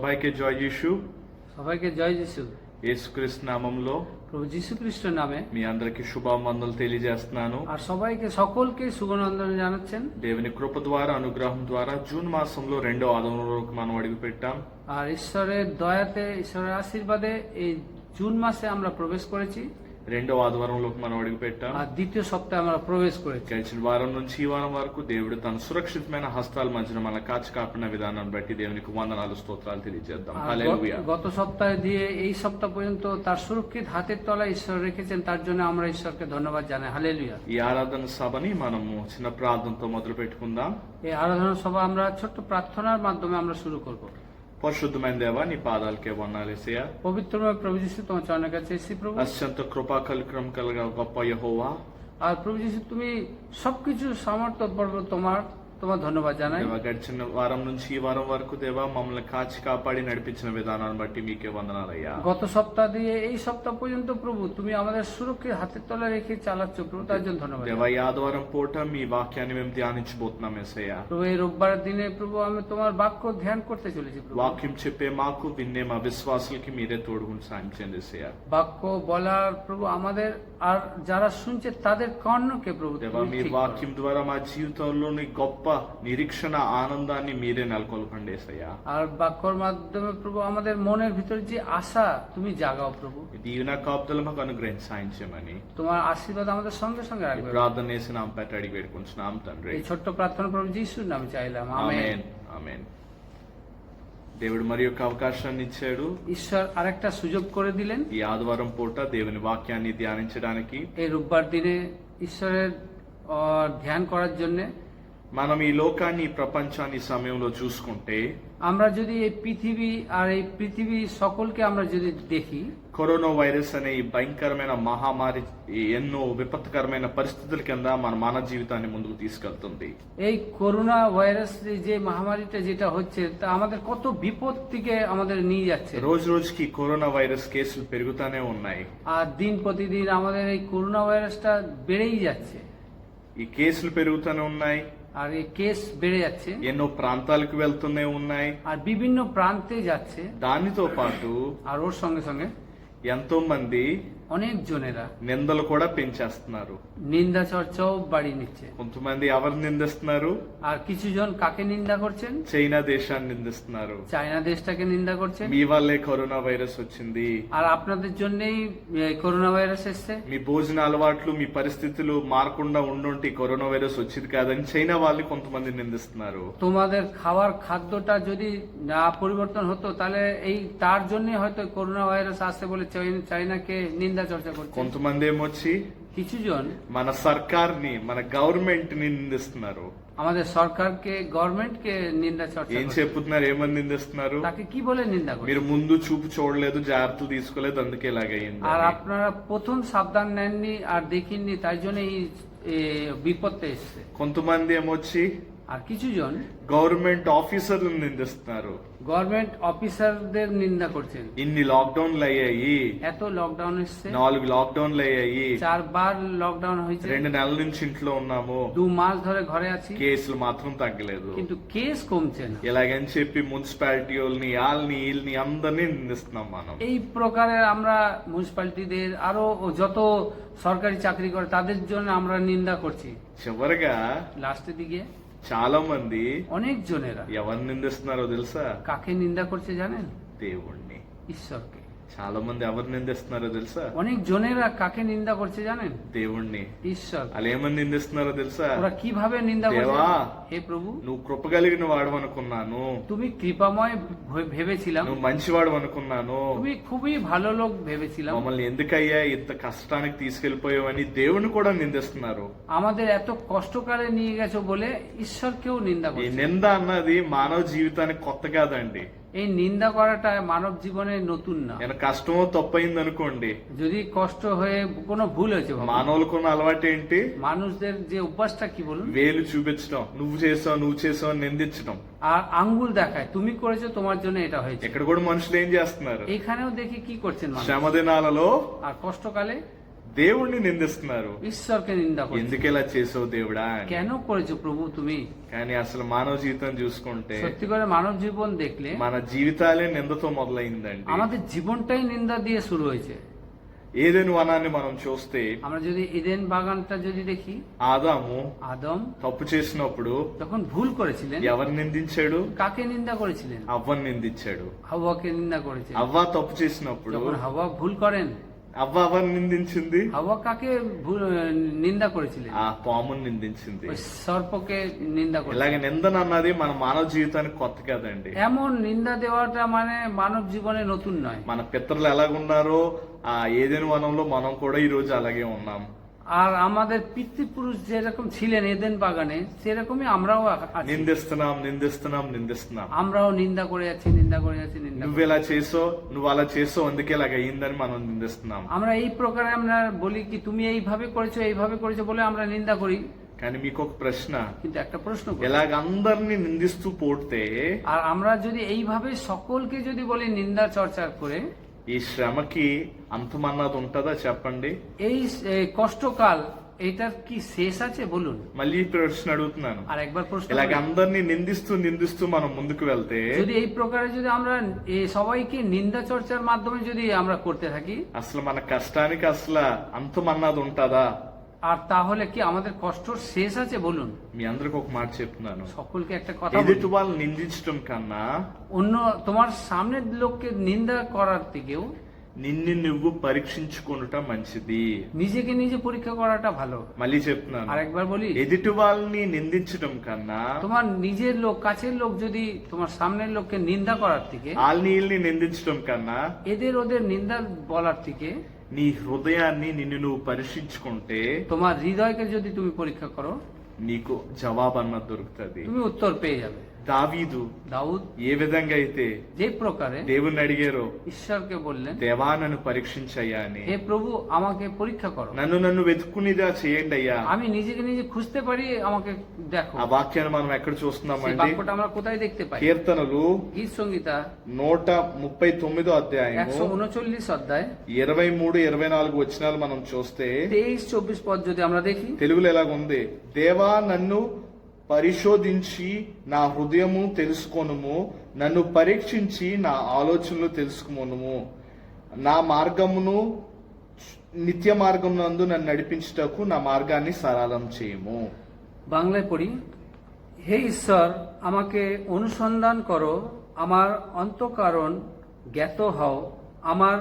সবাইকে জয় যিশু। সবাইকে জয় যিশু। యేసుక్రీస్తు నామంలో প্রভু যীশু খ্রিস্টের নামে మీ అందరికి శుభావందనలు తెలియజేస్తున్నాను. আর সবাইকে সকলকে সুগন্ধ জানাচ্ছেন। దేవుని కృప ద్వారా అనుగ్రహం ద్వారా జూన్ మాసంలో 2వ ఆదివారంలోకి మనం అడుగు పెట్టాం. আর ঈশ্বরের দয়াতে ঈশ্বরের আশীর্বাদে এই জুন মাসে আমরা প্রবেশ করেছি। 2వ ఆదివారంలోకి మనం అడుగు పెట్టాం. আর দ্বিতীয় সপ্তাহে আমরা প্রবেশ করেছি। గడిచిన వారం నుంచి ఈ వారం వరకు దేవుడు తన సురక్షితమైన హస్తాల మధ్యన మన కాచి కాపిన విధానాన్ని బట్టి దేవునికి వందనాలు స్తోత్రాలు తెలియజేద్దాం. హల్లెలూయా. গত সপ্তাহে দিয়ে এই সপ্তাহ পর্যন্ত তার সুরক্ষিত হাতের তলায় ঈশ্বর রেখেছেন, তার জন্য আমরা ঈশ্বরকে ধন্যবাদ জানাই। হালেলুয়া। ఈ ఆరాధన సభని మనము చిన్న ప్రార్థనతో మొదలు పెట్టుకుందాం. এই আরাধনা সভা আমরা ছোট্ট প্রার্থনার মাধ্যমে আমরা শুরু করব। పరిశుద్ధమైన దేవా, నీ పాదాలకే వందనాలేసయ్యా. পবিত্রময় প্রভু যীশু, তোমার চরণের কাছে এসেছি প্রভু। అత్యంత కృపా కల్కరం కలగా గొప్ప యెహోవా, আর প্রভু যীশু, তুমি সবকিছু সামর্থ্য পর্ব তোমার ধন্যবাদ জানাই। దేవా, గడిచిన వారం నుంచి ఈ వారం వరకు దేవా మమ్మల్ని కాచి కాపాడి నడిపించిన విధానాన్ని బట్టి మీకే వందనాలయ్యా. গত সপ্তাহ দিয়ে এই সপ্তাহ পর্যন্ত প্রভু তুমি আমাদের সুরক্ষিত হাতের তলায় রেখে চালাচ্ছ প্রভু, তার জন্য ধন্যবাদ। దేవా, ఈ ఆదివారం పూట మీ వాక్యాన్ని మేము ధ్యానించబోతున్నాం యేసయ్యా. প্রভু, এই রোববার দিনে প্রভু আমি তোমার বাক্য ধ্যান করতে চলেছি প্রভু। వాక్యం చెప్పే మాకు విన్నే మా విశ్వాసులకి మీరే తోడుగుని సాయం చేయండి యేసయ్యా. বাক্য বলার প্রভু আমাদের আর যারা শুনছে তাদের কর্ণকে প্রভু దేవా, మీ వాక్యం ద్వారా మా జీవితంలోని గొప్ప నిరీక్షణ ఆనందాన్ని మీరే నెలకొల్పండి యేసయ్యా. আর বাক্যর মাধ্যমে প্রভু আমাদের মনের ভিতর যে আশা তুমি জাগাও প্রভু। దీవెన కాపుదల మాకు అనుగ్రహించి సాయం చేయమని তোমার আশীর্বাদ আমাদের সঙ্গে సঙ্গে রাখবে। ప్రార్థన చేసి నామ పెట్టి అడిగి పెట్టుకుంటున్నాం తండ్రి. এই ছোট্ট প্রার্থনা প্রভু যিশুর নামে চাইলাম, আমেন। ఆమేన్, ఆమేన్. దేవుడు మరి యొక్క అవకాశాన్ని ఇచ్చాడు. ঈশ্বর আরেকটা সুযোগ করে দিলেন ఈ ఆదివారం పూట దేవుని వాక్యాన్ని ధ్యానించడానికి. এই রোববার দিনে ঈশ্বরের ধ্যান করার জন্য। మనం ఈ లోకాన్ని ఈ ప్రపంచాన్ని ఈ సమయంలో చూసుకుంటే আমরা যদি এই পৃথিবী আর এই পৃথিবী সকলকে আমরা যদি দেখি, కరోనా వైరస్ అనే ఈ భయంకరమైన మహమ్మారి ఎన్నో విపత్కరమైన పరిస్థితుల కింద మన మానవ జీవితాన్ని ముందుకు తీసుకెళ్తుంది. এই করোনা ভাইরাস যে মহামারীটা যেটা হচ্ছে তা আমাদের কত বিপত্তিকে আমাদের নিয়ে যাচ্ছে। రోజు రోజుకి కరోనా వైరస్ కేసులు పెరుగుతూనే ఉన్నాయి. আর দিন প্রতিদিন আমাদের এই করোনা ভাইরাসটা বেড়েই যাচ্ছে। ఈ కేసులు పెరుగుతూనే ఉన్నాయి. আর এই কেস বেড়ে যাচ্ছে, ఎన్నో ప్రాంతాలకు వెళ్తూనే ఉన్నాయి. আর বিভিন্ন প্রান্তে যাচ্ছে। దానితో పాటు আর ওর সঙ্গে সঙ্গে ఎంతో మంది অনেক জনেরা నిందలు కూడా పెంచేస్తున్నారు. নিন্দা চর্চাও বাড়িয়ে নিচ্ছে। కొంతమంది ఎవరు నిందిస్తున్నారు? আর কিছু জন কাকে নিন্দা করছেন? చైనా దేశాన్ని నిందిస్తున్నారు. চায়না দেশটাকে নিন্দা করছেন। మీ వల్లే కరోనా వైరస్ వచ్చింది, আর আপনাদের জন্যই করোনা ভাইরাস এসছে। మీ భోజన అలవాట్లు మీ పరిస్థితులు మారకుండా ఉండుంటే కరోనా వైరస్ వచ్చేది కాదని చైనా వాళ్ళని కొంతమంది నిందిస్తున్నారు. তোমাদের খাওয়ার খাদ্যটা যদি না পরিবর্তন হতো তাহলে এই তার জন্য হয়তো করোনা ভাইরাস আসছে বলে চাইনাকে নিন্দা চর্চা করছে। కొంతమంది ఏమొచ్చి কিছু জন మన సర్కార్ని మన గవర్నమెంట్ ని నిందిస్తున్నారు. আমাদের সরকারকে গভর্নমেন্টকে নিন্দা চর্চা ఏం করছে। చెప్పుతున్నారు? ఏమని నిందిస్తున్నారు? তাকে কি বলে নিন্দা করছে? మీరు ముందు చూపు చూడలేదు, జాగ్రత్తలు తీసుకోలేదు, అందుకే ఇలాగయ్యింది. আর আপনারা প্রথম সাবধান নেননি আর দেখিনি, তাই জন্য এই বিপদটা এসছে। కొంతమంది ఏమొచ్చి আর কিছু জন గవర్నమెంట్ ఆఫీసర్లను నిందిస్తున్నారు. গভর্নমেন্ট অফিসারদের নিন্দা করছেন। ఇన్ని లాక్డౌన్లు అయ్యాయి, এত লকডাউন এসছে, 4 లాక్డౌన్లు అయ్యాయి, 4 বার লকডাউন হয়েছে, 2 నెలల నుంచి ఇంట్లో ఉన్నాము, 2 মাস ধরে ঘরে আছি, కేసులు మాత్రం తగ్గలేదు. কিন্তু কেস কমছে না। ఇలాగని చెప్పి మున్సిపాలిటీ వాళ్ళని వాళ్ళని వీళ్ళని అందరినీ నిందిస్తున్నాం మనం. এই প্রকারের আমরা মিউনিসিপ্যালিটিদের আরো যত সরকারি চাকরি করে তাদের জন্য আমরা নিন্দা করছি। చివరగా লাস্টের দিকে చాలా మంది অনেক জনেরা ఎవరిని నిందిస్తున్నారో తెలుసా? কাকে নিন্দা করছে জানেন? దేవుణ్ణి. ঈশ্বরকে। చాలా మంది ఎవరు నిందిస్తున్నారో తెలుసా? অনেক জনেরা কাকে নিন্দা করছে জানেন? దేవుణ్ణి. ঈশ্বর। వాళ్ళు ఏమని నిందిస్తున్నారో తెలుసా? ওরা কিভাবে নিন্দা করছে? దేవా, হে প্রভু, నువ్వు కృప కలిగిన వాడు అనుకున్నాను, তুমি কৃপাময় ভেবেছিলাম, నువ్వు మంచివాడు అనుకున్నాను, তুমি খুবই ভালো লোক ভেবেছিলাম, మమ్మల్ని ఎందుకయ్యా ఇంత కష్టానికి తీసుకెళ్లిపోయావని దేవుని కూడా నిందిస్తున్నారు. আমাদের ఎত কষ্টকালে নিয়ে গেছো বলে ঈশ্বরকেও নিন্দা ఈ করছে। నింద అన్నది మానవ జీవితానికి కొత్త కాదండి. এই নিন্দা করাটা মানব জীবনে নতুন না। నేను కష్టమో తప్పయింది అనుకోండి, যদি কষ্ট হয়ে কোনো ভুল হয়েছে, ভাবুন। మానవులకున్న అలవాటు ఏంటి? মানুষদের যে অভ্যাসটা কি বলুন? వేలు చూపించడం, నువ్వు చేసావు అని నిందించడం. আর আঙ্গুল দেখায়, তুমি করেছো, তোমার জন্য এটা হয়েছে। ఇక్కడ కూడా మనుషులు ఏం చేస్తున్నారు? এখানেও দেখি কি করছেন মানুষ। శ్రమ దినాలలో আর কষ্টকালে దేవుణ్ణి నిందిస్తున్నారు. ঈশ্বরকে নিন্দা করছে। ఎందుకు ఇలా చేసావు దేవుడా అని. কেন করেছো প্রভু তুমি? కానీ అసలు మానవ జీవితం చూసుకుంటే সত্যি করে মানব জীবন দেখলে మన జీవితాలే నిందతో మొదలైందండి. আমাদের জীবনটাই নিন্দা দিয়ে শুরু হয়েছে। ఏదెను వనాన్ని మనం చూస్తే আমরা যদি ইডেন বাগানটা যদি দেখি, ఆదాము আদম తప్పు చేసినప్పుడు যখন ভুল করেছিলেন ఎవరిని నిందించాడు? কাকে নিন্দা করেছিলেন? అవ్వని నిందించాడు. হাওয়াকে নিন্দা করেছিলেন। అవ్వ తప్పు చేసినప్పుడు যখন হাওয়া ভুল করেন, అవ్వ ఎవరిని నిందించింది? হাওয়া কাকে নিন্দা করেছিলেন? ఆ పాముని నిందించింది. ওই সর্পকে নিন্দা করেছিলেন। ఇలాగ నిందన అన్నది మన మానవ జీవితానికి కొత్త కదండి. এমন নিন্দা দেওয়াটা মানে মানব জীবনে নতুন নয়। మన పితరులు ఎలాగున్నారో ఆ ఏదెను వనంలో మనం కూడా ఈ రోజు అలాగే ఉన్నాం. আর আমাদের পিতৃপুরুষ যেরকম ছিলেন এদেন বাগানে, সেরকমই আমরাও আছি। నిందిస్తున్నాం నిందిస్తున్నాం నిందిస్తున్నాం. আমরাও নিন্দা করে যাচ্ছি, নিন্দা করে যাচ্ছি, নিন্দা నువ్వు ఇలా చేసో నువ్వు అలా చేసో అందుకే ఇలాగ అయ్యిందని మనం నిందిస్తున్నాం. আমরা এই প্রকারে আমরা বলি কি তুমি এইভাবে করেছো বলে আমরা নিন্দা করি। కానీ మీకు ఒక ప్రశ్న, কিন্তু একটা প্রশ্ন করি, ఇలాగ అందరినీ నిందిస్తూ పోతే আর আমরা যদি এইভাবে সকলকে যদি বলি নিন্দা চর্চা করে, ఈ శ్రమకి అంతమన్నది ఉంటుందా చెప్పండి? এই কষ্টকাল এটার কি শেষ আছে বলুন? మళ్ళీ ఈ ప్రశ్న అడుగుతున్నాను. আর একবার প্রশ্ন ఇలాగ করি, అందరినీ నిందిస్తూ నిందిస్తూ మనం ముందుకు వెళ్తే যদি এই প্রকারে যদি আমরা সবাইকে নিন্দা চর্চার মাধ্যমে যদি আমরা করতে থাকি, అసలు మన కష్టానికి అసలు అంతమన్నది ఉంటుందా? আর তাহলে কি আমাদের কষ্টর শেষ আছে বলুন? మీ అందరికి ఒక మాట చెప్తున్నాను. সকলকে একটা কথা বলি, ఎదుటి వాళ్ళని నిందించడం కన్నా অন্য তোমার সামনের লোককে নিন্দা করার থেকেও నిన్ను నువ్వు పరీక్షించుకోవటం మంచిది. নিজেকে নিজে পরীক্ষা করাটা ভালো। మళ్ళీ చెప్తున్నాను, আরেকবার বলি, ఎదుటి వాళ్ళని నిందించడం కన్నా তোমার নিজের লোক, কাছের লোক যদি তোমার সামনের লোককে নিন্দা করার থেকে, వాళ్ళని వీళ్ళని నిందించడం కన్నా ওদের নিন্দা বলার থেকে నీ హృదయాన్ని నిన్ను నువ్వు పరీక్షించుకుంటే তোমার হৃদয়কে যদি তুমি পরীক্ষা করো, నీకు జవాబు అన్నది దొరుకుతుంది. তুমি উত্তর পেয়ে যাবে। దావీదు দাউদ ఏ విధంగా అయితే যে প্রকারে దేవుణ్ణి అడిగారో, ঈশ্বরকে বললেন, దేవా నన్ను పరీక్షించయ్యా అని, হে প্রভু আমাকে পরীক্ষা করো, నన్ను వెతుక్కునిదా చేయండి అయ్యా. আমি নিজেকে নিজে খুঁজতে পারি, আমাকে দেখো। ఆ వాక్యాన్ని మనం ఎక్కడ সেই చూస్తున్నామండి? বাক্যটা আমরা কোথায় দেখতে পাই? కీర్తనలు গীত সংহিতা 139 అధ్యాయము 139 অধ্যায় 23-24 వచనాలు మనం చూస్తే 23-24 পদ যদি আমরা দেখি, తెలుగులో ఎలాగుంది? దేవా నన్ను పరిశోధించి నా హృదయము తెలుసుకొనుము, నన్ను పరీక్షించి నా ఆలోచనలు తెలుసుకొనుము, నా మార్గమును నిత్య మార్గమునందు నన్ను నడిపించుటకు నా మార్గాన్ని సరళం చేయము. বাংলায় পড়ি, হে ঈশ্বর আমাকে অনুসন্ধান করো, আমার অন্তঃকরণ জ্ঞাত হও, আমার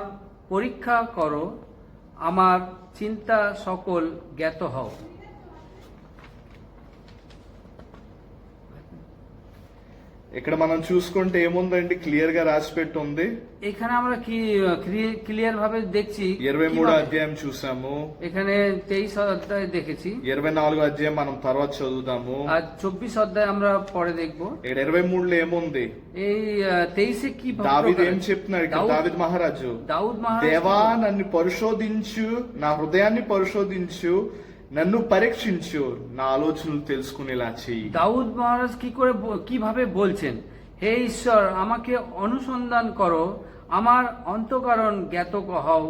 পরীক্ষা করো, আমার চিন্তা সকল জ্ঞাত হও। ఇక్కడ మనం చూసుకుంటే ఏముందండి? క్లియర్ గా రాసి పెట్టి ఉంది. এখানে আমরা কি ক্লিয়ার ভাবে দেখছি? 23 అధ్యాయం చూసాము, এখানে 23 অধ্যায় দেখেছি, 24 అధ్యాయం మనం తర్వాత చదువుదాము, আর 24 অধ্যায় আমরা পরে দেখব। ఇక్కడ 23లో ఏముంది? এই 23 কি దావీదు ఏం చెప్తున్నాడు ఇక్కడ? దావీదు మహారాజు, দাউদ মহারাজ, దేవా నన్ను పరిశోధించు, నా హృదయాన్ని పరిశోధించు, నన్ను పరీక్షించు, నా ఆలోచనలు తెలుసుకునేలా చెయ్యి। দাউদ মহারাজ কিভাবে বলছেন, হে ঈশ্বর আমাকে অনুসন্ধান করো, আমার অন্তঃকরণ জ্ঞাত হও,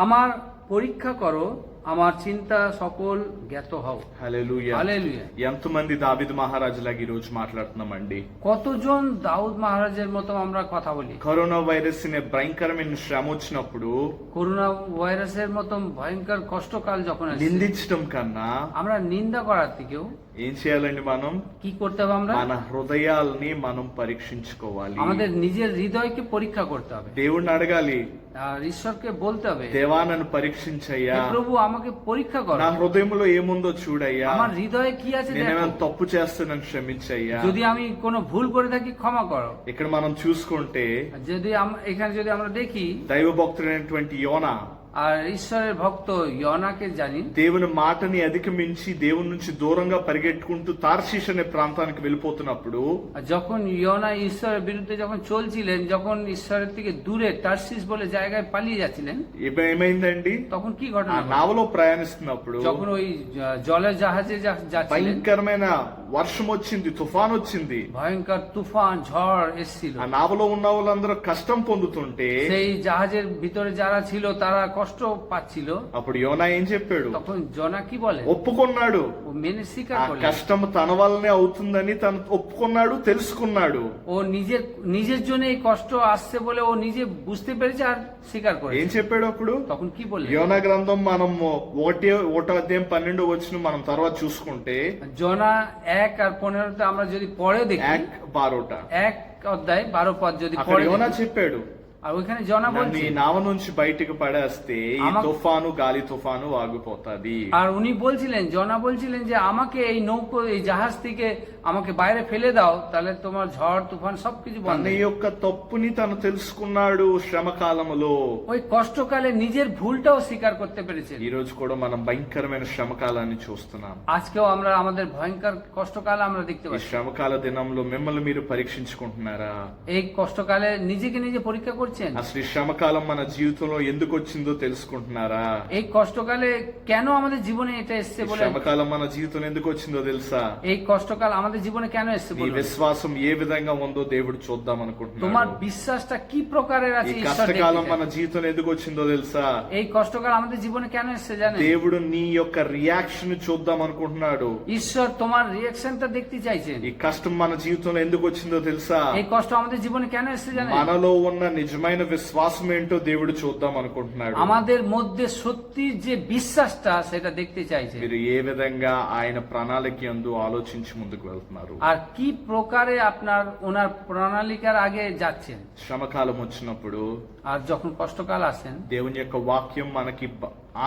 আমার পরীক্ষা করো, আমার চিন্তা সকল জ্ঞাত হও। హల్లెలూయా, হালেলুয়া। ఎంతమంది దావీదు మహారాజులాగా ఈ రోజు మాట్లాడుతున్నామండి? কতজন দাউদ মহারাজের মতো আমরা কথা বলি? కరోనా వైరస్ అనే భయంకరమైన శ్రమ వచ్చినప్పుడు করোনা ভাইরাসের মতো ভয়ঙ্কর কষ্টকাল যখন আসছে, నిందించడం కన్నా আমরা নিন্দা করার থেকেও ఏం చేయాలండి? మనం কি করতে হবে? আমরা మన హృదయాల్ని మనం పరీక్షించుకోవాలి. আমাদের নিজের হৃদয়কে পরীক্ষা করতে হবে, దేవుణ్ణి అడగాలి, আর ঈশ্বরকে বলতে হবে, దేవా నన్ను పరీక్షించయ్యా, হে প্রভু আমাকে পরীক্ষা করো, నా హృదయంలో ఏముందో చూడయ్యా, আমার হৃদয়ে কি আছে నేనేమైనా দেখো, తప్పు చేస్తే నన్ను క్షమించయ్యా. যদি আমি কোনো ভুল করে থাকি ক্ষমা করো। ఇక్కడ మనం చూసుకుంటే যদি এখানে যদি আমরা দেখি, దైవ భక్తుడైనటువంటి యోనా আর ঈশ্বরের ভক্ত యోనాকে জানি, దేవుని మాటని అధిగమించి దేవుని నుంచి దూరంగా పరిగెట్టుకుంటూ తార్షీష్ అనే ప్రాంతానికి వెళ్ళిపోతున్నప్పుడు যখন యోনা ঈশ্বরের বিরুদ্ধে যখন চলছিলেন, যখন ঈশ্বরের থেকে দূরে টার্সিস বলে জায়গায় পালিয়ে যাচ্ছিলেন, ఏమైందండి? তখন কি ఆ ঘটনা? నావలో ప్రయాణిస్తున్నప్పుడు যখন ওই জলের জাহাজে যাচ্ছিলেন, భయంకరమైన వర్షం వచ్చింది, తుఫాన్ వచ్చింది, ভয়ঙ্কর তুফান ঝড় এসেছিল, ఆ నావలో ఉన్న వాళ్ళందరూ కష్టం పొందుతుంటే সেই জাহাজের ভিতরে যারা ছিল তারা কষ্ট পাচ্ছিল, అప్పుడు యోనా ఏం చెప్పాడు? তখন জনা কি বলে, ఒప్పుకున్నాడు. ও মেনে স্বীকার ఆ করলেন। కష్టం తన వల్లనే అవుతుందని తను ఒప్పుకున్నాడు, తెలుసుకున్నాడు. ও নিজের জন্য এই কষ্ট আসছে বলে ও নিজে বুঝতে পেরেছে আর স্বীকার ఏం করেছে। చెప్పాడు అప్పుడు? তখন কি বললেন? యోనా గ్రంథం మనం 1వ అధ్యాయం 12వ వచనం మనం తర్వాత చూసుకుంటే জনা 1 আর 15 আমরা যদি পরে দেখি, 1:12 1 অধ্যায় 12 পদ যদি అక్కడ পরে యోనా দেখি, చెప్పాడు, আর ওইখানে জনা నన్ను বলছে, ఈ నావ నుంచి బయటికి పడేస్తే ఈ আমা- తుఫాను గాలి తుఫాను ఆగిపోతాది. আর উনি বলছিলেন, জনা বলছিলেন যে আমাকে এই নৌকো এই জাহাজ থেকে আমাকে বাইরে ফেলে দাও, তাহলে তোমার ঝড় তুফান সবকিছু বন্ধ తన হয়ে যাবে। యొక్క తప్పుని తను తెలుసుకున్నాడు శ్రమ కాలములో. ওই কষ্টকালে নিজের ভুলটাও স্বীকার করতে পেরেছেন। ఈ రోజు కూడా మనం భయంకరమైన శ్రమకాలాన్ని చూస్తున్నాం. আজকেও আমরা আমাদের ভয়ঙ্কর কষ্টকাল আমরা দেখতে ఈ পাচ্ছি। శ్రమకాల దినంలో మిమ్మల్ని మీరు పరీక్షించుకుంటున్నారా? এই কষ্টকালে নিজেকে নিজে পরীক্ষা করছেন। అసలు ఈ శ్రమకాలం మన జీవితంలో ఎందుకు వచ్చిందో తెలుసుకుంటున్నారా? এই কষ্টকালে কেন আমাদের জীবনে এটা এসছে ఈ বলে, శ్రమకాలం మన జీవితంలో ఎందుకు వచ్చిందో తెలుసా? এই কষ্টকাল আমাদের জীবনে কেন এসছে నీ বলুন। విశ్వాసం ఏ విధంగా ఉందో దేవుడు చూద్దాం তোমার అనుకుంటున్నాడు. বিশ্বাসটা কি প্রকারের আছে ఈ ঈশ্বর দেখতে కష్టకాలం চায়। మన జీవితంలో ఎందుకు వచ్చిందో తెలుసా? এই কষ্টকাল আমাদের জীবনে কেন এসছে জানেন? దేవుడు నీ యొక్క రియాక్షన్ చూద్దాం అనుకుంటున్నాడు. ঈশ্বর তোমার রিয়াকশনটা দেখতে চাইছেন। ఈ కష్టం మన జీవితంలో ఎందుకు వచ్చిందో తెలుసా? এই কষ্ট আমাদের জীবনে কেন এসছে জানেন? మనలో ఉన్న నిజమైన విశ్వాసం ఏంటో దేవుడు చూద్దాం అనుకుంటున్నాడు. আমাদের মধ্যে সত্যির যে বিশ্বাসটা সেটা দেখতে চাইছে। మీరు ఏ విధంగా ఆయన ప్రణాళిక యందు ఆలోచించి ముందుకు వెళ్తున్నారు. আর কি প্রকারে আপনার ওনার প্রণালিকার আগে যাচ্ছেন। శ్రమకాలం వచ్చినప్పుడు আর যখন কষ্টকাল আসেন, దేవుని యొక్క వాక్యం మనకి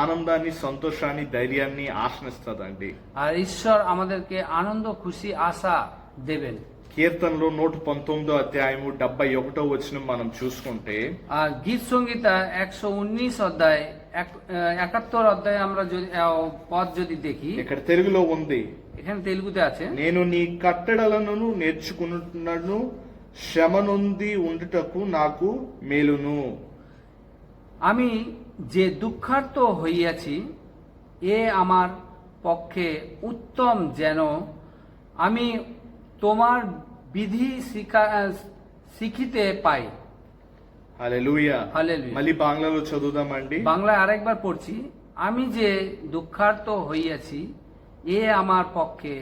ఆనందాన్ని, సంతోషాన్ని, ధైర్యాన్ని ఆశనిస్తదండి. আর ঈশ্বর আমাদেরকে আনন্দ, খুশি, আশা দেবেন। కీర్తనలో 119 అధ్యాయము 71 వచనం మనం చూసుకుంటే আর গীত সংগীতা 119 অধ্যায় 71 অধ্যায়ে আমরা যদি পদ যদি দেখি, ఇక్కడ తెలుగులో ఉంది, এখানে তেলুগুতে আছে, నేను నీ కట్టడలను నేర్చుకున్నను, శ్రమ నొంది ఉండుటకు నాకు మేలును. আমি যে দুঃখার্ত হইয়াছি এ আমার পক্ষে উত্তম, যেন আমি তোমার বিধি শিখিতে পাই। హల్లెలూయా. হালেলুয়া। మళ్ళీ బాంగ్లాలో చదువుదామండి. বাংলায় আরেকবার পড়ছি, আমি যে দুঃখার্ত হইয়াছি এ আমার পক্ষে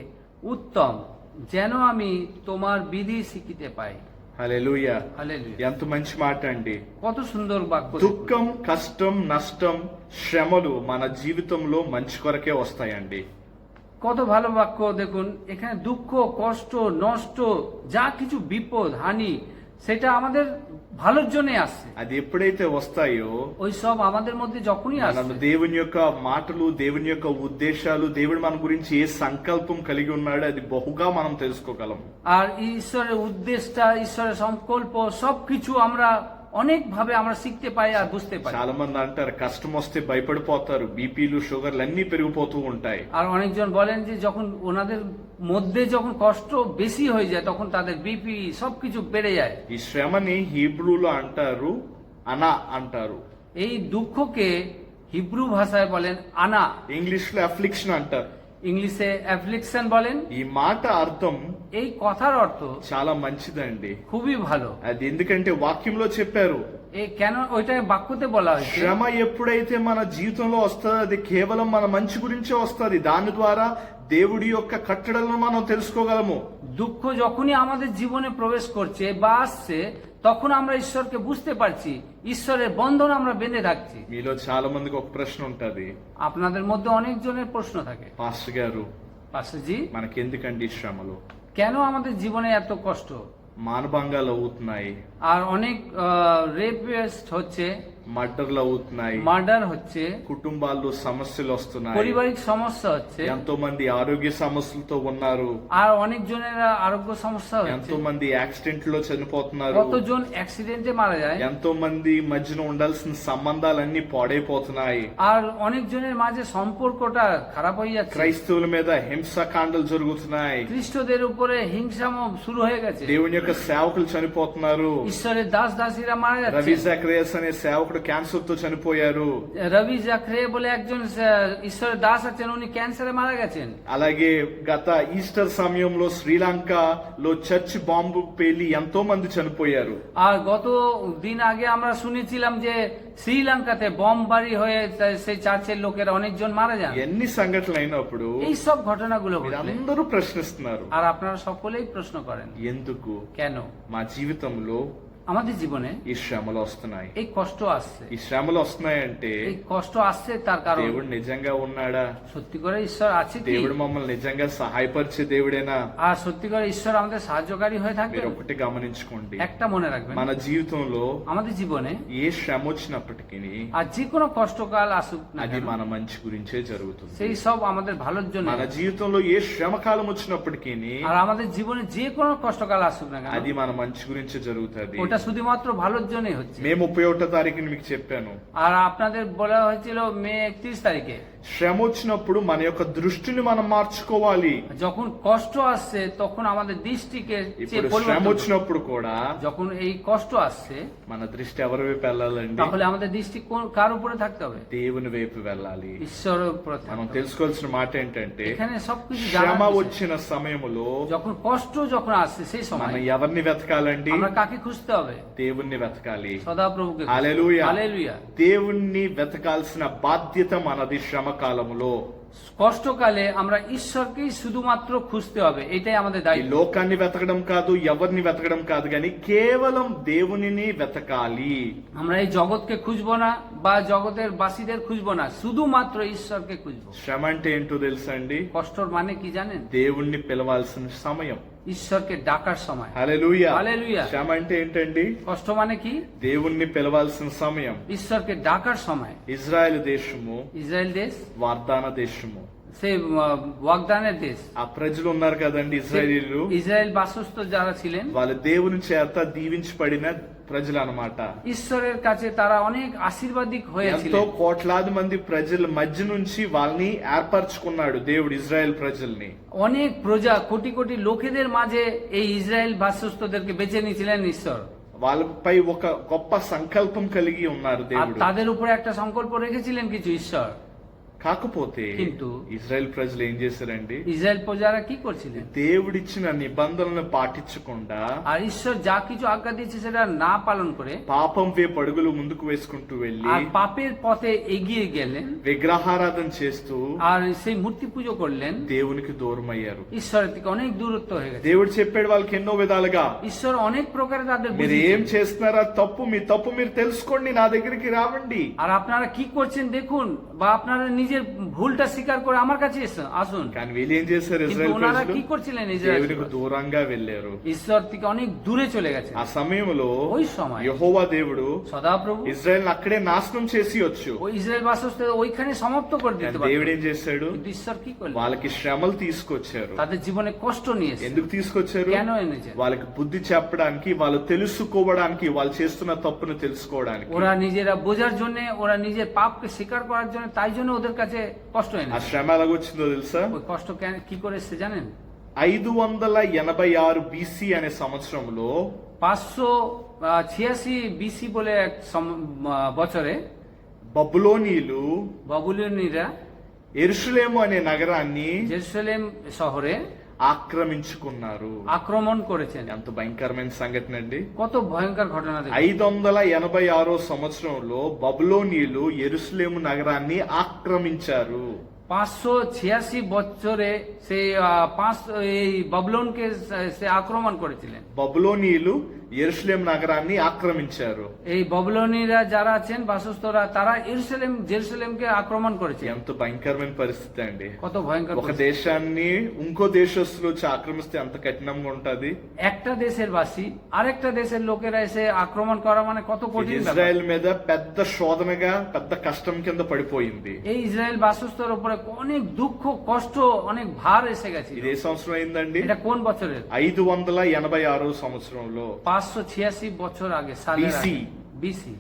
উত্তম, যেন আমি তোমার বিধি শিখিতে পাই। హల్లెలూయా. হালেলুয়া। ఎంత మంచి మాట అండి. কত সুন্দর বাক্য। దుఃఖం, కష్టం, నష్టం, శ్రమలు మన జీవితంలో మంచి కొరకే వస్తాయండి. কত ভালো বাক্য দেখুন, এখানে দুঃখ, কষ্ট, নষ্ট, যা কিছু বিপদ, হানি, সেটা আমাদের ভালোর জন্য আসছে। అది ఎప్పుడైతే వస్తాయో ওই সব আমাদের মধ্যে যখনই మనం আসছে, దేవుని యొక్క మాటలు, దేవుని యొక్క ఉద్దేశాలు, దేవుడు మన గురించి ఏ సంకల్పం కలిగి ఉన్నాడో అది బహుగా మనం తెలుసుకోగలం. আর ঈশ্বরের উদ্দেশ্যটা, ঈশ্বরের সংকল্প সবকিছু আমরা অনেক ভাবে আমরা শিখতে পাই আর বুঝতে পারি। చాలా మంది అంటారు కష్టం వస్తే భయపడిపోతారు, బీపీలు, షుగర్లు అన్ని పెరిగిపోతూ ఉంటాయి. আর অনেকজন বলেন যে যখন ওনাদের মধ্যে যখন কষ্ট বেশি হয়ে যায় তখন তাদের বিপি সবকিছু বেড়ে যায়। ఈ శ్రమని హీబ్రూలో అంటారు అనా అంటారు, এই দুঃখকে হিব্রু ভাষায় বলেন আনা, ఇంగ్లీష్ లో అఫ్లిక్షన్ అంటారు. ইংলিশে অ্যাফ্লিকশন বলেন। ఈ మాట అర్థం এই কথার অর্থ చాలా మంచిదండి. খুবই ভালো। అది ఎందుకంటే వాక్యంలో చెప్పారు, এই কেন ওইটাকে বাক্যতে বলা হয়েছে, శ్రమ ఎప్పుడైతే మన జీవితంలో వస్తుందో అది కేవలం మన మంచి గురించే వస్తుంది. దాని ద్వారా దేవుడి యొక్క కట్టడలను మనం తెలుసుకోగలము. দুঃখ যখনই আমাদের জীবনে প্রবেশ করছে বা আসছে তখন আমরা ঈশ্বরকে বুঝতে পারছি, ঈশ্বরের বন্ধন আমরা বেঁধে থাকছি। మీలో చాలా మందికి ఒక ప్రశ్న ఉంటది, আপনাদের মধ্যে অনেকজনের প্রশ্ন থাকে, పాస్టర్ గారు পাশেজি మనకెందుకండి ఈ శ్రమలు? কেন আমাদের জীবনে এত কষ্ট? మానభంగాలు అవుతున్నాయి, আর অনেক রেপিস্ট হচ্ছে, మర్డర్లు అవుతున్నాయి, মার্ডার হচ্ছে, కుటుంబాల్లో సమస్యలు వస్తున్నాయి, পারিবারিক সমস্যা হচ্ছে, ఎంతో మంది ఆరోగ్య సమస్యలతో ఉన్నారు, আর অনেকজনের আরোগ্য সমস্যা হচ্ছে, ఎంతో మంది యాక్సిడెంట్ లో చనిపోతున్నారు, কতজন অ্যাক্সিডেন্টে মারা যায়, ఎంతో మంది మధ్యన ఉండాల్సిన సంబంధాలన్నీ పాడైపోతున్నాయి, আর অনেকজনের মাঝে সম্পর্কটা খারাপ হয়ে যাচ্ছে, క్రైస్తవుల మీద హింసాకాండలు జరుగుతున్నాయి, খ্রিস্টদের উপরে হিংসাম শুরু হয়ে গেছে, దేవుని యొక్క సేవకులు చనిపోతున్నారు. ঈশ্বরের দাস দাসীরা মারা రవి যাচ্ছে, జకరియస్ అనే సేవకుడు క్యాన్సర్ తో చనిపోయారు. রবি জাখরে বলে একজন ঈশ্বরের দাস আছেন, উনি ক্যান্সারে মারা গেছেন। అలాగే గత ఈస్టర్ సమయంలో శ్రీలంకలో చర్చ్ బాంబు పేలి ఎంతో మంది చనిపోయారు. আর গত দিন আগে আমরা শুনেছিলাম যে শ্রীলঙ্কাতে বোমবারি হয়ে সেই চার্চের লোকেরা অনেকজন মারা যান। ఎన్ని సంఘటనలు అయినప్పుడు এই সব ঘটনাগুলো ঘটলে మీరందరూ ప్రశ్నిస్తున్నారు, আর আপনারা সকলেই প্রশ্ন করেন ఎందుకు কেন మా జీవితంలో আমাদের জীবনে ఈ శ్రమలు వస్తున్నాయి? এই কষ্ট আসছে। ఈ శ్రమలు వస్తున్నాయంటే এই কষ্ট আসছে তার কারণ దేవుడు నిజంగా ఉన్నాడా? সত্যি করে ঈশ্বর আছে কি? దేవుడు మమ్మల్ని నిజంగా సహాయపరిచే దేవుడేనా? আর সত্যি করে ঈশ্বর আমাদের সাহায্যকারী হয়ে থাকবে। మీరు ఒకటి గమనించుకోండి, একটা মনে রাখবেন, మన జీవితంలో আমাদের জীবনে ఏ శ్రమ వచ్చినప్పటికీ আর যে কোনো কষ্টকাল আসুক না అది কেন, మన మంచి గురించే జరుగుతుంది. সেই সব আমাদের ভালোর জন্য। మన జీవితంలో ఏ శ్రమకాలం వచ్చినప్పటికీ আর আমাদের জীবনে যে কোনো কষ্টকাল আসুক না কেন, అది మన మంచి గురించే జరుగుతుంది. ওটা শুধুমাত্র ভালোর জন্যই হচ্ছে। మే 31వ తారీఖున మీకు చెప్పాను, আর আপনাদের বলা হয়েছিল মে 31 তারিখে, శ్రమ వచ్చినప్పుడు మన యొక్క దృష్టిని మనం మార్చుకోవాలి. যখন কষ্ট আসছে তখন আমাদের দৃষ্টিকে ఇప్పుడు శ్రమ পরিবর্তন করতে। వచ్చినప్పుడు కూడా যখন এই কষ্ট আসছে మన దృష్టి ఎవరి వైపు వెళ్ళాలండి? তাহলে আমাদের দৃষ্টি কার উপরে থাকতে হবে? దేవుని వైపు వెళ్ళాలి. ঈশ্বরের উপরে మనం থাকতে হবে। తెలుసుకోవాల్సిన మాట ఏంటంటే, এখানে সবকিছু శ్రమ জানা আছে। వచ్చిన సమయములో যখন কষ্ট যখন আসছে সেই మనం সময় ఎవరిని వెతకాలండి? আমরা কাকে খুঁজতে হবে? దేవుణ్ణి వెతకాలి. সদাপ্রভুকে। హల్లెలూయా. হালেলুয়া। దేవుణ్ణి వెతకాల్సిన బాధ్యత మనది శ్రమ కాలములో. কষ্টকালে আমরা ঈশ্বরকেই শুধুমাত্র খুঁজতে হবে, এটাই আমাদের ఈ দায়িত্ব। లోకాన్ని వెతకడం కాదు, ఎవరిని వెతకడం కాదు, కానీ కేవలం దేవునిని వెతకాలి. আমরা এই জগৎকে খুঁজবো না বা জগতের বাসীদের খুঁজবো না, শুধুমাত্র ঈশ্বরকে খুঁজবো। శ్రమ అంటే ఏంటో తెలుసా అండి? কষ্টর মানে কি জানেন? దేవుణ్ణి పిలవాల్సిన సమయం. ঈশ্বরকে ডাকার সময়। హల్లెలూయా. హల్లెలూయా। శ్రమ అంటే ఏంటండి? কষ্ট মানে কি? దేవుణ్ణి పిలవాల్సిన సమయం. ঈশ্বরকে ডাকার সময়। ఇజ్రాయెల్ దేశము ইসরায়েল দেশ వాగ్దాన దేశము. সেই ওয়াগদানের দেশ। ఆ ప్రజలు ఉన్నారు కదండి, ఇజ్రాయేలీలు. ইসরায়েল বাসস্থ যারা ছিলেন, వాళ్ళ దేవుని చేత దీవించబడిన ప్రజలు అన్నమాట. ঈশ্বরের কাছে তারা অনেক আশীর্বাদিক ఎంతో হয়েছিলেন। కోట్లాది మంది ప్రజల మధ్య నుంచి వాళ్ళని ఏర్పరచుకున్నాడు దేవుడు ఇజ్రాయెల్ ప్రజల్ని. অনেক প্রজা, কোটি কোটি লোকেদের মাঝে এই ইসরায়েল বাসস্থদেরকে বেছে নিয়েছিলেন ঈশ্বর। వాళ్ళపై ఒక గొప్ప సంకల్పం కలిగి ఉన్నారు আর దేవుడు. তাদের উপরে একটা সংকল্প রেখেছিলেন কিছু ঈশ্বর। కాకపోతే কিন্তু ఇజ్రాయెల్ ప్రజలు ఏం చేశారండి? ইসরায়েল প্রজারা কি করছিলেন? దేవుడిచ్చిన నిబంధనలను పాటించకుండా আর ঈশ্বর যা কিছু আজ্ঞা দিয়েছে সেটা না পালন করে పాపం వైపు అడుగులు ముందుకు వేసుకుంటూ వెళ్లి আর পাপের পথে এগিয়ে গেলেন విగ్రహారాధన చేస్తూ আর সেই মূর্তি পুজো করলেন, దేవునికి దూరం అయ్యారు. ঈশ্বরের থেকে অনেক দূরত্ব হয়ে গেছে। దేవుడు చెప్పాడు వాళ్ళకి ఎన్నో విధాలుగా, ঈশ্বর অনেক প্রকারে তাদের మీరు বুঝিয়েছেন। ఏం చేస్తున్నారా తప్పు, మీ తప్పు మీరు తెలుసుకోండి, నా దగ్గరికి రావండి. আর আপনারা কি করছেন দেখুন, বা আপনারা নিজের ভুলটা স্বীকার করে আমার কাছে আসুন। కానీ వీళ్ళు ఏం చేశారు? কিন্তু ఇజ్రాయెల్ ওনারা ప్రజలు কি করছিলেন? ইসরায়েল దేవునికి దూరంగా వెళ్లారు. ঈশ্বর থেকে অনেক দূরে চলে গেছে। ఆ సమయంలో ওই সময় యెహోవా దేవుడు সদাপ্রভু ఇజ్రాయెల్ అక్కడే నాశనం చేసి వచ్చు. ওই ইসরায়েল বাসস্থ ওইখানে সমাপ্ত করে দিতে కానీ దేవుడు পারতেন। ఏం చేశాడు? কিন্তু ঈশ্বর কি করলেন? వాళ్ళకి శ్రమలు తీసుకొచ్చారు. তাদের জীবনে কষ্ট নিয়েছে। ఎందుకు తీసుకొచ్చారు? কেন এনেছেন? వాళ్ళకి బుద్ధి చెప్పడానికి, వాళ్ళు తెలుసుకోవడానికి, వాళ్ళు చేస్తున్న తప్పును తెలుసుకోవడానికి. ওরা নিজেরা বোঝার জন্য, ওরা নিজের পাপকে স্বীকার করার জন্য, তাই জন্য ওদের কাছে কষ্ট ఆ এনেছে। శ్రమ ఎలాగొచ్చిందో తెలుసా? ওই কষ্ট কি করে এসছে জানেন? 586 BC అనే సంవత్సరంలో 586 BC বলে এক বছরে బబులోనీయులు বাবুলিয়নীরা యెరూషలేము అనే నగరాన్ని জেরুসালেম শহরে ఆక్రమించుకున్నారు. আক্রমণ করেছেন। ఎంత భయంకరమైన సంఘటన అండి! কত ভয়ঙ্কর ঘটনা দেখুন। 586 సంవత్సరంలో బబులోనీయులు యెరూషలేము నగరాన్ని ఆక్రమించారు. 586 বছরে সেই এই বাবুলোনকে সে আক্রমণ করেছিলেন। బబులోనీయులు యెరూషలేము నగరాన్ని ఆక్రమించారు. এই বাবুলোনীরা যারা আছেন বাসস্থরা, তারা জেরুসালেমকে আক্রমণ করেছে। ఎంత భయంకరమైన పరిస్థితి అండి! কত ভয়ঙ্কর ఒక পরিস্থিতি। దేశాన్ని ఇంకో దేశస్తులు వచ్చి ఆక్రమిస్తే ఎంత కఠినంగా ఉంటది. একটা দেশের বাসী আরেকটা দেশের লোকেরা এসে আক্রমণ করা মানে কত ఇది কঠিন ব্যাপার। ఇజ్రాయెల్ మీద పెద్ద శోధనగా, పెద్ద కష్టం కింద పడిపోయింది. এই ইসরায়েল বাসস্থর উপরে অনেক দুঃখ, কষ্ট, অনেক ভার এসে গেছে। ఇది ఏ సంవత్సరం అయిందండి? এটা কোন বছরের? 586 సంవత్సరంలో, 586 বছর আগে, সালের BC। বিসি।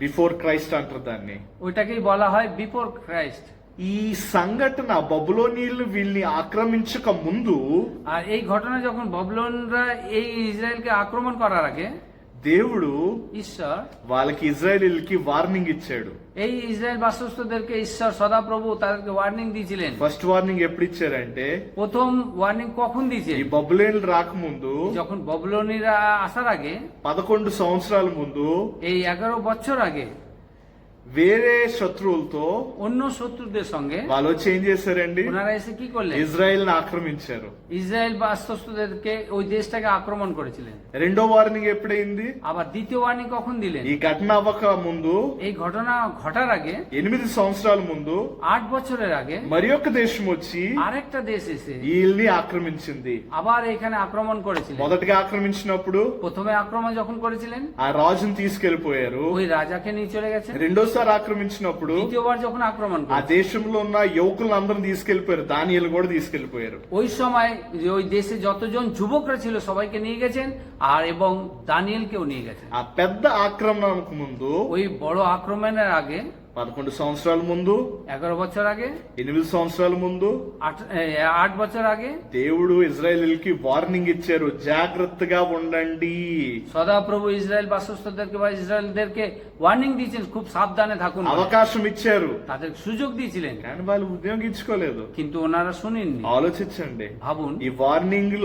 బిఫోర్ క్రైస్ట్ అంటారు దాన్ని. ওইটাকেই বলা হয় বিফোর ক্রাইস্ট। ఈ సంఘటన బబులోనీయులు వీళ్ళని ఆక్రమించక ముందు আর এই ঘটনা যখন বাবুলোনরা এই ইসরায়েলকে আক্রমণ করার আগে దేవుడు ঈশ্বর వాళ్ళకి ఇజ్రాయేలీలకి వార్నింగ్ ఇచ్చాడు. এই ইসরায়েল বাস্তুদেরকে ঈশ্বর সদাপ্রভু তাদেরকে ওয়ার্নিং দিয়েছিলেন। ఫస్ట్ వార్నింగ్ ఎప్పుడు ఇచ్చారంటే, প্রথম ওয়ার্নিং কখন দিয়েছে? ఈ బబులేన్లు రాకముందు যখন ববুলোনীরা আসার আগে, 11 సంవత్సరాల ముందు এই 11 বছর আগে వేరే శత్రువులతో অন্য শত্রুদের সঙ্গে వాళ్ళు వచ్చి ఏం చేశారండి? ওনারা এসে কি করলেন? ఇజ్రాయెల్ ని ఆక్రమించారు. ইসরায়েল বাস্তুদেরকে ওই দেশটাকে আক্রমণ করেছিলেন। రెండో వార్నింగ్ ఎప్పుడైంది? আবার দ্বিতীয় ওয়ার্নিং কখন দিলেন? ఈ ఘటన అవ్వక ముందు এই ঘটনা ঘটার আগে 8 సంవత్సరాల ముందు 8 বছরের আগে మరి ఒక దేశం వచ్చి আরেকটা দেশ এসে వీళ్ళని ఆక్రమించింది. আবার এখানে আক্রমণ করেছিলেন। మొదటగా ఆక్రమించినప్పుడు প্রথমে আক্রমণ যখন করেছিলেন, ఆ రాజుని తీసుకెళ్లిపోయారు. ওই রাজাকে নিয়ে চলে গেছেন। రెండోసారి ఆక్రమించినప్పుడు দ্বিতীয়বার যখন আক্রমণ ఆ করেছে, దేశంలో ఉన్న యువకులందరిని తీసుకెళ్లిపోయారు. దానియేలు కూడా తీసుకెళ్లిపోయారు. ওই সময় যে ওই দেশে যতজন যুবকরা ছিল সবাইকে নিয়ে গেছেন, আর এবং দানিয়েলকেও নিয়ে গেছেন। ఆ పెద్ద ఆక్రమణకు ముందు ওই বড় আক্রমণের আগে 11 సంవత్సరాల ముందు, 11 বছর আগে, 8 సంవత్సరాల ముందు 8 বছর আগে దేవుడు ఇజ్రాయేలీలకి వార్నింగ్ ఇచ్చారు, జాగ్రత్తగా ఉండండి. সদাপ্রভু ইসরায়েল বাস্তুদেরকে বা ইসরায়েলদেরকে ওয়ার্নিং দিয়েছেন, খুব সাবধানে থাকুন। అవకాశం ఇచ్చారు, তাদের সুযোগ দিয়েছিলেন, కానీ వాళ్ళు ఉపయోగించుకోలేదు. কিন্তু ওনারা শুনেননি। ఆలోచించండి, ভাবুন, ఈ వార్నింగ్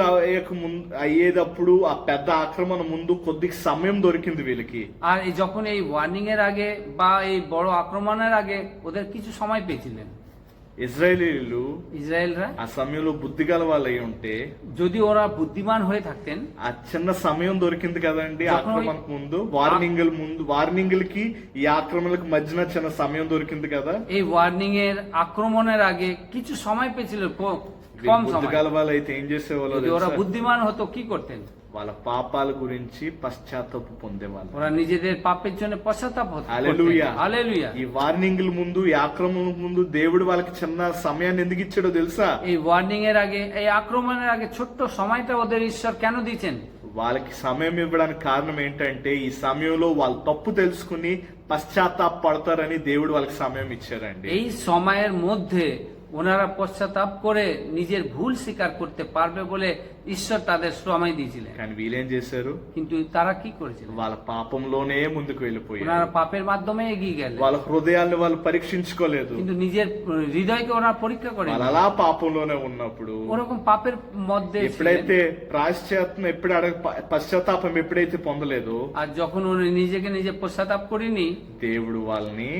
అయ్యేటప్పుడు ఆ పెద్ద ఆక్రమణ ముందు కొద్ది సమయం దొరికింది వీళ్ళకి. আর এই যখন এই ওয়ার্নিং এর আগে বা এই বড় আক্রমণের আগে ওদের কিছু সময় পেয়েছিলেন। ఇజ్రాయేలీలు ইসরায়েলরা ఆ సమయంలో బుద్ధి గల వాళ్ళు అయి ఉంటే, যদি ওরা বুদ্ধিমান হয়ে থাকতেন, ఆ చిన్న సమయం దొరికింది కదండి যখন ఆక్రమణకు ముందు, వార్నింగ్లకి ఈ ఆక్రమణలకు మధ్యన చిన్న సమయం దొరికింది కదా. এই ওয়ার্নিং এর আক্রমণের আগে কিছু সময় পেয়েছিল, কম బుద్ధి সময়। గల వాళ్ళు అయితే ఏం చేసేవాళ్ళు যদি ওরা తెలుసా? বুদ্ধিমান হতো কি করতেন? వాళ్ళ పాపాల గురించి పశ్చాత్తాప పొందేవాళ్ళు. ওরা নিজেদের পাপের জন্য পশ্চাত্তাপ হতো। హల్లెలూయా. হালেলুয়া। ఈ వార్నింగ్ల ముందు, ఈ ఆక్రమణకు ముందు దేవుడు వాళ్ళకి చిన్న సమయాన్ని ఎందుకు ఇచ్చాడో తెలుసా? এই ওয়ার্নিং এর আগে, এই আক্রমণের আগে ছোট্ট সময়টা ওদের ঈশ্বর কেন দিয়েছেন? వాళ్ళకి సమయం ఇవ్వడానికి కారణం ఏంటంటే, ఈ సమయంలో వాళ్ళు తప్పు తెలుసుకుని పశ్చాత్తాప పడతారని దేవుడు వాళ్ళకి సమయం ఇచ్చారండి. এই সময়ের মধ্যে ওনারা পশ্চাতাপ করে নিজের ভুল স্বীকার করতে পারবে বলে ঈশ্বর তাদের সময় দিয়েছিলেন। కానీ వీళ్ళేం చేశారు? কিন্তু তারা কি করেছিল? వాళ్ళ పాపంలోనే ముందుకు వెళ్ళిపోయారు. ওনারা পাপের মাধ্যমে এগিয়ে গেলেন, వాళ్ళ హృదయాన్ని వాళ్ళు పరీక్షించుకోలేదు. কিন্তু নিজের হৃদয়কে ওনারা পরীক্ষা করে వాళ్ళు అలా పాపంలోనే ఉన్నప్పుడు, ওরকম পাপের মধ্যে ছিলেন। ఎప్పుడైతే ప్రాయశ్చాత్తం పశ్చాత్తాపం ఎప్పుడైతే పొందలేదో, আর যখন উনি নিজেকে নিজে পশ্চাতাপ করেনি, దేవుడు వాళ్ళని,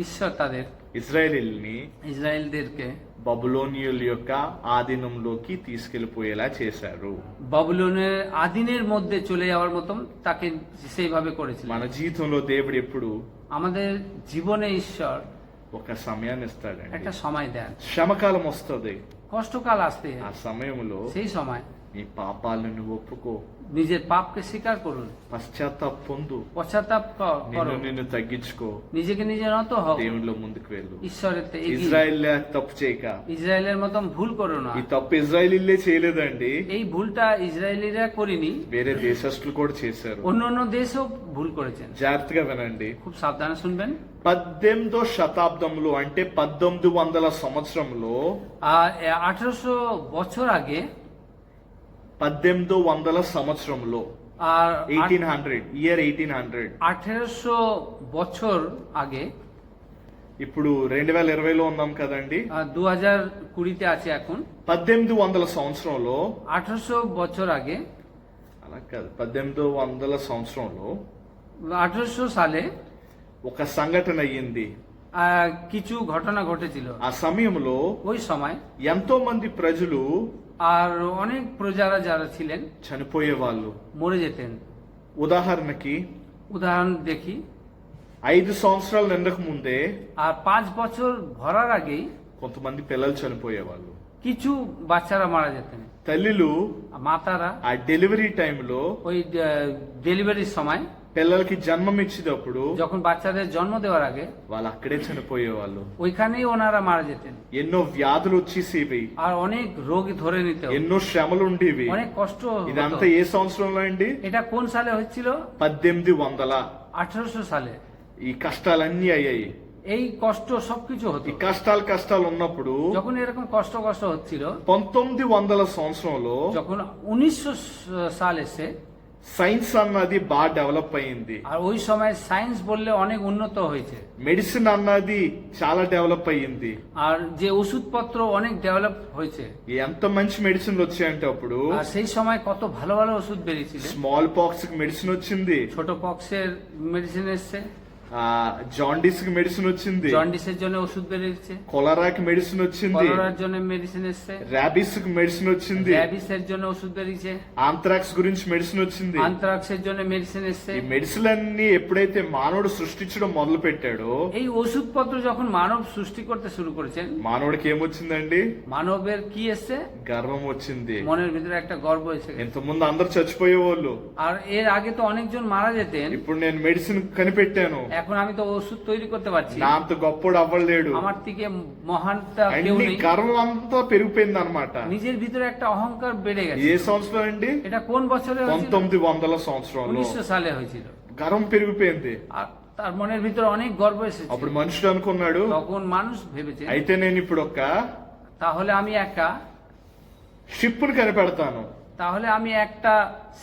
ঈশ্বর তাদের ఇజ్రాయేలీల్ని ইসরায়েলদেরকে బబులోనియుల యొక్క ఆధీనంలోకి తీసుకెళ్లిపోయేలా చేశారు. বাবুলোনের আদিনের মধ্যে চলে যাওয়ার মতন তাকে সেইভাবে করেছিলেন। మన జీవితంలో దేవుడు ఎప్పుడు আমাদের জীবনে ঈশ্বর ఒక సమయాన్ని ఇస్తాడండి. একটা সময় দেন, శ్రమకాలం వస్తుంది. কষ্টকাল আসতে, ఆ సమయంలో সেই সময় నీ పాపాలను నువ్వు ఒప్పుకో, নিজের পাপকে স্বীকার করুন, పశ్చాత్తాప పొందు, পশ্চাতাপ করো, నిన్ను తగ్గించుకో, নিজেকে নিজে নত হও, దేవునిలో ముందుకు వెళ్ళు. ঈশ্বরের এগিয়ে। ఇజ్రాయెల్ తప్పు చేయక, ইসরায়েলের মতন ভুল করো না। ఈ తప్పు ఇజ్రాయెలీలే చేయలేదండి, এই ভুলটা ইসরায়েলিরা করিনি, వేరే దేశస్తులు కూడా చేశారు. অন্য অন্য দেশও ভুল করেছেন। జాగ్రత్తగా వినండి. খুব সাবধানে শুনবেন। 18వ శతాబ్దంలో, అంటే 1900 సంవత్సరంలో, 1800 বছর আগে, 1800 సంవత్సరంలో, আর 1800 ఇయర్ 1800, 1800 বছর আগে, ఇప్పుడు 2020లో ఉన్నాం కదండి. 2020-তে আছে এখন। 1800 సంవత్సరంలో, 1800 বছর আগে, అలా కాదు, 1800 సంవత్సరంలో 1800 সালে ఒక సంఘటన అయ్యింది. কিছু ঘটনা ঘটেছিল। ఆ సమయంలో ওই সময় ఎంతో మంది ప్రజలు আর অনেক প্রজারা যারা ছিলেন చనిపోయే వాళ్ళు. মরে যেতেন। ఉదాహరణకి উদাহরণ দেখি, 5 సంవత్సరాల నిండక ముందే আর 5 বছর ভরার আগেই కొంతమంది పిల్లలు చనిపోయేవాళ్ళు. কিছু বাচ্চারা মারা যেতেন। తల్లిలు মাতারা ఆ డెలివరీ టైంలో, ওই ডেলিভারির সময়, పిల్లలకి జన్మం ఇచ్చేటప్పుడు যখন বাচ্চাদের জন্ম দেওয়ার আগে వాళ్ళు అక్కడే చనిపోయేవాళ్ళు. ওইখানেই ওনারা মারা যেতেন। ఎన్నో వ్యాధులు వచ్చేసేవి, আর অনেক রোগ ধরে নিত, ఎన్నో శ్రమలు ఉండేవి. অনেক কষ্ট ఇదంతా হতো। ఏ సంవత్సరంలో అండి? এটা কোন সালে হচ্ছিল? 1800. 1800 সালে ఈ కష్టాలన్నీ అయ్యాయి. এই কষ্ট সবকিছু হতো। ఈ కష్టాలు ఉన్నప్పుడు যখন এরকম কষ্ট হচ্ছিল, 1900 సంవత్సరంలో যখন 1900 সাল এসে సైన్స్ అన్నది బాగా డెవలప్ అయింది, আর ওই সময় সায়েন্স বললে অনেক উন্নত হয়েছে, మెడిసిన్ అన్నది చాలా డెవలప్ అయ్యింది. আর যে ওষুধপত্র অনেক ডেভেলপ হয়েছে। ఎంత మంచి మెడిసిన్లు వచ్చాయంటే అప్పుడు আর সেই সময় কত ভালো ভালো ওষুধ বেরিয়েছিল। స్మాల్ పాక్స్ కి మెడిసిన్ వచ్చింది, ছোট পক্সের মেডিসিন এসছে, జాండీస్ కి మెడిసిన్ వచ్చింది, জন্ডিসের জন্য ওষুধ বেরিয়েছে, కొలరాకి మెడిసిన్ వచ్చింది, কলেরার জন্য মেডিসিন এসছে, ర్యాబిస్ కి మెడిసిన్ వచ్చింది, র্যাবিসের জন্য ওষুধ বেরিয়েছে, ఆంథ్రాక్స్ గురించి మెడిసిన్ వచ్చింది. আন্ত্রাক্সের জন্য মেডিসিন এসছে। ఈ మెడిసిన్ అన్ని ఎప్పుడైతే మానవుడు సృష్టించడం మొదలు పెట్టాడో এই ওষুধপত্র যখন মানব সৃষ্টি করতে শুরু করেছেন, మానవుడికి ఏమొచ్చిందండి? মানবের কি এসছে? గర్వం వచ్చింది. মনের ভিতরে একটা গর্ব এসে গেছে। ఇంతకుముందు అందరు చచ్చిపోయేవాళ్ళు, আর এর আগে তো অনেকজন মারা যেতেন, ఇప్పుడు నేను మెడిసిన్ కనిపెట్టాను, এখন আমি তো ওষুধ তৈরি করতে পারছি, నా అంత గొప్పోడు అవ్వలేడు, আমার থেকে মহানটা কেউ అన్ని নেই। గర్వం అంతా పెరిగిపోయింది అనమాట. নিজের ভিতরে একটা অহংকার বেড়ে ఏ গেছে। సంవత్సరం అండి? এটা কোন বছরে হয়েছিল? 1900 సంవత్సరంలో 1900 সালে হয়েছিল। గర్వం పెరిగిపోయింది. আর তার মনের ভিতরে অনেক গর্ব এসেছে। అప్పుడు మనుషుడు అనుకున్నాడు, তখন মানুষ ভেবেছে అయితే నేను ఇప్పుడు ఒక তাহলে আমি একা, షిప్ ని కనిపెడతాను. তাহলে আমি একটা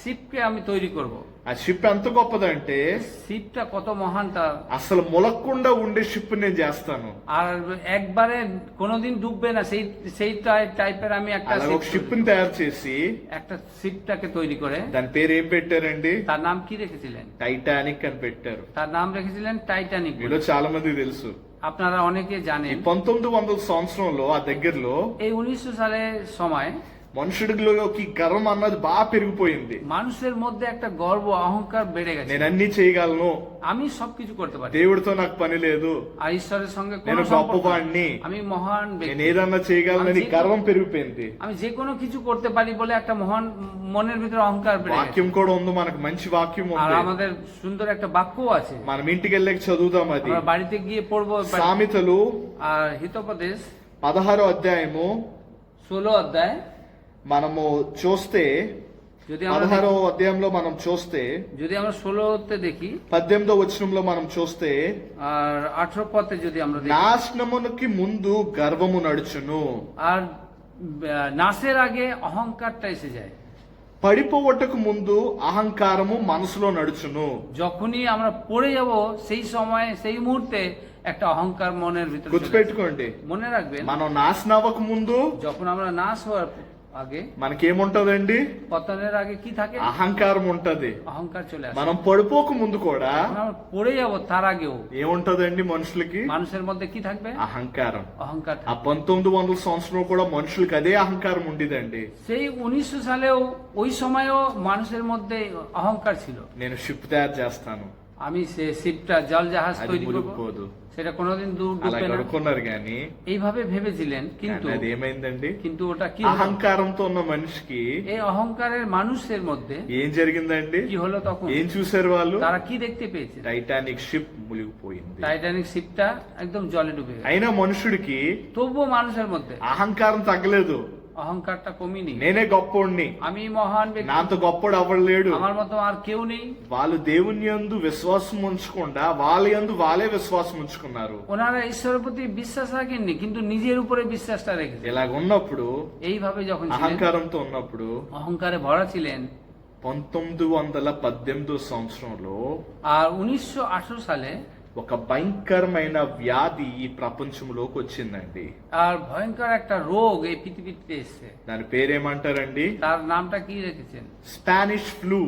শিপকে আমি তৈরি করব। ఆ షిప్ ఎంత గొప్పదంటే শিপটা কত মহান তা, అసలు ములక్కుండా ఉండే షిప్ నేను చేస్తాను. আর একবারে কোনোদিন ডুববে না সেই সেই টাইপের আমি একটা అలాగే ship ఒక షిప్ ని తయారు చేసి একটা শিপটাকে তৈরি করে దాని పేరు ఏం పెట్టారండి? তার নাম কি রেখেছিলেন? టైటానిక్ అని పెట్టారు. তার নাম রেখেছিলেন টাইটানিক। మీలో చాలా మందికి తెలుసు. আপনারা অনেকে ఈ জানেন 1900 సంవత్సరంలో ఆ దగ్గరలో এই 1900 সালের সময় మనుషుడిలోకి గర్వం అన్నది బాగా పెరిగిపోయింది. মানুষের মধ্যে একটা গর্ব অহংকার বেড়ে গেছে। నేను అన్ని చేయగలను, আমি সবকিছু করতে পারি, దేవుడితో నాకు పని లేదు, আর ঈশ্বরের সঙ্গে কোনো నేను সম্পর্ক নেই। గొప్పవాణ్ణి, আমি మహాন నేను ব্যক্তি, ఏదన్నా చేయగలనని గర్వం పెరిగిపోయింది. আমি যে কোনো কিছু করতে পারি বলে একটা মহান মনের ভিতরে অহংকার বেড়ে গেছে। వాక్యం కూడా ఉంది, మనకు మంచి వాక్యం আর ఉంది, আমাদের সুন্দর একটা বাক্যও আছে, మనం ఇంటికి వెళ్ళాక చదువుదాం. అది আমরা বাড়িতে গিয়ে পড়বো। సామెతలు আর হিতোপদেশ 16వ అధ్యాయము 16 অধ্যায় మనము చూస్తే, যদি আমরা 16వ అధ్యాయంలో మనం చూస్తే, যদি আমরা 16তে দেখি 18వ వచనంలో మనం చూస్తే, আর 18 পদে যদি আমরা দেখি, నాశనమునకి ముందు గర్వము నడుచును, আর নাসের আগে অহংকারটা এসে যায়। పడిపోవటకు ముందు అహంకారము మనసులో నడుచును. যখনই আমরা পড়ে যাব সেই সময় সেই মুহূর্তে একটা অহংকার মনের ভিতরে চলে আসে। గుర్తుపెట్టుకోండి, মনে রাখবেন, మనం నాశనం అవ్వక ముందు যখন আমরা নাশ হওয়ার আগে, మనకేముంటదండి? পতনের আগে কি থাকে? అహంకారం ఉంటది. অহংকার চলে আসে। మనం పడిపోక ముందు కూడా যখন আমরা পড়ে যাব তার আগেও ఏముంటదండి మనుషులకి? মানুষের মধ্যে কি থাকবে? అహంకారం. অহংকার ఆ থাকবে। 1900 సంవత్సరంలో కూడా మనుషులకి అదే అహంకారం ఉండేదండి. সেই 1900 সালেও ওই সময়ও মানুষের মধ্যে অহংকার ছিল। నేను షిప్ తయారు చేస్తాను, আমি সে শিপটা জল জাহাজ అది তৈরি করব, మునిగిపోదు, সেটা কোনোদিন అలా ডুববে না, అనుకున్నారు గాని এইভাবে ভেবেছিলেন। কিন্তু అది ఏమైందండి? কিন্তু ওটা কি হলো? అహంకారంతో ఉన్న మనిషికి এই অহংকারের মানুষের মধ্যে ఏం జరిగిందండి? কি হলো তখন? ఏం చూశారు వాళ్ళు? তারা কি দেখতে পেয়েছে? టైటానిక్ షిప్ మునిగిపోయింది. টাইটানিক শিপটা একদম জলে ডুবে গেছে। అయినా మనుషుడికి তবুও মানুষের মধ্যে అహంకారం తగ్గలేదు. অহংকারটা কমিনি। నేనే గొప్పోడిని, আমি মহান ব্যক্তি, నాతో గొప్పోడు అవ్వలేడు. আমার মতো আর কেউ নেই। వాళ్ళు దేవుని యందు విశ్వాసం ఉంచకుండా వాళ్ళ యందు వాళ్ళే విశ్వాసం ఉంచుకున్నారు. ওনারা ঈশ্বরের প্রতি বিশ্বাস রাখেননি, কিন্তু নিজের উপরে বিশ্বাসটা রেখেছে। ఇలాగ ఉన్నప్పుడు, এইভাবে যখন ছিলেন, అహంకారంతో ఉన్నప్పుడు অহংকারে ভরা ছিলেন, 1918 సంవత్సరంలో আর 1918 সালে ఒక భయంకరమైన వ్యాధి ఈ ప్రపంచంలోకి వచ్చిందండి. আর ভয়ঙ্কর একটা রোগ এই পৃথিবীতে এসেছে। దాని పేరేమంటారండి? তার নামটা কি রেখেছেন? స్పానిష్ ఫ్లూ,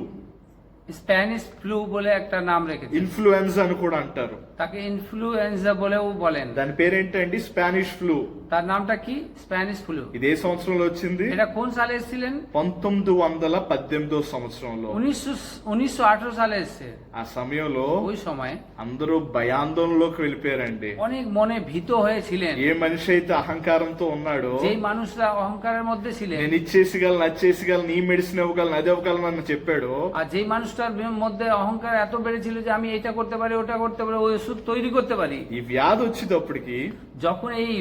স্প্যানিশ ফ্লু বলে একটা নাম রেখেছেন। ఇన్ఫ్లుయెన్జా అని కూడా అంటారు. তাকে ইনফ্লুয়েঞ্জা বলেও বলেন। దాని పేరేంటండి? Spanish flu. তার নামটা কি? Spanish flu. ఇదే సంవత్సరంలో వచ్చింది. এটা কোন সালে এসেছিলেন? 1918 సంవత్సరంలో. 1918 সালে এসেছে। ఆ సమయంలో ওই সময় అందరూ భయాందోళనలోకి వెళ్ళిపోయారండి. অনেক মনে ভীত হয়েছিলেন। ఏ మనిషి అయితే అహంకారంతో ఉన్నాడో, যেই মানুষরা অহংকারের মধ্যে ছিলেন, నేను ఇచ్చేసిగలను, అచ్చేసిగలను, ఈ మెడిసిన్ ఇవ్వగలను, అది ఇవ్వగలను అని చెప్పాడు. আর যেই মানুষটার মধ্যে অহংকার এত বেড়েছিল যে আমি এটা করতে পারি, ওটা করতে পারি, ওই ওষুধ তৈরি করতে পারি, ఈ వ్యాధి వచ్చేటప్పటికి যখন এই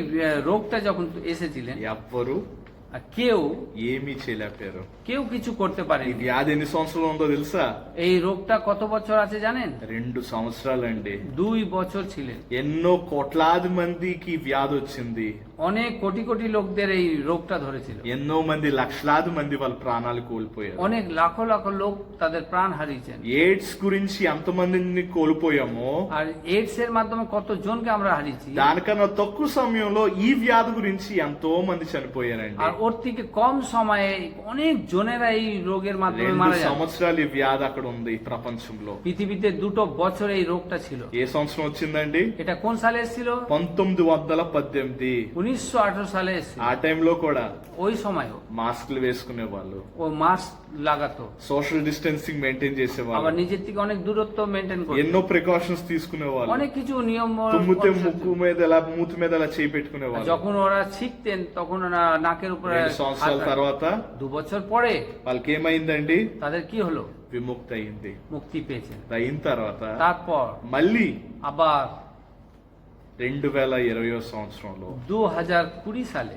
রোগটা যখন এসেছিলেন, ఎవ్వరు আর কেউ ఏమీ చేయలేకపోయారు. কেউ কিছু করতে ఈ পারেনি। వ్యాధి ఎన్ని సంవత్సరాలు ఉందో తెలుసా? এই রোগটা কত বছর আছে জানেন? 2 సంవత్సరాలండి. 2 বছর ছিলেন। ఎన్నో కోట్లాది మందికి వ్యాధి వచ్చింది. অনেক কোটি কোটি লোকদের এই রোগটা ধরেছিল। ఎన్నో మంది లక్షలాది మంది వాళ్ళ ప్రాణాలు కోల్పోయారు. অনেক লাখ লাখ লোক তাদের প্রাণ হারিয়েছেন। ఎయిడ్స్ గురించి ఎంతమందిని కోల్పోయామో আর এইডস এর মাধ্যমে কত জনকে আমরা হারিয়েছি। దానికన్నా తక్కువ సమయంలో ఈ వ్యాధి గురించి ఎంతో మంది చనిపోయారండి. আর ওর থেকে কম সময়ে অনেক জনেরা এই রোগের মাধ্যমে 2 মারা যায়। సంవత్సరాలు ఈ వ్యాధి అక్కడ ఉంది ఈ ప్రపంచంలో. পৃথিবীতে 2 বছর এই রোগটা ছিল। ఏ సంవత్సరం వచ్చిందండి? এটা কোন সালে এসেছিল? 1918. 1918 সালে এসেছিল। ఆ టైంలో కూడా ওই সময়ও మాస్కులు వేసుకునే వాళ్ళు, ও মাস্ক লাগাতো, సోషల్ డిస్టెన్సింగ్ మెయింటైన్ আবার చేసేవాళ్ళు, নিজের থেকে অনেক দূরত্ব মেনটেন করতো, ఎన్నో ప్రికాషన్స్ తీసుకునే వాళ్ళు, অনেক কিছু নিয়ম తుమ్మితే অনুসরণ ముక్కు করতো। మీద ఎలా మూతి మీద ఎలా చేయి పెట్టుకునే వాళ్ళు. যখন ওরা শিখতেন তখন ওরা নাকের উপরে 2 సంవత్సరాల হাত- తర్వాత 2 বছর পরে వాళ్ళకి ఏమైందండి? তাদের কি হলো? విముక్తి అయింది. মুক্তি পেয়েছেন। అయిన తర్వాత তারপর మళ్ళీ আবার 2020 సంవత్సరంలో 2020 সালে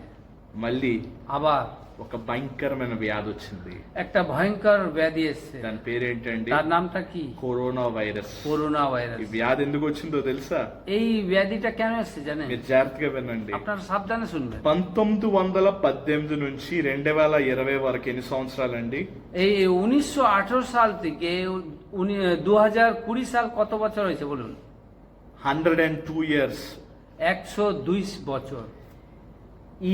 మళ్ళీ আবার ఒక భయంకరమైన వ్యాధి వచ్చింది. একটা ভয়ঙ্কর ব্যাধি এসছে। దాని పేరేంటండి? তার নামটা কি? Corona virus. করোনা ఈ ভাইরাস। వ్యాధి ఎందుకు వచ్చిందో తెలుసా? এই ব্যাধিটা কেন এসছে জানেন? మీరు జాగ్రత్తగా వినండి. আপনারা সাবধানে শুনবেন। 1918 నుంచి 2020 వరకు ఎన్ని సంవత్సరాలండి? এই 1918 সাল থেকে 2020 সাল কত বছর হয়েছে বলুন? 102 years. 102 বছর।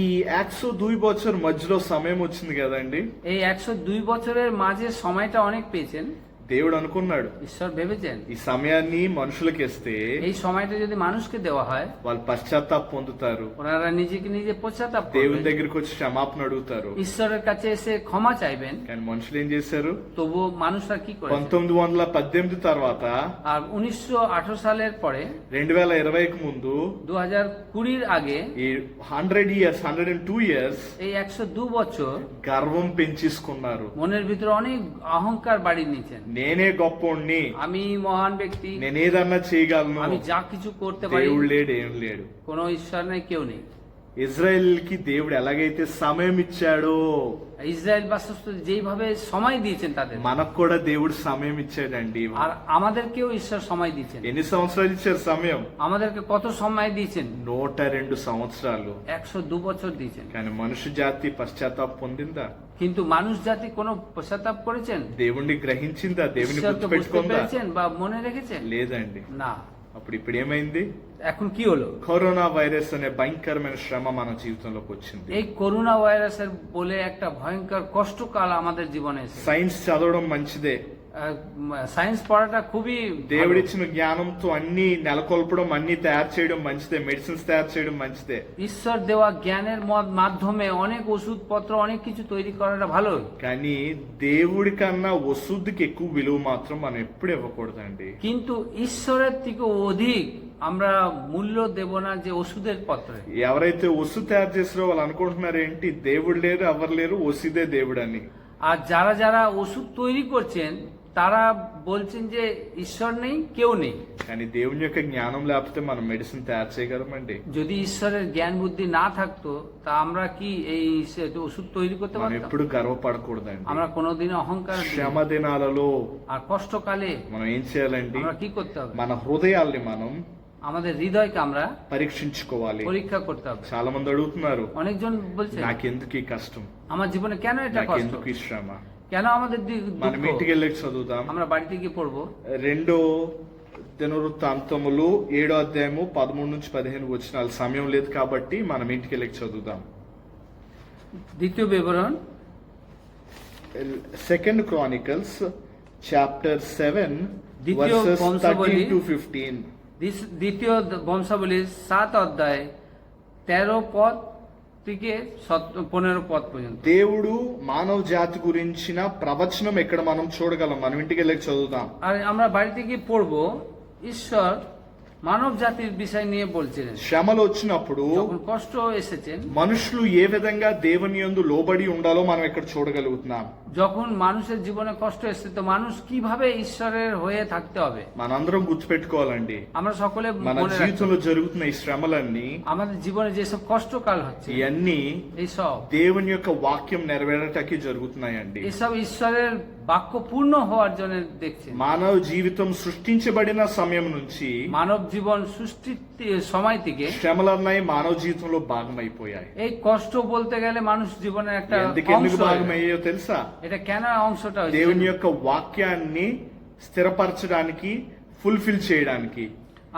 ఈ 102 বছর మధ్యలో సమయం వచ్చింది కదండి. এই 102 বছরের মাঝে সময়টা অনেক পেয়েছেন। దేవుడు అనుకున్నాడు ঈশ্বর ভেবেছেন ఈ సమయాన్ని మనుషులకి ఇస్తే এই সময়টা যদি মানুষকে দেওয়া হয় వాళ్ళు పశ్చాత్తాప పొందుతారు, ওনারা নিজেকে নিজে পশ্চাতাপ దేవుని করবেন, దగ్గరికి వచ్చి క్షమాపణ అడుగుతారు. ঈশ্বরের কাছে এসে ক্ষমা চাইবেন। కానీ మనుషులు ఏం చేశారు? তবুও মানুষরা কি করে? 1918 తర్వాత আর 1918 সালের পরে 2020కి ముందు 2020 আগে ఈ 102 years এই 102 বছর గర్వం పెంచేసుకున్నారు. মনের ভিতরে অনেক অহংকার বাড়িয়ে নিয়েছেন। నేనే గొప్పోణ్ణి, আমি মহান ব্যক্তি, నేనేదన్నా చేయగలను, আমি যা কিছু করতে পারি, దేవుడు లేడు, ఏం లేడు. কোনো ঈশ্বর নেই, কেউ নেই। ఇజ్రాయెల్ కి దేవుడు ఎలాగైతే సమయం ఇచ్చాడో ইসরায়েল বাস্তব যেইভাবে সময় দিয়েছেন তাদের, మనకు కూడా దేవుడు సమయం ఇచ్చాడండి. আর আমাদেরকেও ঈশ্বর সময় দিয়েছেন। ఎన్ని సంవత్సరాలు ఇచ్చారు సమయం? আমাদেরকে কত সময় দিয়েছেন? 102 సంవత్సరాలు. 102 বছর দিয়েছেন। కానీ మనుషు జాతి పశ్చాత్తాప పొందిందా? কিন্তু মানুষ জাতি কোনো পশ্চাতাপ করেছেন? దేవుణ్ణి గ్రహించిందా? దేవుని ঈশ্বরকে বুঝতে గుర్తుపెట్టుకుందా? পেরেছেন বা মনে রেখেছেন? లేదండి. না। అప్పుడు ఇప్పుడు ఏమైంది? এখন কি হলো? కరోనా వైరస్ అనే భయంకరమైన శ్రమ మన జీవితంలోకి వచ్చింది. এই করোনা ভাইরাসের বলে একটা ভয়ঙ্কর কষ্টকাল আমাদের জীবনে এসেছে। సైన్స్ చదవడం మంచిదే. সায়েন্স পড়াটা খুবই ভালো। దేవుడిచ్చిన జ్ఞానంతో అన్ని నెలకొల్పడం, అన్ని తయారు చేయడం మంచిదే. మెడిసిన్స్ తయారు చేయడం మంచిదే. ঈশ্বর দেওয়া জ্ঞানের মাধ্যমে অনেক ওষুধপত্র অনেক কিছু তৈরি করাটা ভালো, కానీ దేవుడి కన్నా వసూద్దుకి ఎక్కువ విలువ మాత్రం మనం ఎప్పుడు ఇవ్వకూడదండి. কিন্তু ঈশ্বরের থেকে অধিক আমরা মূল্য দেব না যে ওষুধের পত্রে। ఎవరైతే వసు తయారు చేసారో వాళ్ళు అనుకుంటున్నారు ఏంటి, దేవుడు లేరు, ఎవరు లేరు, వసుదే దేవుడు అని. আর যারা যারা ওষুধ তৈরি করছেন তারা বলছেন যে ঈশ্বর নেই, কেউ নেই। కానీ దేవుని యొక్క జ్ఞానం లేకపోతే మనం మెడిసిన్ తయారు చేయగలమండి? যদি ঈশ্বরের জ্ঞান বুদ্ধি না থাকতো তা আমরা কি এই ওষুধ তৈরি করতে మనం পারতাম? ఎప్పుడు గర్వపడకూడదండి. আমরা কোনোদিনও অহংকার శ్రమ దినాలలో আর কষ্টকালে మనం ఏం చేయాలండి? আমরা কি করতে হবে? మన హృదయాల్ని మనం আমাদের হৃদয়কে আমরা పరీక్షించుకోవాలి. পরীক্ষা করতে হবে। చాలా మంది అడుగుతున్నారు, অনেকজন বলছে నాకెందుకు ఈ కష్టం, আমার জীবনে কেন এটা কষ্ট, నాకెందుకు ఈ శ్రమ? কেন আমাদের మనం দুঃখ? ఇంటికి వెళ్ళి చదువుదాం. আমরা বাড়িতে গিয়ে পড়বো 2 దినవృత్తాంతములు 7వ అధ్యాయము 13 నుంచి 15 వచనాలు. సమయం లేదు కాబట్టి మనం ఇంటికి వెళ్ళి చదువుదాం. দ্বিতীয় বিবরণ 2 Chronicles chapter 7 দ্বিতীয় verses বংশাবলী 13 to 15. দ্বিতীয় বংশাবলী 7 অধ্যায় 13 পদ থেকে 15 পদ পর্যন্ত। దేవుడు మానవ జాతి గురించిన ప్రవచనం ఎక్కడ మనం చూడగలం? మనం ఇంటికి వెళ్ళి చదువుదాం. আর আমরা বাড়িতে গিয়ে পড়বো ঈশ্বর মানব জাতির বিষয় নিয়ে বলছিলেন। శ్రమలు వచ్చినప్పుడు যখন কষ্ট এসেছেন, మనుషులు ఏ విధంగా దేవుని యందు లోబడి ఉండాలో మనం ఇక్కడ చూడగలుగుతున్నాం. যখন মানুষের জীবনে কষ্ট এসেছে, তো মানুষ কিভাবে ঈশ্বরের হয়ে থাকতে হবে మనందరం గుర్తుపెట్టుకోవాలండి. আমরা সকলে మన মনে রাখতে হবে। జీవితంలో జరుగుతున్న ఈ శ్రమలన్నీ আমাদের জীবনে যেসব কষ্টকাল হচ্ছে, ఇవన్నీ এইসব దేవుని యొక్క వాక్యం నెరవేరటానికి జరుగుతున్నాయండి. এসব ঈশ্বরের বাক্য পূর্ণ হওয়ার জন্য দেখছেন। మానవ జీవితం సృష్టించబడిన సమయం నుంచి মানব জীবন সৃষ্টির সময় থেকে శ్రమలన్నాయి మానవ జీవితంలో భాగమైపోయాయి. এই কষ্ট বলতে গেলে মানুষ জীবনের একটা ఎందుకు অংশ হয়ে গেছে। భాగమయ్యాయో తెలుసా? এটা কেন অংশটা হয়েছে? దేవుని యొక్క వాక్యాన్ని స్థిరపరచడానికి, ఫుల్ఫిల్ చేయడానికి.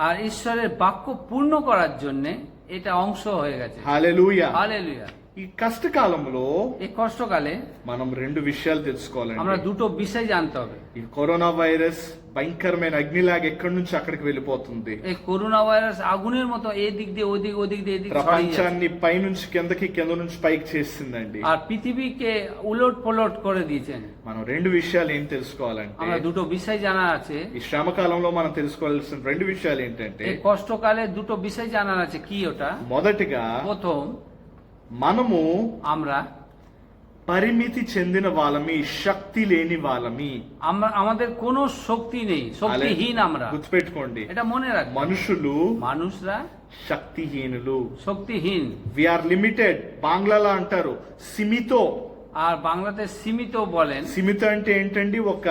আর ঈশ্বরের বাক্য পূর্ণ করার জন্য এটা অংশ হয়ে গেছে। హల్లెలూయా. হালেলুয়া। ఈ కష్టకాలంలో এই কষ্টকালে మనం రెండు విషయాలు తెలుసుకోవాలండి. আমরা দুটো বিষয় জানতে হবে। ఈ కరోనా వైరస్ భయంకరమైన అగ్నిలాగా ఎక్కడి నుంచి అక్కడికి వెళ్ళిపోతుంది. এই করোনা ভাইরাস আগুনের মতো এই দিক দিয়ে ওদিক, ওদিক দিয়ে এদিক ছড়িয়ে যাচ্ছে। ప్రపంచాన్ని పైనుంచి కిందకి, కింద నుంచి పైకి చేసిందండి. আর পৃথিবীকে উলট পলট করে দিয়েছেন। మనం రెండు విషయాలు ఏం తెలుసుకోవాలంటే, আমরা দুটো বিষয় জানা আছে। ఈ శ్రమ కాలంలో మనం తెలుసుకోవాల్సిన రెండు విషయాలు ఏంటంటే, এই কষ্টকালে দুটো বিষয় জানার আছে। কি ওটা? మొదటిగా প্রথম, మనము আমরা పరిమితి చెందిన వాళ్ళమి, శక్తి లేని వాళ్ళమి. আমাদের কোনো শক্তি নেই, শক্তিহীন আমরা। గుర్తుపెట్టుకోండి, এটা মনে রাখবেন। మనుషులు মানুষরা శక్తిహీనులు. শক্তিহীন। We are limited. బాంగ్లాలో అంటారు సిమితో. আর বাংলাতে সীমিত বলেন। సిమిత అంటే ఏంటండి? ఒక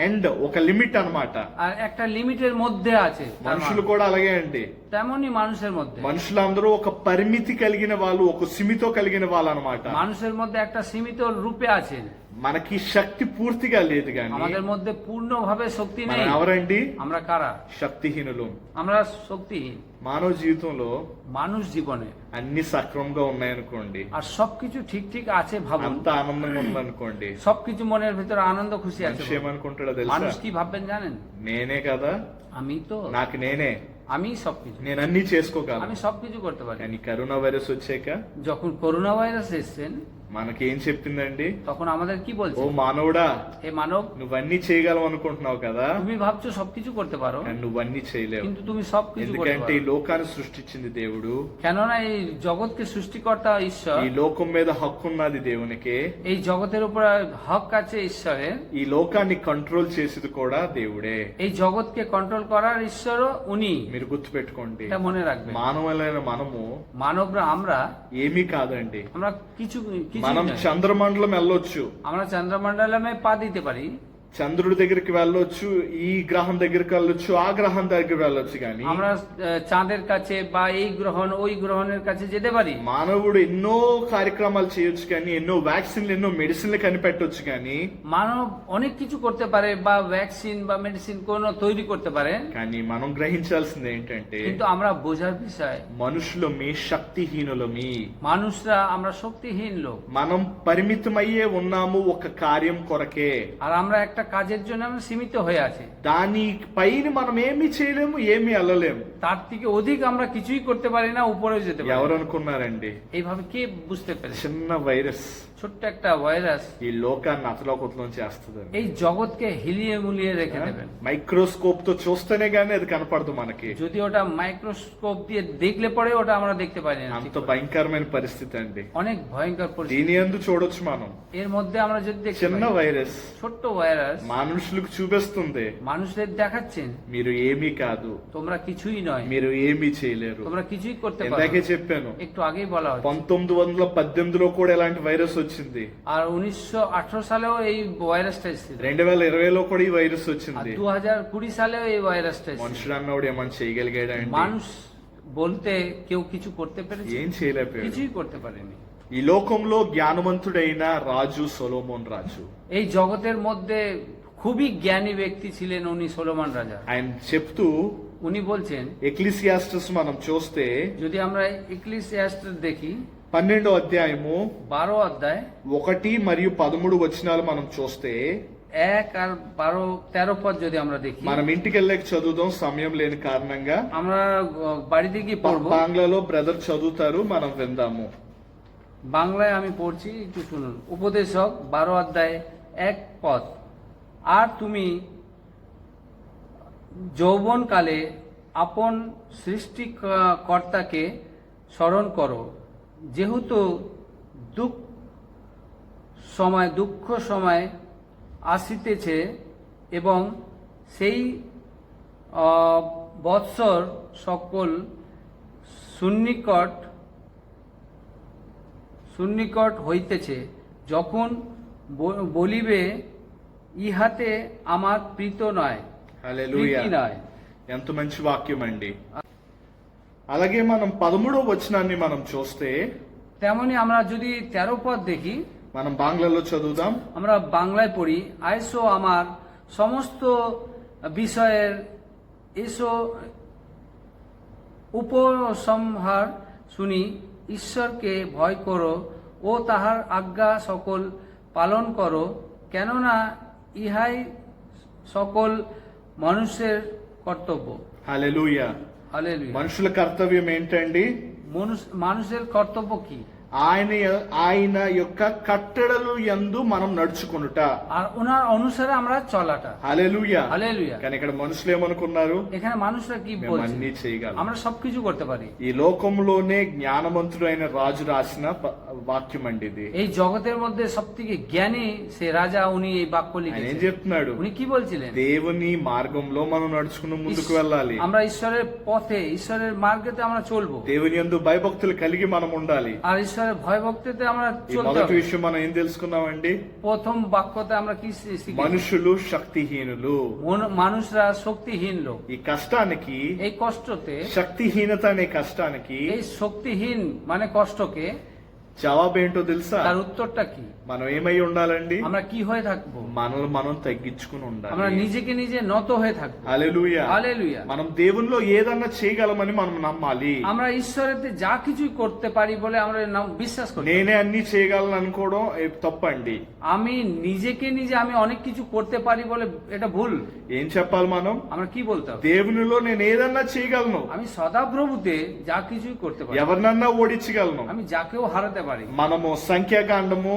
ఎండ్, ఒక లిమిట్ అన్నమాట. আর একটা লিমিটের মধ্যে আছে। మనుషులు కూడా అలాగే అండి. তেমনই মানুষের মধ্যে, మనుషులందరూ ఒక పరిమితి కలిగిన వాళ్ళు, ఒక సిమితో కలిగిన వాళ్ళు అన్నమాట. মানুষের মধ্যে একটা সীমিত রূপে আছে। మనకి శక్తి పూర్తిగా లేదు కానీ আমাদের মধ্যে পূর্ণভাবে শক্তি নেই। మనం ఎవరండి? আমরা কারা? శక్తిహీనులు. আমরা শক্তিহীন। మానవ జీవితంలో মানুষ জীবনে అన్ని సక్రమంగా ఉన్నాయనుకోండి, আর সবকিছু ঠিক ঠিক আছে ভাবুন, అంత ఆనందంగా ఉందనుకోండి, সবকিছু মনের ভিতরে আনন্দ খুশি আছে। మనిషి ఏమనుకుంటాడో తెలుసా? মানুষ কি ভাববেন জানেন? నేనే కదా, আমি তো, నాకు నేనే, আমি সবকিছু, నేను అన్ని చేసుకోగలను. আমি সবকিছু করতে পারি। కానీ కరోనా వైరస్ వచ్చాక যখন করোনা ভাইরাস এসেছেন, మనకేం చెప్పిందండి? তখন আমাদের কি ఓ বলছে? మానవుడా, হে মানব, నువ్వన్నీ చేయగలవు అనుకుంటున్నావు కదా, তুমি ভাবছো সবকিছু করতে পারো, కానీ నువ్వన్నీ చేయలేవు. কিন্তু তুমি সবকিছু করতে ఎందుకంటే ఈ পারো। లోకాన్ని సృష్టించింది దేవుడు. কেননা এই জগৎকে সৃষ্টিকর্তা ঈশ্বর। ఈ లోకం మీద హక్కు ఉన్నది దేవునికి. এই জগতের উপর হক আছে ঈশ্বরের। ఈ లోకాన్ని కంట్రోల్ చేసేది కూడా దేవుడే. এই জগৎকে কন্ট্রোল করার ঈশ্বরও উনি। మీరు గుర్తుపెట్టుకోండి, এটা মনে রাখবেন। మానవులైన మనము মানবরা আমরা ఏమీ కాదండి. আমরা কিছু কিছু మనం নয়। చంద్రమండలం వెళ్ళొచ్చు, আমরা চন্দ্রমন্ডলমে পা দিতে পারি, చంద్రుడి దగ్గరికి వెళ్ళొచ్చు, ఈ గ్రహం దగ్గరికి వెళ్ళొచ్చు, ఆ గ్రహం దగ్గరికి వెళ్ళొచ్చు, కానీ আমরা চাঁদের কাছে বা এই গ্রহণ ওই গ্রহণের কাছে যেতে পারি। మానవుడు ఎన్నో కార్యక్రమాలు చేయొచ్చు, కానీ ఎన్నో వ్యాక్సిన్లు, ఎన్నో మెడిసిన్లు కనిపెట్టొచ్చు, కానీ মানব অনেক কিছু করতে পারে, বা ভ্যাকসিন বা মেডিসিন কোনো তৈরি করতে পারে, కానీ మనం గ్రహించాల్సింది ఏంటంటే, কিন্তু আমরা বোঝার বিষয়, మనుషులమి, శక్తిహీనులమి. মানুষরা আমরা শক্তিহীন লোক। మనం పరిమితమయ్యే ఉన్నాము ఒక కార్యం కొరకే. আর আমরা একটা কাজের জন্য আমরা সীমিত হয়ে আছি। దాని పైన మనం ఏమి చేయలేము, ఏమి వెళ్ళలేము. তার থেকে অধিক আমরা কিছুই করতে পারি না, উপরেও যেতে পারি ఎవరు না। అనుకున్నారండి? এইভাবে কে বুঝতে পেরেছে? చిన్న వైరస్ ছোট্ট একটা ভাইরাস ఈ లోకాన్ని అతలోకుతలం చేస్తుందండి. এই জগৎকে হিলিয়ে মুলিয়ে রেখে দেবেন। మైక్రోస్కోప్ తో చూస్తేనే గానీ అది కనపడదు మనకి. যদি ওটা মাইক্রোস্কোপ দিয়ে দেখলে পরে ওটা আমরা দেখতে পারি না। అంత భయంకరమైన పరిస్థితి అండి. অনেক ভয়ঙ্কর পরিস্থিতি। దీని యందు చూడొచ్చు మనం. এর মধ্যে আমরা যদি দেখতে చిన్న পাই, వైరస్ ছোট্ট ভাইরাস మనుషులకు చూపిస్తుంది, মানুষদের দেখাচ্ছেন మీరు ఏమీ కాదు, তোমরা কিছুই নয়, మీరు ఏమీ చేయలేరు. তোমরা কিছুই করতে ఇందాకే পারো। చెప్పాను, একটু আগেই বলা হচ্ছে। 1918లో కూడా ఇలాంటి వైరస్ వచ్చింది. আর 1918 সালেও এই ভাইরাসটা এসেছিল। 2020లో కూడా ఈ వైరస్ আর వచ్చింది. 2020 সালেও এই ভাইরাসটা এসেছিল। మనుషుడు అన్నవాడు ఏమన్నా చేయగలిగాడా అండి? মানুষ বলতে কেউ কিছু করতে পেরেছে? ఏం చేయలేకపోయాడు. কিছুই করতে পারেনি। ఈ లోకంలో జ్ఞానవంతుడైన రాజు సొలొమోన్ రాజు. এই জগতের মধ্যে খুবই জ্ঞানী ব্যক্তি ছিলেন উনি, সলোমন রাজা। ఆయన చెప్తూ উনি বলছেন, ఎక్లిసియాస్టస్ మనం చూస్తే যদি আমরা এক্লিসিয়াস্টেস দেখি 12వ అధ్యాయము 12 অধ্যায় 1 మరియు 13 వచనాలు మనం చూస్తే, 1 আর 12 13 পদ যদি আমরা দেখি, మనం ఇంటికి వెళ్ళాక చదువుదాం, సమయం లేని కారణంగా. আমরা বাড়িতে গিয়ে পড়বো। బాంగ్లాలో బ్రదర్ చదువుతారు, మనం విందాము. বাংলায় আমি পড়ছি, একটু শুনুন। উপদেশক 12 অধ্যায় 1 পদ। আর তুমি যৌবনকালে আপন সৃষ্টিকর্তাকে স্মরণ করো, যেহেতু দুঃখ সময় আসিতেছে এবং সেই বৎসর সকল সুন্নিকট হইতেছে, যখন বলিবে ইহাতে আমার প্রীত নয়, హల్లెలూయా. ప్రీతి నয়। ఎంత మంచి వాక్యం అండి. అలాగే మనం 13వ వచనాన్ని మనం చూస్తే তেমনি আমরা যদি 13 পদ দেখি, మనం బాంగ్లాలో చదువుదాం. আমরা বাংলায় পড়ি, আইসো আমার সমস্ত বিষয়ের এসো উপসংহার শুনি, ঈশ্বরকে ভয় করো ও তাহার আজ্ঞা সকল পালন করো, কেননা ইহাই সকল মানুষের কর্তব্য। హల్లెలూయా. হালেলুয়া। మనుషుల కర్తవ్యం ఏంటండి? মানুষের কর্তব্য কি? ఆయన యొక్క కట్టడలు యందు మనం నడుచుకొనుట, আর ওনার অনুসারে আমরা চলাটা। హల్లెలూయా. হালেলুয়া। కానీ ఇక్కడ మనుషులు ఏమనుకున్నారు? এখানে মানুষরা কি మేము বলছে? అన్ని చేయగలం. আমরা সবকিছু করতে পারি। ఈ లోకంలోనే జ్ఞానవంతుడైన రాజు రాసిన వాక్యం అండి ఇది. এই জগতের মধ্যে সবথেকে জ্ঞানী সে রাজা, উনি এই বাক্য ఆయన ఏం লিখেছেন। చెప్తున్నాడు? উনি কি বলছিলেন? దేవుని మార్గంలో మనం నడుచుకుని ముందుకు వెళ్ళాలి. আমরা ঈশ্বরের পথে, ঈশ্বরের মার্গেতে আমরা চলবো, దేవుని యందు భయభక్తులు కలిగి మనం ఉండాలి. আর ঈশ্বরের ভয় ভক্তিতে আমরা ఈ চলতে మొదటి হবে। విషయం మనం ఏం తెలుసుకున్నామండి? প্রথম বাক্যতে আমরা কি শিখি? మనుషులు శక్తిహీనులు. মানুষরা শক্তিহীন লোক। ఈ కష్టానికి, এই কষ্টতে, శక్తిహీనత అనే కష్టానికి এই শক্তিহীন মানে কষ্টকে, జవాబు ఏంటో తెలుసా? তার উত্তরটা কি? మనం ఏమై ఉండాలండి? আমরা কি হয়ে থাকবো? మనల్ని మనం తగ్గించుకుని আমরা ఉండాలి. নিজেকে নিজে নত হয়ে থাকবো। హల్లెలూయా. হালেলুয়া। మనం దేవునిలో ఏదన్నా చేయగలమని మనం నమ్మాలి. আমরা ঈশ্বরেতে যা কিছুই করতে পারি বলে আমরা বিশ্বাস করি। నేనే అన్ని చేయగలను అనుకోవడం తప్పండి. আমি নিজেকে নিজে আমি অনেক কিছু করতে পারি বলে এটা ভুল। ఏం చెప్పాలి మనం? আমরা কি বলতে হবে? దేవునిలో నేను ఏదన్నా చేయగలను, আমি సదాప్రభుতে যা কিছুই করতে পারি, ఎవరినన్నా ఓడించగలను. আমি যাকেও হারাতে পারি। మనము సంఖ్యాకాండము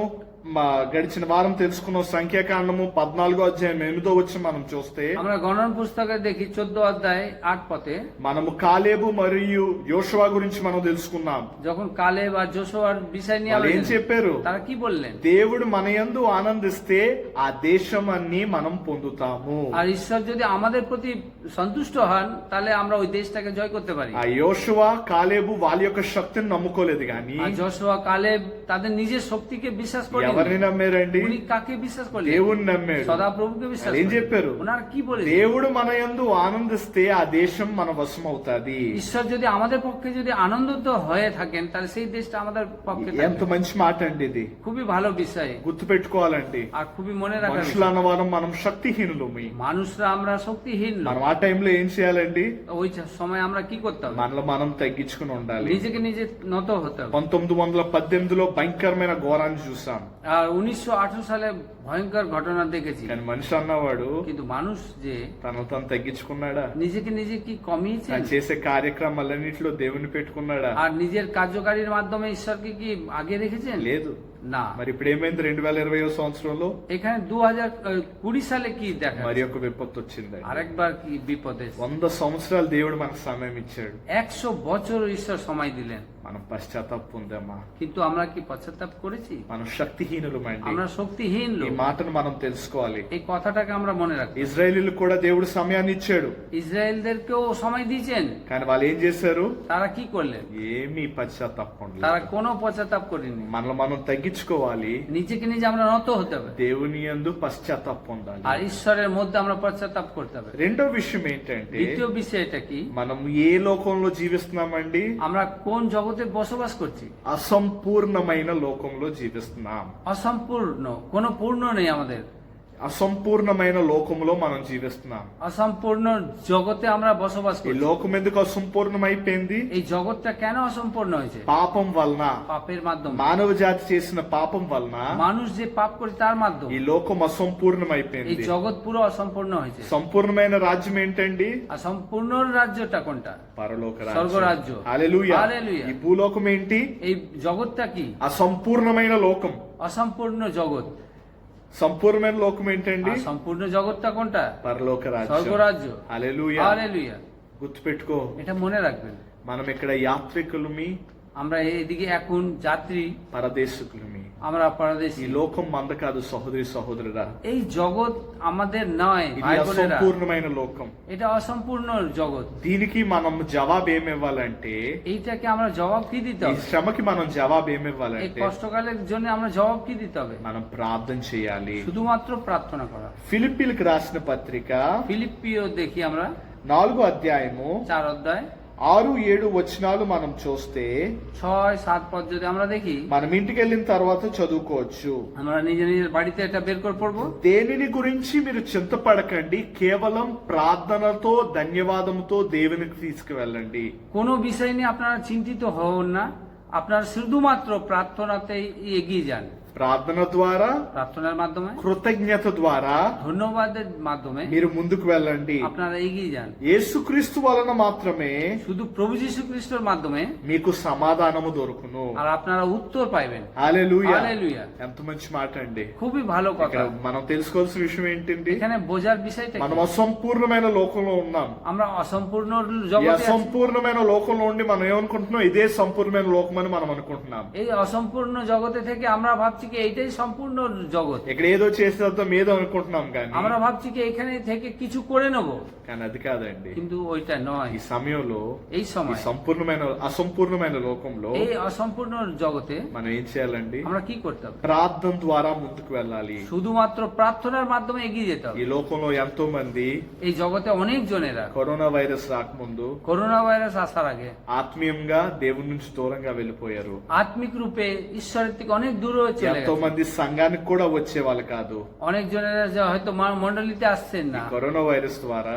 గడిచిన వారం తెలుసుకున్న సంఖ్యాకాండము 14వ అధ్యాయం 8వ వచనం మనం చూస్తే, আমরা গণন পুস্তকে দেখি 14 অধ্যায় 8 পদে, మనము కాలేబు మరియు యోషువా గురించి మనం తెలుసుకున్నాం. যখন কালেব আর যোশুয়ার বিষয় নিয়ে వాళ్ళు ఏం আলোচনা, చెప్పారు? তারা কি বললেন? దేవుడు మన యందు ఆనందిస్తే ఆ దేశమన్ని మనం పొందుతాము. আর ঈশ্বর যদি আমাদের প্রতি সন্তুষ্ট হন, তাহলে আমরা ওই দেশটাকে জয় করতে পারি। ఆ యోషువా కాలేబు వాళ్ళ యొక్క శక్తిని నమ్ముకోలేదు గాని আর যোশুয়া কালেব তাদের নিজের শক্তিকে বিশ্বাস করেন। ఎవరిని నమ్మారండి? উনি কাকে বিশ্বাস করলেন? దేవుణ్ణి నమ్మారు. সদাপ্রভুকে বিশ্বাস వాళ్ళు ఏం করলেন। చెప్పారు? ওনারা কি বলেন? దేవుడు మన యందు ఆనందిస్తే ఆ దేశం మన వశం అవుతాది. ঈশ্বর যদি আমাদের পক্ষে যদি আনন্দিত হয়ে থাকেন, তাহলে সেই দেশটা আমাদের পক্ষে ఎంత থাকবে। మంచి మాట అండి ఇది. খুবই ভালো বিষয় గుర్తు పెట్టుకోవాలండి. আর খুবই মনে রাখার మనుషులు বিষয়। అన్నవారం మనం శక్తిహీనులు. মানুষরা আমরা শক্তিহীন লোক। మనం ఆ టైంలో ఏం చేయాలండి? ওই সময় আমরা কি করতে হবে? మనలో మనం తగ్గించుకుని ఉండాలి. নিজেকে নিজে নত হতে হবে। 1918లో భయంకరమైన ఘోరాన్ని చూసాం. আর 1918 সালে ভয়ঙ্কর ঘটনা দেখেছি। కానీ మనిషి అన్నవాడు কিন্তু মানুষ যে తను తను తగ్గించుకున్నాడా? নিজেকে নিজে কি কমিয়েছে? తను చేసే కార్యక్రమాలన్నింటిలో దేవుని పెట్టుకున్నాడా? আর নিজের কার্যকারীর মাধ্যমে ঈশ্বরকে কি আগে রেখেছেন? లేదు. না। మరి ఇప్పుడు ఏమైంది? 2020వ సంవత్సరంలో এখানে 2020 সালে কি দেখা మరి ఒక విపత్తు వచ్చింది. আরেকবার কি বিপদ এসেছে। 100 సంవత్సరాలు దేవుడు మనకు సమయం ఇచ్చాడు. 100 বছর ঈশ্বর সময় দিলেন, మనం పశ్చాత్తాప పొందామా? কিন্তু আমরা কি పశ్চাত্তাপ করেছি? మనం శక్తిహీనులమండి. আমরা শক্তিহীন ఈ লোক। మాటను మనం తెలుసుకోవాలి. এই কথাটাকে আমরা মনে রাখি। ఇజ్రాయేలీలకు కూడా దేవుడు సమయాన్ని ఇచ్చాడు. ইসরায়েলদেরকেও সময় দিয়েছেন, కానీ వాళ్ళు ఏం చేశారు? তারা কি করলেন? ఏమీ పశ్చాత్తాపం তারা లేదు. কোনো পশ্চাত্তাপ করেনি। మనలో మనం తగ్గించుకోవాలి. নিজেকে নিজে আমরা নত হতে হবে, దేవుని యందు పశ్చాత్తాప పొందాలి. আর ঈশ্বরের মধ্যে আমরা పశ్చాత్తాপ করতে হবে। రెండో విషయం ఏంటంటే, দ্বিতীয় বিষয়টা কি? మనం ఏ లోకంలో జీవిస్తున్నామండి? আমরা কোন জগতে বসবাস করছি? అసంపూర్ణమైన లోకంలో జీవిస్తున్నాం. অসম্পূর্ণ, কোনো পূর্ণ নেই আমাদের। అసంపూర్ణమైన లోకంలో మనం జీవిస్తున్నాం. অসম্পূর্ণ জগতে আমরা বসবাস ఈ করি। లోకం ఎందుకు అసంపూర్ణమైపోయింది? এই జগৎটা কেন অসম্পূর্ণ হয়েছে? పాపం వలన, পাপের মাধ্যমে। మానవ జాతి చేసిన పాపం వలన মানুষ যে পাপ করে তার ఈ মাধ্যমে లోకం এই అసంపూర్ణమైపోయింది. জগৎ পুরো অসম্পূর্ণ হয়েছে। సంపూర్ణమైన రాజ్యం ఏంటండి? আর সম্পূর্ণ রাজ্যটা কোনটা? పరలోక స్వర్గరాజ్য। హల్లెలూయా. హల్లెలూయా। ఈ భూలోకం ఏంటి? এই জগৎটা কি? అసంపూర్ణమైన లోకం. অসম্পূর্ণ জগৎ। సంపూర్ణమైన లోకం ఏంటండి? আর সম্পূর্ণ জগৎটা কোনটা? పరలోక రాజ్యం. স্বর্গরাজ্য। హల్లెలూయా. হালেলুয়া। గుర్తుపెట్టుకో, এটা মনে রাখবেন। మనం ఇక్కడ యాత్రికులమి, আমরা এদিকে এখন যাত্রী, పరదేశికులమి। আমরা ఈ পরদেশী। లోకం మంద కాదు సహోదరి సహోదరుడా, এই জগৎ আমাদের নয় ఇది ভাই বোনেরা, అసంపూర్ణమైన లోకం। এটা অসম্পূর্ণ জগৎ। దీనికి మనం జవాబు ఏమివ్వాలంటే, এইটাকে আমরা জবাব কি দিতে ఈ হবে? శ్రమకి మనం జవాబు এই ఏమివ్వాలంటే কষ্টকালের জন্য আমরা জবাব কি দিতে হবে? మనం ప్రార్థన చేయాలి। শুধুমাত্র প্রার্থনা করা। ఫిలిప్పీలకు రాసిన పత్రిక ফিলিপ্পিও দেখি আমরা 4వ అధ్యాయము 4 অধ্যায় 6-7 వచనాలు మనం చూస్తే 6-7 পদ যদি আমরা দেখি, మనం ఇంటికి వెళ్ళిన తర్వాత చదువుకోవచ్చు। আমরা নিজের বাড়িতে এটা বের করে পড়বো। దేనిని గురించి మీరు చింతపడకండి, కేవలం ప్రార్థనతో ధన్యవాదంతో దేవునికి తీసుకువెళ్ళండి। কোনো বিষয় নিয়ে আপনারা চিন্তিত হন না, আপনারা শুধুমাত্র প্রার্থনাতেই এগিয়ে যান। ప్రార్థన ద్వారా, প্রার্থনার মাধ্যমে, కృతజ్ఞత ద్వారా ধন্যবাদের মাধ্যমে మీరు ముందుకు వెళ్ళండి। আপনারা এগিয়ে যান। యేసుక్రీస్తు వలన మాత్రమే শুধু প্রভু যীশু খ্রিস্টের মাধ্যমে, మీకు సమాధానము దొరుకును। আর আপনারা উত্তর পাইবেন। హల్లెలూయా, হালেলুয়া। ఎంత మంచి మాట అండి। খুবই ভালো ఇక్కడ কথা। మనం తెలుసుకోవాల్సిన విషయం ఏంటండి, এখানে বোঝার বিষয়টা మనం কি? అసంపూర్ణమైన లోకంలో ఉన్నాం। আমরা অসম্পূর্ণ ఈ জগতে আছি। అసంపూర్ణమైన లోకంలో ఉండి మనం ఏమనుకుంటున్నాం, ఇదే సంపూర్ణమైన లోకం అని మనం అనుకుంటున్నాం। এই অসম্পূর্ণ জগতে থেকে আমরা ভাবছি কি এইটাই সম্পূর্ণ জগৎ। ఇక్కడ ఏదో చేసేద్దాం ఏదో అనుకుంటున్నాం కానీ আমরা ভাবছি কি এখানে থেকে কিছু করে নেব, కానీ అది కాదండి। কিন্তু ওইটা নয়। ఈ సమయంలో এই ఈ সময় అసంపూర్ణమైన లోకంలో এই অসম্পূর্ণ জগতে మనం ఏం చేయాలండి, আমরা কি করতে হবে? ప్రార్థన ద్వారా ముందుకు వెళ్ళాలి। শুধুমাত্র প্রার্থনার মাধ্যমে এগিয়ে যেতে ఈ হবে। లోకంలో ఎంతో మంది এই জগতে অনেক জনেরা కరోనా వైరస్ రాకముందు করোনা ভাইরাস আসার আগে ఆత్మీయంగా దేవుడి నుంచి దూరంగా వెళ్ళిపోయారు। আত্মিক রূপে ঈশ্বরের থেকে অনেক দূরে চলে ఎంతో গেছে। మంది సంఘానికి కూడా వచ్చే వాళ్ళు కాదు। অনেক জনেরা যে হয়তো মন্ডলীতে আসছেন ఈ না, కరోనా వైరస్ ద్వారా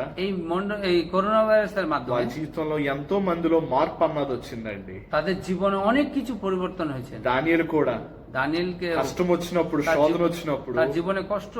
এই করোনা ভাইরাসের వాళ్ళ মাধ্যমে జీవితంలో ఎంతో మందిలో మార్పు అన్నది వచ్చిందండి। তাদের জীবনে অনেক কিছু পরিবর্তন হয়েছে। దానియేలు కూడా দানিয়েলকে కష్టం వచ్చినప్పుడు, তার శోధన জীব- వచ్చినప్పుడు তার জীবনে কষ্ট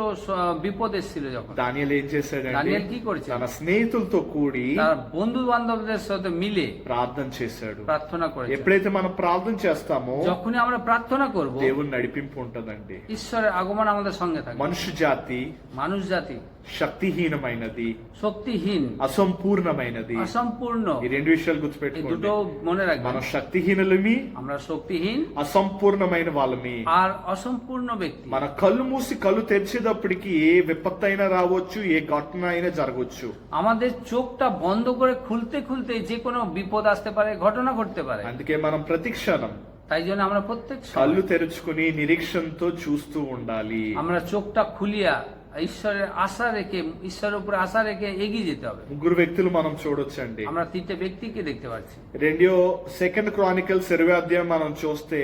বিপদ এসেছিল যখন, దానియేలు ఏం చేశాడంటే দানিয়েল কি করেছে? తన స్నేహితులతో కూడి তার বন্ধু বান্ধবদের সাথে মিলে ప్రార్థన చేశాడు। প্রার্থনা করেছে। ఎప్పుడైతే మనం ప్రార్థన చేస్తామో যখনই আমরা প্রার্থনা করব, దేవుని నడిపింపు ఉంటదండి। ঈশ্বরের আগমন আমাদের সঙ্গে থাকবে। మనుషు జాతి মানুষ জাতি శక్తిహీనమైనది, শক্তিহীন, అసంపూర్ణమైనది। অসম্পূর্ণ, ఈ రెండు విషయాలు এই గుర్తుపెట్టుకోండి। দুটো মনে রাখবেন। మనం శక్తిహీనులమి, আমরা শক্তিহীন అసంపూర్ణమైన వాళ్ళమి। আর অসম্পূর্ণ ব্যক্তি। మన కళ్ళు మూసి కళ్ళు తెరిచేటప్పటికి ఏ విపత్తు అయినా రావచ్చు, ఏ ఘటన అయినా జరగవచ్చు। আমাদের চোখটা বন্ধ করে খুলতে খুলতে যে কোনো বিপদ আসতে পারে, ঘটনা ঘটতে পারে। అందుకే మనం ప్రతి క్షణం তাই জন্য আমরা প্রত্যেক সময় కళ్ళు తెరుచుకుని నిరీక్షణతో చూస్తూ ఉండాలి। আমরা চোখটা খুলিয়া ঈশ্বরের আশা রেখে, ঈশ্বরের উপরে আশা রেখে এগিয়ে যেতে হবে। ముగ్గురు వ్యక్తులు మనం చూడొచ్చండి। আমরা তিনটে ব্যক্তিকে দেখতে পাচ্ছি। సెకండ్ క్రానికల్స్ 20వ అధ్యాయం మనం చూస్తే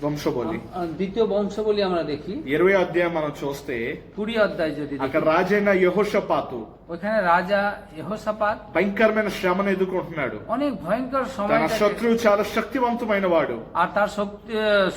వంశబలి, দ্বিতীয় বংশাবলী আমরা দেখি 20వ అధ్యాయం మనం చూస్తే 20 অধ্যায় যদি দেখি, అక్కడ రాజైన యెహోషాపాతు ওখানে রাজা యెహోషాపాత్ భయంకరమైన శ్రమను ఎదుర్కొంటున్నాడు। অনেক ভয়ঙ্কর తన সময়, శత్రువు చాలా శక్తివంతమైన వాడు। আর তার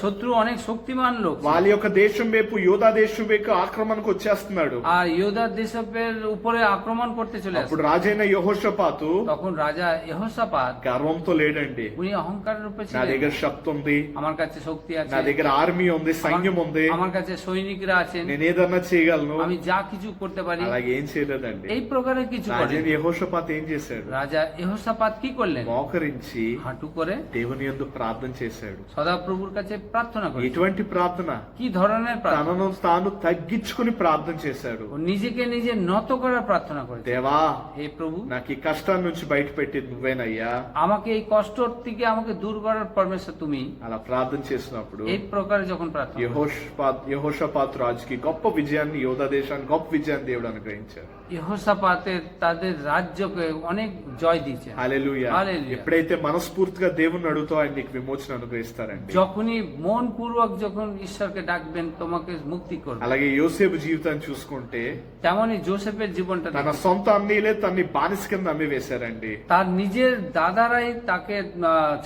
শত্রু অনেক শক্তিমান লোক, వాళ్ళ యొక్క దేశం వైపు, యోధా దేశం వైపు ఆక్రమణకు వచ్చేస్తున్నాడు। আর ইহুদার দেশের উপরে আক্রমণ করতে চলে আসে। అప్పుడు రాజైన యెహోషాపాతు তখন রাজা యెహోషাপাত గర్వంతో లేడండి। উনি অহংকারের রূপে నా ছিলেন। దగ్గర శక్తి ఉంది, আমার কাছে শক্তি আছে, నా దగ్గర ఆర్మీ ఉంది, సైన్యం ఉంది, আমার কাছে সৈনিকরা আছেন, నేను ఏదన్నా చేయగలను। আমি যা কিছু করতে পারি। అలాగే ఏం చేయలేదండి। এই প্রকারের কিছু করেন। రాజైన యెహోషాపాతు ఏం చేశాడు, রাজা యెহোషাপাত কি করলেন? మోకరించి হাঁটু করে దేవుని యందు ప్రార్థన చేశాడు। সদাপ্রভুর কাছে প্রার্থনা করেন। ఎటువంటి ప్రార్థన, কি ধরনের প্রার্থনা? తనను తాను తగ్గించుకుని ప్రార్థన చేశాడు। ও নিজেকে নিজে নত করার প্রার্থনা করেন। దేవా, হে প্রভু, నాకు ఈ కష్టాల నుంచి బయట పెట్టేది నువ్వేనయ్యా। আমাকে এই কষ্টর থেকে আমাকে দূর করার পরমেশ্বর তুমি। అలా ప్రార్థన చేసినప్పుడు এই প্রকারে যখন প্রার্থনা করেন, యెహోషాపాతు రాజుకి గొప్ప విజయాన్ని, యోధా దేశాన్ని గొప్ప విజయాన్ని దేవుడు అనుగ్రహించాడు। యెహోషాపాতের তাদের রাজ্যকে অনেক জয় দিয়েছে। హల్లెలూయా। హల్లెలూయా। ఎప్పుడైతే మనస్ఫూర్తిగా దేవుని అడుగుతో ఆయన నీకు విమోచన అనుగ్రహిస్తారండి। যখনই মন পূর্বক যখন ঈশ্বরকে ডাকবেন, তোমাকে মুক্তি করবে। అలాగే యోసేపు జీవితాన్ని చూసుకుంటే তেমনি জোসেফের জীবনটা తన দেখুন। సొంత అన్నీలే తన్ని బానిస కింద అమ్మి వేశారండి। তার নিজের দাদারাই তাকে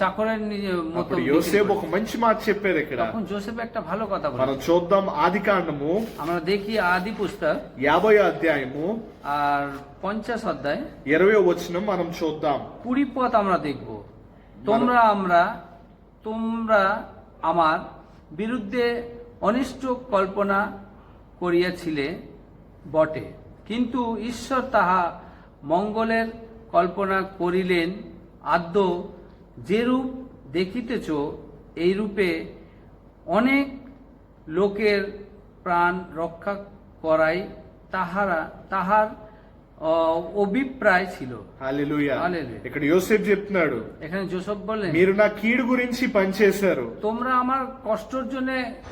চাকরের মতো అప్పుడు বিক্রি యోసేపు করে। ఒక మంచి మాట చెప్పారు ఇక్కడ। তখন জোসেফ একটা ভালো কথা বলে। మనం చూద్దాం ఆది కాండము আমরা দেখি আদি পুস্তক 50వ అధ్యాయము আর 50 অধ্যায় 20వ వచనం మనం చూద్దాం। 20 পদ আমরা দেখব। তোমরা আমার বিরুদ্ধে অনিষ্ট কল্পনা করিয়াছিলে বটে, কিন্তু ঈশ্বর তাহা মঙ্গলের কল্পনা করিলেন, আদ্য যেরূপ দেখিতেছ এই রূপে অনেক লোকের প্রাণ রক্ষা করাই তাহার অভিপ্রায় ছিল। హల్లెలూయా. హల్లెలూయా. ఇక్కడ యోసేపు చెప్తున్నాడు, এখানে জোসেফ বললেন, మీరు నా కీడు గురించి పనిచేశారు, তোমরা আমার কষ্টর জন্য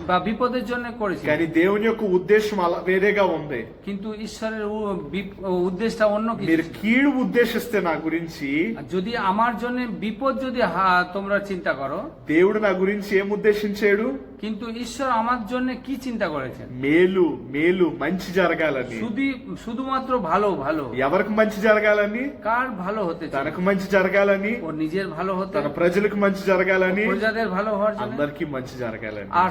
বা বিপদের জন্য করেছো, కానీ దేవుని యొక్క ఉద్దేశం అలా వేరేగా ఉంది. কিন্তু ঈশ্বরের উদ্দেশ্যটা অন্য మీరు কিছু। కీడు ఉద్దేశిస్తే నా గురించి, আর যদি আমার জন্য বিপদ যদি তোমরা চিন্তা করো, దేవుడు నా గురించి ఏం ఉద్దేశించాడు? কিন্তু ঈশ্বর আমার জন্য কি চিন্তা করেছেন? మేలు మేలు మంచి జరగాలని. শুধুমাত্র ভালো ভালো। ఎవరికి మంచి జరగాలని? কার ভালো হতে চায়? తనకు మంచి జరగాలని, ওর নিজের ভালো হতে, తన ప్రజలకు మంచి జరగాలని, প্রজাদের ভালো হওয়ার জন্য, అందరికీ మంచి జరగాలని. আর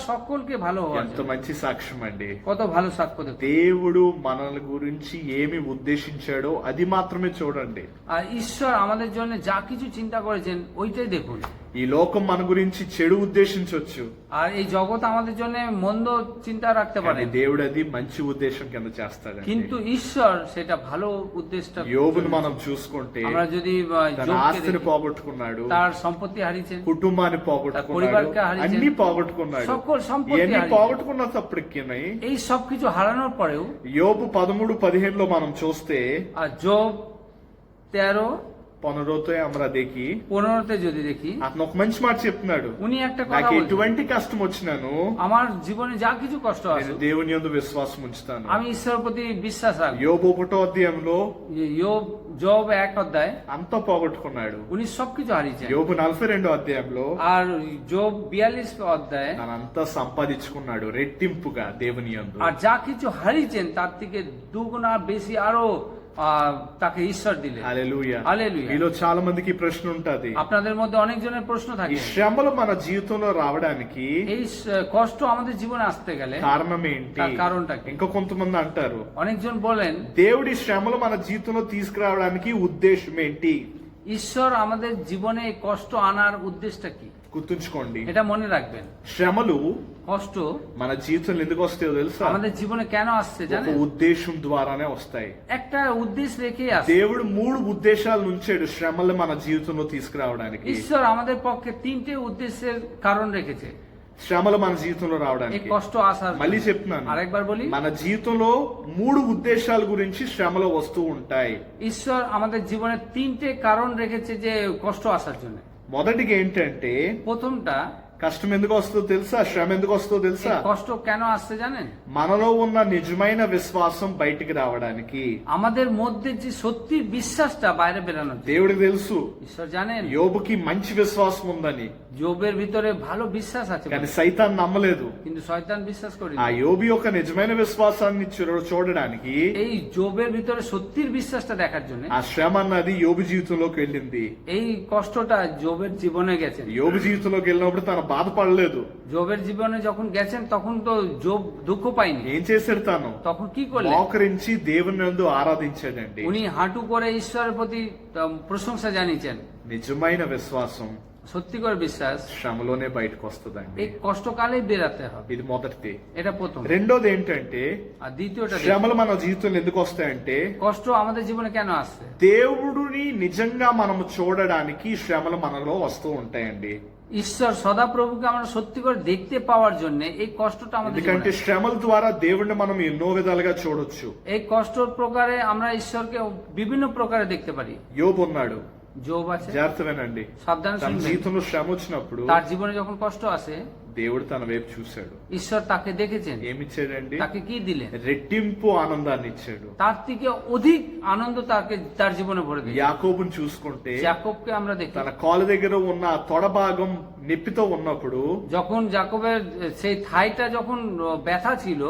সকলকে ভালো হওয়ার ఎంత জন্য। మంచి సాక్ష్యం అండి. কত ভালো সাক্ষ্য দেখো। దేవుడు మనల గురించి ఏమి ఉద్దేశించాడో అది మాత్రమే చూడండి. আর ঈশ্বর আমাদের জন্য যা কিছু চিন্তা করেছেন ওইটাই দেখুন। ఈ లోకం మన గురించి చెడు ఉద్దేశించవచ్చు, আর এই জগৎ আমাদের জন্য মন্দ চিন্তা রাখতে পারে, కానీ దేవుడు అది మంచి ఉద్దేశం కింద చేస్తాడండి. কিন্তু ঈশ্বর সেটা ভালো উদ্দেশ্যটা। యోబును మనం చూసుకుంటే আমরা যদি తన যোবকে ఆస్తిని দেখি, పోగొట్టుకున్నాడు, তার সম্পত্তি হারিয়েছেন, కుటుంబాన్ని పోగొట్టుకున్నాడు, পরিবারকে হারিয়েছেন, అన్ని పోగొట్టుకున్నాడు. সকল সম্পত্তি ఇవన్నీ হারিয়েছেন। పోగొట్టుకున్నప్పటికీ এই সবকিছু হারানোর পরেও యోబు 13:15 మనం చూస్తే, আর যোব 13:15 আমরা দেখি, 15তে যদি দেখি, అతను ఒక మంచి మాట చెప్తున్నాడు, উনি একটা কথা నాకు বলছেন, ఎటువంటి కష్టం వచ్చినాను আমার জীবনে যা কিছু কষ্ট నేను আছে దేవుని యందు విశ్వాసం ఉంచుతాను. আমি ঈশ্বরের প্রতি বিশ্বাস রাখবো। యోబు 1వ అధ్యాయంలో যোব 1 অধ্যায় అంతా పోగొట్టుకున్నాడు. উনি সবকিছু হারিয়েছেন। యోబు 42వ అధ్యాయంలో আর যোব 42 অধ্যায় తనంతా సంపాదించుకున్నాడు రెట్టింపుగా దేవుని యందు. আর যা কিছু হারিয়েছেন তার থেকে দুগুণা বেশি আরো তাকে ঈশ্বর দিলেন। హల్లెలూయా. హల్లెలూయా। మీలో చాలా మందికి ఈ ప్రశ్న ఉంటది, আপনাদের মধ্যে অনেকজনের প্রশ্ন ఈ থাকে, శ్రమలు మన జీవితంలో రావడానికి এই কষ্ট আমাদের জীবনে আসতে গেলে కారణం ఏంటి? তার কারণটা কি? ఇంకా కొంతమంది అంటారు, অনেকজন বলেন దేవుడి శ్రమలు మన జీవితంలో తీసుకురావడానికి ఉద్దేశం ఏంటి? ঈশ্বর আমাদের জীবনে এই কষ্ট আনার উদ্দেশ্যটা কি? గుర్తుంచుకోండి, এটা মনে রাখবেন। శ్రమలు কষ্ট మన జీవితంలో ఎందుకు వస్తాయో తెలుసా? আমাদের জীবনে কেন আসছে ఒక জানেন? ఉద్దేశం ద్వారానే వస్తాయి. একটা উদ্দেশ্য রেখেই আসছে। దేవుడు 3 ఉద్దేశాలు ఉంచాడు శ్రమలు మన జీవితంలో తీసుకురావడానికి. ঈশ্বর আমাদের পক্ষে 3টে উদ্দেশ্যের কারণ রেখেছে శ్రమలు మన జీవితంలో এই రావడానికి. কষ্ট আসার మళ్ళీ জন্য। చెప్తున్నాను, আরেকবার বলি, మన జీవితంలో 3 ఉద్దేశాల గురించి శ్రమలు వస్తూ ఉంటాయి. ঈশ্বর আমাদের জীবনে 3টে কারণ রেখেছে যে কষ্ট আসার জন্য। మొదటిగా ఏంటంటే, প্রথমটা, కష్టం ఎందుకు వస్తుందో తెలుసా? శ్రమ ఎందుకు వస్తుందో తెలుసా? এই কষ্ট কেন আসছে জানেন? మనలో ఉన్న నిజమైన విశ్వాసం బయటికి రావడానికి. আমাদের মধ্যে যে সত্যির বিশ্বাসটা বাইরে বেরানোর জন্য। దేవుడికి తెలుసు ঈশ্বর জানেন యోబుకి మంచి విశ్వాసం ఉందని, যোবের ভিতরে ভালো বিশ্বাস আছে, కానీ సైతాన్ నమ్మలేదు. কিন্তু শয়তান বিশ্বাস করেনি। ఆ యోబు యొక్క నిజమైన విశ్వాసాన్ని చూడడానికి এই যোবের ভিতরে সত্যির বিশ্বাসটা দেখার জন্য ఆ శ్రమ అన్నది యోబు జీవితంలోకి వెళ్ళింది. এই কষ্টটা যোবের জীবনে গেছেন। యోబు జీవితంలోకి వెళ్ళినప్పుడు తను బాధపడలేదు. যোবের জীবনে যখন গেছেন তখন তো যোব দুঃখ পায়নি। ఏం చేశాడు? తను তখন কি করলেন? మోకరించి దేవుని నందు ఆరాధించాడండి. উনি হাঁটু করে ঈশ্বরের প্রতি প্রশংসা জানিয়েছেন। నిజమైన విశ్వాసం সত্যিকার বিশ্বাস శ్రమలోనే బయటకు వస్తుందండి. এই কষ্টকালেই বেরাতে হবে। ఇది మొదటిది. এটা প্রথম। రెండోది ఏంటంటే, আর দ্বিতীয়টা দেখুন, శ్రమలు మన జీవితంలో ఎందుకు వస్తాయంటే, কষ্ট আমাদের জীবনে কেন আসছে? దేవుడిని నిజంగా మనము చూడడానికి శ్రమలు మనలో వస్తూ ఉంటాయండి. ঈশ্বর সদাপ্রভুকে আমরা সত্যি করে দেখতে পাওয়ার জন্য এই কষ্টটা আমাদের ఎందుకంటే জীবনে। శ్రమల ద్వారా దేవుడిని మనం ఎన్నో విధాలుగా చూడొచ్చు. এই কষ্টর প্রকারে আমরা ঈশ্বরকে বিভিন্ন প্রকারে দেখতে পারি। యోబు ఉన్నాడు, যোব আছে, జాగ్రత్త వినండి. সাবধান తన শুনবেন। జీవితంలో శ్రమ వచ్చినప్పుడు তার জীবনে যখন কষ্ট আসে దేవుడు తన వైపు చూశాడు. ঈশ্বর তাকে দেখেছেন, ఏమిచ్చాడండి? তাকে কি দিলেন? రెట్టింపు ఆనందాన్ని ఇచ్చాడు. তার থেকে অধিক আনন্দ তার জীবনে ভরে দিলেন। యాకోబుని చూసుకుంటే যাকবকে আমরা দেখি, తన కాలు దగ్గర ఉన్న ఆ తొడ భాగం నొప్పితో ఉన్నప్పుడు, যখন যাকবের সেই থাইটা যখন ব্যথা ছিল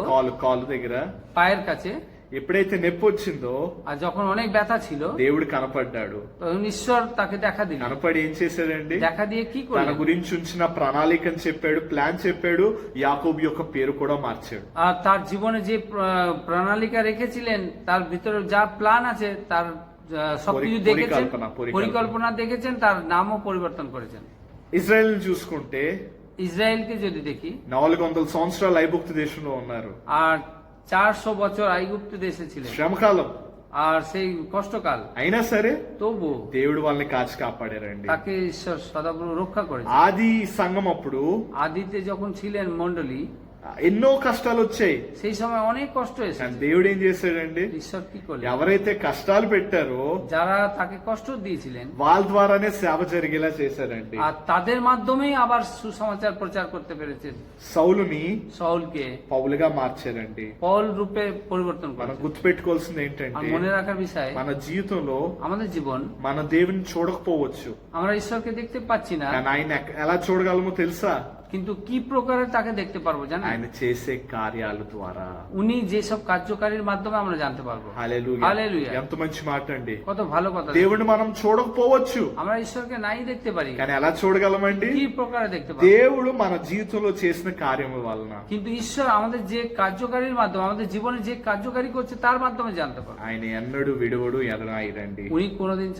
కాలు దగ్గర পায়ের কাছে, ఎప్పుడైతే నొప్పి వచ్చిందో আর যখন অনেক ব্যথা ছিল దేవుడు కనపడ్డాడు. তখন ঈশ্বর তাকে দেখা দিলেন। కనపడి ఏం చేశాడండి? দেখা দিয়ে কি తన করলেন? గురించి ఉంచిన ప్రణాళికని చెప్పాడు, ప్లాన్ చెప్పాడు. యాకోబు యొక్క పేరు కూడా మార్చాడు. আর তার জীবনে যে প্রণালিকা রেখেছিলেন তার ভিতরে যা প্ল্যান আছে তার সবকিছু দেখেছেন, পরিকল্পনা দেখেছেন, তার নামও পরিবর্তন করেছেন। ఇజ్రాయెల్ చూసుకుంటే ইসরায়েলকে যদি দেখি, 400 సంవత్సరాలు ఐగుప్తు దేశంలో ఉన్నారు. আর 400 বছর ఐగుప్తు দেশে ছিলেন, శ్రమకాలం আর সেই কষ্টকাল అయినా సరే তবু దేవుడు వాళ్ళని కాచి కాపాడారండి. তাকে ঈশ্বর সদাপ্রভু রক্ষা করেছে। ఆది సంఘం అప్పుడు আদিতে যখন ছিলেন মন্ডলী, ఎన్నో కష్టాలు వచ్చాయి, সেই সময় অনেক কষ্ট కానీ এসেছে। దేవుడు ఏం చేశాడండి, ঈশ্বর কি করলেন? ఎవరైతే కష్టాలు పెట్టారో যারা তাকে কষ্ট দিয়েছিলেন వాళ్ళ ద్వారానే సేవ జరిగేలా చేశారండి. আর তাদের মাধ্যমেই আবার সুসমাচার প্রচার করতে পেরেছেন। సౌలుని শাউলকে పౌలుగా మార్చారండి. পৌল রূপে পরিবর্তন మనం করেছেন। గుర్తుపెట్టుకోవాల్సింది আর ఏంటంటే মনে রাখার বিষয়, మన జీవితంలో আমাদের জীবন మన దేవుని చూడకపోవచ్చు, আমরা ঈশ্বরকে দেখতে পাচ্ছি না, కానీ ఆయన ఎలా చూడగలమో తెలుసా, কিন্তু কি প্রকারে তাকে দেখতে পারবো জানেন? ఆయన చేసే కార్యాల ద్వారా. উনি যেসব কার্যকারীর মাধ্যমে আমরা জানতে পারবো। హల్లెలూయా. హల్లెలూయా। ఎంత మంచి మాట అండి. কত ভালো কথা। దేవుడిని మనం చూడకపోవచ్చు, আমরা ঈশ্বরকে নাই দেখতে পারি, కానీ ఎలా చూడగలమండి, কি প্রকারে দেখতে পারি? దేవుడు మన జీవితంలో చేసిన కార్యము వలన. কিন্তু ঈশ্বর আমাদের যে কার্যকারীর মাধ্যমে, আমাদের জীবনে যে কার্যকারী করছে তার মাধ্যমে জানতে পারবো। ఆయన ఎన్నడూ విడువడు ఎడనాయిరండి. উনি কোনোদিন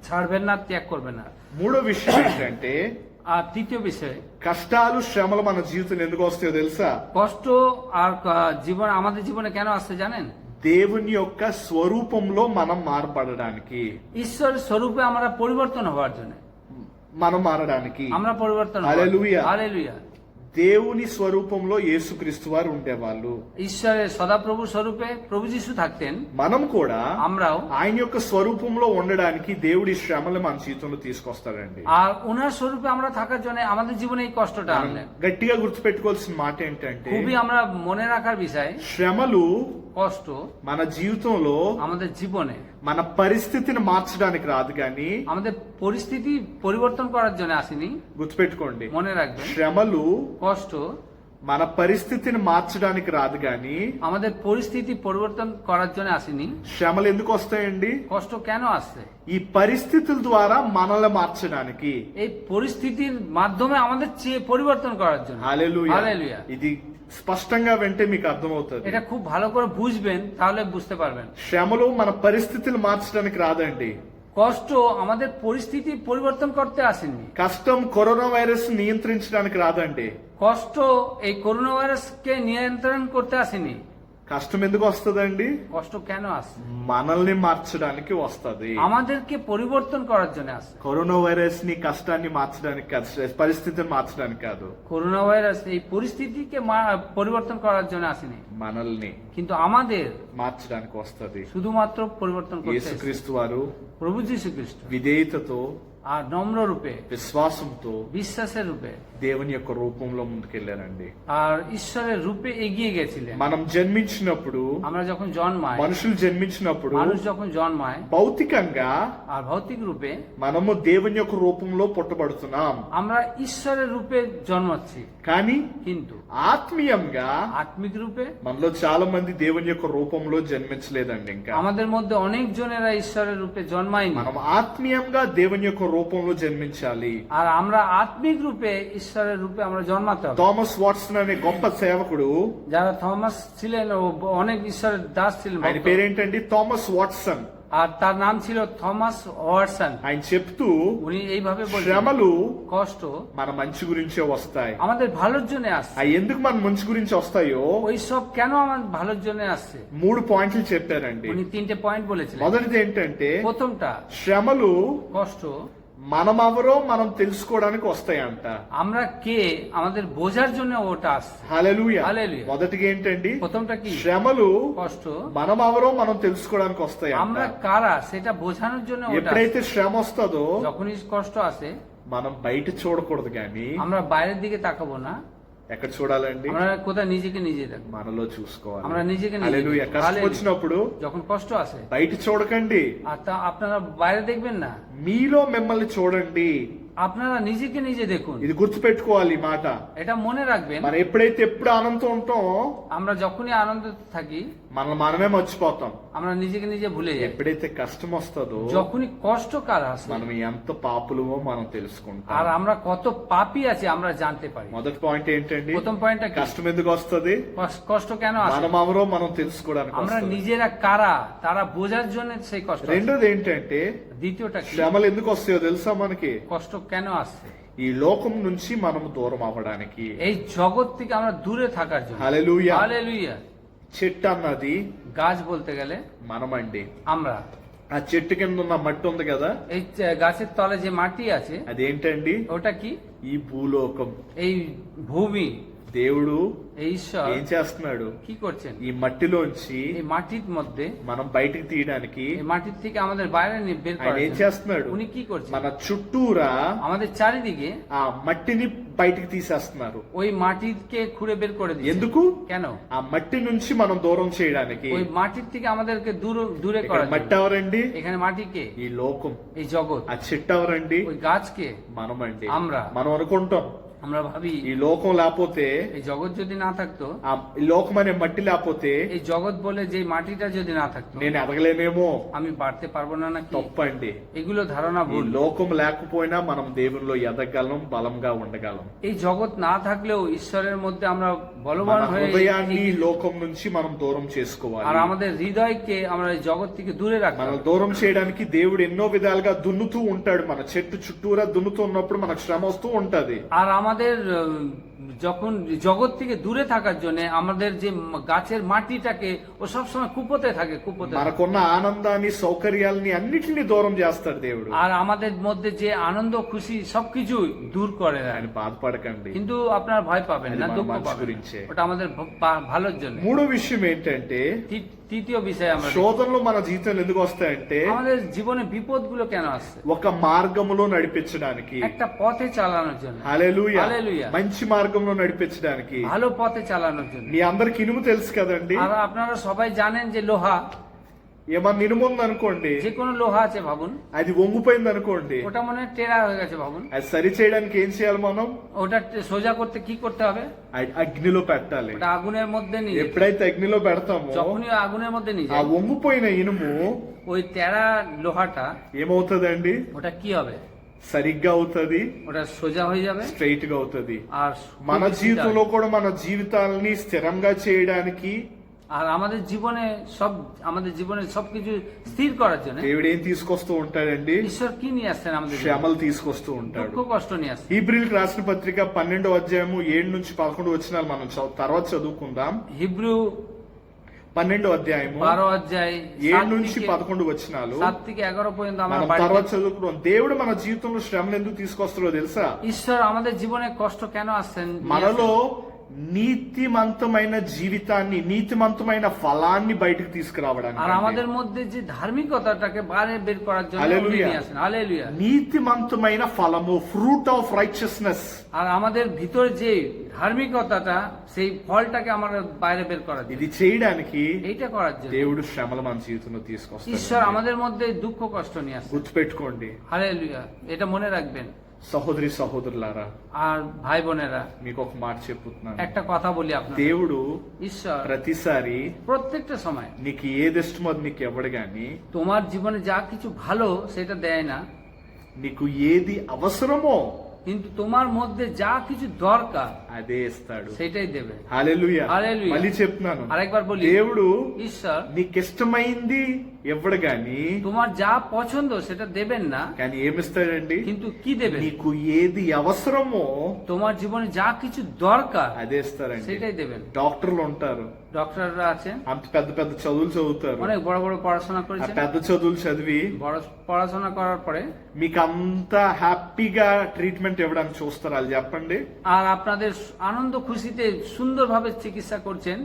ছাড়বেন না, ত্যাগ করবেন না। మూడో విషయం ఏంటంటే, আর তৃতীয় বিষয়, కష్టాలు శ్రమలు మన జీవితంలో ఎందుకు వస్తాయో తెలుసా, কষ্ট আর জীবন আমাদের জীবনে কেন আসছে জানেন? దేవుని యొక్క స్వరూపంలో మనం మారబడడానికి, ঈশ্বরের স্বরূপে আমরা পরিবর্তন হওয়ার জন্য, మనం మారడానికి. আমরা পরিবর্তন హల్లెలూయా. হালেলুয়া। దేవుని స్వరూపంలో యేసుక్రీస్తు వారు ఉండేవాళ్ళు, ঈশ্বরের সদাপ্রভু স্বরূপে প্রভু যিশু থাকতেন, మనం కూడా আমরাও ఆయన యొక్క స్వరూపంలో ఉండడానికి దేవుడి శ్రమలు మన జీవితంలో తీసుకొస్తాడండి. আর ওনার স্বরূপে আমরা থাকার জন্য আমাদের জীবনে এই কষ্টটা మనం আনলেন। గట్టిగా గుర్తుపెట్టుకోవాల్సిన మాట ఏంటంటే, খুবই আমরা মনে রাখার বিষয়, శ్రమలు কষ্ট మన జీవితంలో আমাদের জীবনে మన పరిస్థితిని మార్చడానికి రాదు, కానీ আমাদের পরিস্থিতি পরিবর্তন করার জন্য আসেনি। గుర్తుపెట్టుకోండి, মনে রাখবেন, శ్రమలు কষ্ট మన పరిస్థితిని మార్చడానికి రాదు, కానీ আমাদের পরিস্থিতি পরিবর্তন করার জন্য আসেনি। శ్రమలు ఎందుకు వస్తాయండి, কষ্ট কেন আসছে? ఈ పరిస్థితుల ద్వారా మనల్ని మార్చడానికి. এই পরিস্থিতির মাধ্যমে আমাদের পরিবর্তন করার জন্য। హల్లెలూయా. হালেলুয়া। ఇది స్పష్టంగా వింటే మీకు అర్థమవుతుంది. এটা খুব ভালো করে বুঝবেন, তাহলে বুঝতে পারবেন। శ్రమలు మన పరిస్థితులు మార్చడానికి రాదండి. কষ্ট আমাদের পরিস্থিতি পরিবর্তন করতে আসেনি। కష్టం కరోనా వైరస్ నియంత్రించడానికి రాదండి. কষ্ট এই করোনা ভাইরাসকে নিয়ন্ত্রণ করতে আসেনি। కష్టం ఎందుకు వస్తుందండి, কষ্ট কেন আসে? మనల్ని మార్చడానికి వస్తది. আমাদেরকে পরিবর্তন করার জন্য আসে। కరోనా వైరస్ ని కష్టాన్ని మార్చడానికి కాదు, పరిస్థితిని మార్చడానికి కాదు, করোনা ভাইরাস এই পরিস্থিতিকে পরিবর্তন করার জন্য আসেনি, మనల్ని কিন্তু আমাদের మార్చడానికి వస్తది. শুধুমাত্র পরিবর্তন করতে এসেছে। యేసుక్రీస్తు వారు প্রভু যীশু খ্রিস্ট విధేయతతో, আর নম্র রূপে, విశ్వాసంతో বিশ্বাসের রূপে దేవుని యొక్క రూపంలో ముందుకెళ్లారండి. আর ঈশ্বরের রূপে এগিয়ে গেছিলেন। మనం జన్మించినప్పుడు, আমরা যখন জন্মাই, మనుషులు జన్మించినప్పుడు মানুষ যখন জন্মায় భౌతికంగా আর ভৌতিক রূপে, మనము దేవుని యొక్క రూపంలో పుట్టబడుతున్నాం, আমরা ঈশ্বরের রূপে জন্মাচ্ছি, కానీ কিন্তু ఆత్మీయంగా আত্মিক রূপে మనలో చాలా మంది దేవుని యొక్క రూపంలో జన్మించలేదండి. ఇంకా আমাদের মধ্যে অনেক জনেরা ঈশ্বরের রূপে জন্মায়নি। మనం ఆత్మీయంగా దేవుని యొక్క రూపంలో జన్మించాలి. আর আমরা আত্মিক রূপে ঈশ্বরের রূপে আমরা জন্মাতে হবে। థామస్ వాట్సన్ అనే గొప్ప సేవకుడు, যারা থমাস ছিলেন ও অনেক ঈশ্বরের দাস ছিলেন, ఆయన ভক্ত। పేరేంటండి, థామస్ వాట్సన్. আর তার নাম ছিল থমাস ওয়াটসন। ఆయన చెప్తూ, উনি এইভাবে বলছেন, శ్రమలు কষ্ট మన మంచి గురించే వస్తాయి. আমাদের ভালোর জন্য আসছে। అవి ఎందుకు మన మంచి గురించి వస్తాయో ওই সব কেন আমাদের ভালোর জন্য আসছে? 3 పాయింట్లు చెప్పారండి. উনি 3টে পয়েন্ট বলেছিলেন। మొదటిది ఏంటంటే, প্রথমটা, శ్రమలు কষ্ট మనమెవరో మనం తెలుసుకోవడానికి వస్తాయంట. আমরা কে আমাদের বোঝার জন্য ওটা আসছে। హల్లెలూయా. హల్లెలూయా। మొదటిగా ఏంటండి, প্রথমটা কি? శ్రమలు কষ্ট మనమెవరో మనం తెలుసుకోవడానికి వస్తాయంట. আমরা কারা সেটা বোঝানোর জন্য ওটা আসছে। ఎప్పుడైతే శ్రమ వస్తుందో যখনই কষ্ট আসে, మనం బయట చూడకూడదు, కానీ আমরা বাইরের দিকে তাকাবো না, ఎక్కడ చూడాలండి, আমরা কোথায় নিজেকে নিজে দেখবো, మనలో చూసుకోవాలి. আমরা নিজেকে নিজে హల్లెలూయా. দেখবো। కష్టం হালেলুয়া। వచ్చినప్పుడు যখন কষ্ট আসে బయట చూడకండి, আর তা আপনারা বাইরে দেখবেন না, మీలో మిమ్మల్ని చూడండి. আপনারা নিজেকে নিজে দেখুন। ఇది గుర్తుపెట్టుకోవాలి ఈ మాట. এটা মনে রাখবেন, మనం ఎప్పుడైతే ఎప్పుడు ఆనందంతో ఉంటాం, আমরা যখনই আনন্দ থাকি మనల్ని మనమే మర్చిపోతాం. আমরা নিজেকে নিজে ভুলে যাই। ఎప్పుడైతే కష్టం వస్తుందో যখনই কষ্টকাল আসে మనం ఎంత పాపులమో మనం తెలుసుకుంటాం. আর আমরা কত পাপী আছি আমরা জানতে পারি। మొదటి పాయింట్ ఏంటండి, প্রথম পয়েন্টটা কি? కష్టం ఎందుకు వస్తుంది, কষ্ট কেন আসে? మనం ఎవరో మనం తెలుసుకోవడానికి আমরা వస్తది. নিজেরা কারা তারা বোঝার জন্য সেই কষ্ট আসে। రెండోది ఏంటంటే, দ্বিতীয়টা কি? శ్రమలు ఎందుకు వస్తాయో తెలుసా మనకి, কষ্ট কেন আসছে? ఈ లోకం నుంచి మనం దూరం అవ్వడానికి. এই জগৎ থেকে আমরা দূরে থাকার জন্য। హల్లెలూయా. হালেলুয়া। చెట్టు అన్నది গাছ বলতে গেলে మనమండి. আমরা। ఆ చెట్టు కింద ఉన్న మట్టి ఉంది కదా, এই গাছের তলে যে মাটি আছে అదేంటండి? ওটা কি? ఈ భూలోకం. এই ভূমি। దేవుడు এই ঈশ্বর ఏం చేస్తున్నాడు? কি করছেন? ఈ మట్టిలోంచి এই মাটির মধ্যে, మనం బయటికి తీయడానికి এই মাটির থেকে আমাদের বাইরে বের ఆయన ఏం করার చేస్తున్నాడు? উনি কি করছেন? మన చుట్టూరా আমাদের চারিদিকে ఆ మట్టిని బయటికి తీసేస్తున్నారు. ওই মাটিকে খুঁড়ে বের করে দিচ্ছে। ఎందుకు? কেন? ఆ మట్టి నుంచి మనం దూరం చేయడానికి. ওই মাটির থেকে আমাদেরকে দূরে ఇక్కడ করার మట్టి জন্য। ఎవరండి? এখানে মাটিকে, ఈ లోకం. এই జগৎ। ఆ చెట్టు ఎవరండి? ওই গাছকে మనమండి. আমরা। మనం అనుకుంటాం আমরা ভাবি ఈ లోకం లేకపోతే, এই জগৎ যদি না থাকতো, ఆ ఈ లోకం అనే మట్టి లేకపోతే এই জগৎ বলে যে মাটিটা যদি না থাকতো, నేను ఎదగలేనేమో. আমি বাড়তে পারবো না নাকি? తప్పండి. এগুলো ধারণা ఈ ভুল। లోకం లేకపోయినా మనం దేవునిలో ఎదగలం, బలంగా ఉండగలం. এই জগৎ না থাকলেও ঈশ্বরের মধ্যে আমরা మన বলবান হয়ে, హృదయాన్ని ఈ లోకం నుంచి మనం దూరం చేసుకోవాలి. আর আমাদের হৃদয়কে আমরা এই জগৎ থেকে দূরে রাখতে మనం হবে। దూరం చేయడానికి దేవుడు ఎన్నో విధాలుగా దున్నుతూ ఉంటాడు. మన చెట్టు చుట్టూరా దున్నుతూ ఉన్నప్పుడు మనకు శ్రమ వస్తూ ఉంటది. আর আমাদের যখন জগৎ থেকে দূরে থাকার জন্য আমাদের যে গাছের মাটিটাকে ও সবসময় কুপোতে থাকে, কুপোতে থাকে। మనకున్న ఆనందాన్ని, సౌకర్యాలని అన్నిటిని దూరం చేస్తాడు దేవుడు. আর আমাদের মধ্যে যে আনন্দ খুশি সবকিছু দূর করে দেয়। ఆయన బాధపడకండి. কিন্তু আপনার ভয় পাবেন না, అది మన দুঃখ మంచి পাবেন గురించే। না। ওটা আমাদের ভালোর জন্য। మూడో విషయం ఏంటంటే, তৃতীয় বিষয়, আমরা శోధనలు మన జీవితంలో ఎందుకు వస్తాయంటే, আমাদের জীবনে বিপদগুলো কেন আসছে? ఒక మార్గములో నడిపించడానికి. একটা পথে চালানোর জন্য। హల్లెలూయా. హల్లెలూయా। మంచి మార్గంలో నడిపించడానికి. ভালো পথে চালানোর জন্য। మీ అందరికి ఇనుము తెలుసు కదండి. আর আপনারা সবাই জানেন যে লোহা, ఏమన్నా ఇనుము ఉందనుకోండి, যে কোনো লোহা আছে ভাবুন, అది వంగిపోయింది అనుకోండి, ওটা মনে হয় টেরা হয়ে গেছে ভাবুন, అది సరి చేయడానికి ఏం చేయాలి మనం? ওটা সোজা করতে কি করতে হবে? అగ్నిలో పెట్టాలి. ওটা আগুনের মধ্যে নিয়ে, ఎప్పుడైతే అగ్నిలో పెడతామో, যখনই আগুনের মধ্যে নিয়ে ఆ যায়, వంగిపోయిన ఇనుము ওই টেরা লোহাটা ఏమవుతుందండి? ওটা কি হবে? సరిగ్గా అవుతుంది, ওটা সোজা হয়ে যাবে స్ట్రైట్ గా అవుతుంది. আর మన খুব সিধা జీవితంలో হবে। కూడా మన జీవితాలని స్థిరంగా చేయడానికి আর আমাদের জীবনে সবকিছু স্থির করার জন্য దేవుడు ఏం తీసుకొస్తూ ఉంటాడండి? ঈশ্বর কি নিয়ে আসছেন? আমাদের জীবনে శ్రమలు తీసుకొస్తూ ఉంటాడు. দুঃখ কষ্ট নিয়ে আসছেন। హీబ్రీలకు రాసిన పత్రిక 12వ అధ్యాయము 7 నుంచి 11 వచనాలు మనం తర్వాత చదువుకుందాం. হিব্রু 12వ అధ్యాయము 12 অধ্যায় 7 నుంచి 11 వచనాలు 7 থেকে 11 পর্যন্ত আমরা మనం বাড়িতে- తర్వాత చదువుకున్నాం. దేవుడు మన జీవితంలో శ్రమలు ఎందుకు తీసుకొస్తారో తెలుసా? ঈশ্বর আমাদের জীবনে কষ্ট কেন আসছেন? మనలో నీతిమంతమైన జీవితాన్ని, నీతిమంతమైన ఫలాన్ని బయటకు আর తీసుకురావడానికి. আমাদের মধ্যে যে ধার্মিকতাটাকে বাইরে বের করার জন্য উনি হালেলুয়া। নিয়ে আসেন। হালেলুয়া। నీతిమంతమైన ఫలము, ఫ్రూట్ ఆఫ్ రైచియస్నెస్, আর আমাদের ভিতর যে ধার্মিকতাটা, সেই ফলটাকে আমরা বাইরে বের করার জন্য, ఇది చేయడానికి এইটা করার জন্য దేవుడు శ్రమలు మన జీవితంలో తీసుకొస్తాడు. ঈশ্বর আমাদের মধ্যে দুঃখ কষ্ট নিয়ে আসেন। గుర్తుపెట్టుకోండి হালেলুয়া। এটা মনে রাখবেন। సహోదరి సహోదరులారా, আর ভাই বোনেরা, మీకు ఒక మాట చెప్పుతున్నాను. একটা কথা বলি আপনার, దేవుడు ঈশ্বর ప్రతిసారి প্রত্যেকটা সময় నీకు ఏది ఇష్టమో అది నీకు ఇవ్వడు గాని, তোমার জীবনে যা কিছু ভালো সেটা দেয় না, నీకు ఏది అవసరమో কিন্তু তোমার মধ্যে যা কিছু দরকার అదే ఇస్తాడు. সেটাই দেবে। హల్లెలూయా. హల్లెలూయా. మళ్ళీ చెప్తున్నాను, আরেকবার বলি, దేవుడు ঈশ্বর నీకిష్టమైంది ఇవ్వడు గాని, তোমার যা পছন্দ সেটা দেবেন না, కానీ ఏమిస్తాడండి? কিন্তু কি দেবেন? నీకు ఏది అవసరమో তোমার জীবনে যা কিছু দরকার అదే ఇస్తారండి. সেটাই দেবেন। డాక్టర్లు ఉంటారు, ডক্টররা আছেন, అంత పెద్ద పెద్ద చదువులు చదువుతారు. অনেক বড় বড় পড়াশোনা ఆ করেছেন, పెద్ద చదువులు చదివి বড় পড়াশোনা করার পরে మీకు అంత హ్యాపీగా ట్రీట్మెంట్ ఇవ్వడానికి చూస్తారు. వాళ్ళు చెప్పండి, আর আপনাদের আনন্দ খুশিতে সুন্দরভাবে চিকিৎসা করছেন,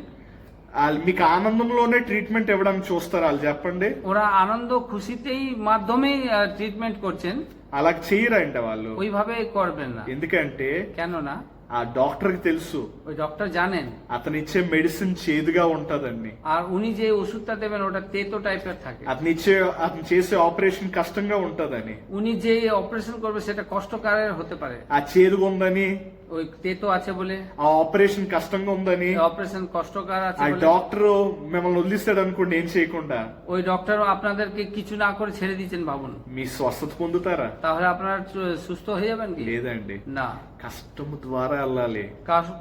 వాళ్ళు మీకు ఆనందంలోనే ట్రీట్మెంట్ ఇవ్వడానికి చూస్తారు. వాళ్ళు చెప్పండి, ওরা আনন্দ খুশিতেই মাধ্যমেই ট্রিটমেন্ট করছেন, అలా చేయరండి వాళ్ళు. ওইভাবে করবেন না। ఎందుకంటే কেননা ఆ డాక్టర్ కి తెలుసు ওই ডক্টর জানেন అతను ఇచ్చే మెడిసిన్ చేదుగా ఉంటదండి. আর উনি যে ওষুধটা দেবেন ওটা তেতো টাইপের থাকে, అతను చేసే ఆపరేషన్ కష్టంగా ఉంటదని, উনি যে অপারেশন করবে সেটা কষ্টকরের হতে পারে, ఆ చేదుగా ఉందని, ওই তেতো আছে বলে, ఆ ఆపరేషన్ కష్టంగా ఉందని অপারেশন কষ্টকর আছে ఆ বলে డాక్టర్ మిమ్మల్ని వదిలిస్తాడు అనుకోండి, ఏం చేయకుండా ওই ডক্টর আপনাদেরকে কিছু না করে ছেড়ে দিচ্ছেন ভাবুন, మీ స్వస్థత పొందుతారా? তাহলে আপনারা সুস্থ হয়ে যাবেন কি? లేదండి, না, కష్టము ద్వారా వెళ్ళాలి.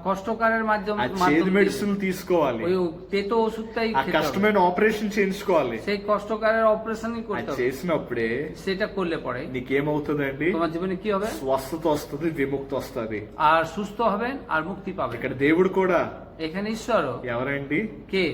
কষ্টকরের ఆ মাধ্যমে చేదు మెడిసిన్ తీసుకోవాలి, ওই তেতো ওষুধটাই ఆ খেতে হবে। కష్టమైన ఆపరేషన్ చేయించుకోవాలి. সেই কষ্টকরের অপারেশনই అది করতে হবে। చేసినప్పుడే সেটা করলে পরে నీకేమవుతుందండి? তোমার জীবনে কি হবে? స్వస్థత వస్తుంది, విముక్తి వస్తుంది. আর সুস্থ হবেন আর মুক্তি পাবেন। ఇక్కడ దేవుడు కూడా এখানে ঈশ্বরও ఎవరండి? কে?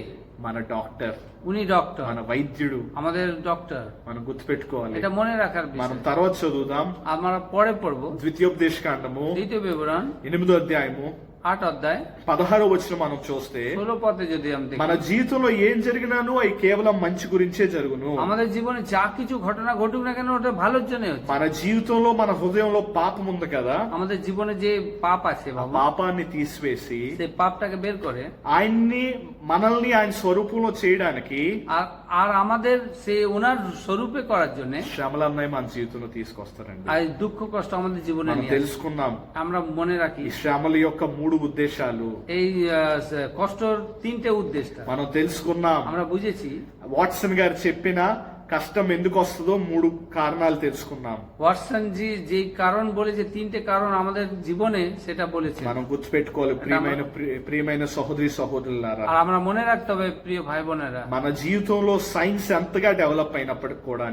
మన డాక్టర్, উনি ডক্টর, మన వైద్యుడు, আমাদের ডক্টর। మనం గుర్తుపెట్టుకోవాలి. এটা মনে রাখার మనం বিষয়। తర్వాత చదువుదాం. আমরা পরে পড়বো। ద్వితీయోపదేశ కాండము দ্বিতীয় বিবরণ 8వ అధ్యాయము 8 অধ্যায় 16వ వచనం మనం చూస్తే 16 পদে যদি আমি দেখি, మన జీవితంలో ఏం జరిగినాను అవి కేవలం మంచి గురించే జరుగును. আমাদের জীবনে যা কিছু ঘটনা ঘটুক না কেন ওটা ভালোর জন্য হচ্ছে। మన జీవితంలో మన హృదయంలో పాపం ఉంది కదా, আমাদের জীবনে যে পাপ আছে ఆ বাবা, పాపాన్ని తీసివేసి সেই పాপটাকে বের করে ఆయన్ని మనల్ని ఆయన స్వరూపంలో చేయడానికి আর আর আমাদের সে ওনার স্বরূপে করার জন্য శ్రమలన్నవి మన జీవితంలో తీసుకొస్తారండి. আর দুঃখ কষ্ট আমাদের জীবনে మనం নিয়ে আসে। తెలుసుకున్నాం আমরা মনে রাখি ఈ శ్రమల యొక్క 3 ఉద్దేశాలు. এই কষ্টর 3টে উদ্দেশ্য మనం తెలుసుకున్నాం. আমরা বুঝেছি। వాట్సన్ గారు చెప్పిన కష్టం ఎందుకు వస్తుందో 3 కారణాలు తెలుసుకున్నాం. ওয়াটসন জি যে কারণ বলেছে 3টে কারণ আমাদের জীবনে সেটা বলেছে। మనం గుర్తుపెట్టుకోవాలి ప్రియమైన సహోదరి సహోదరులారా. আর আমরা মনে রাখতে হবে প্রিয় ভাই বোনেরা, మన జీవితంలో సైన్స్ ఎంతగా డెవలప్ అయినప్పటికీ కూడా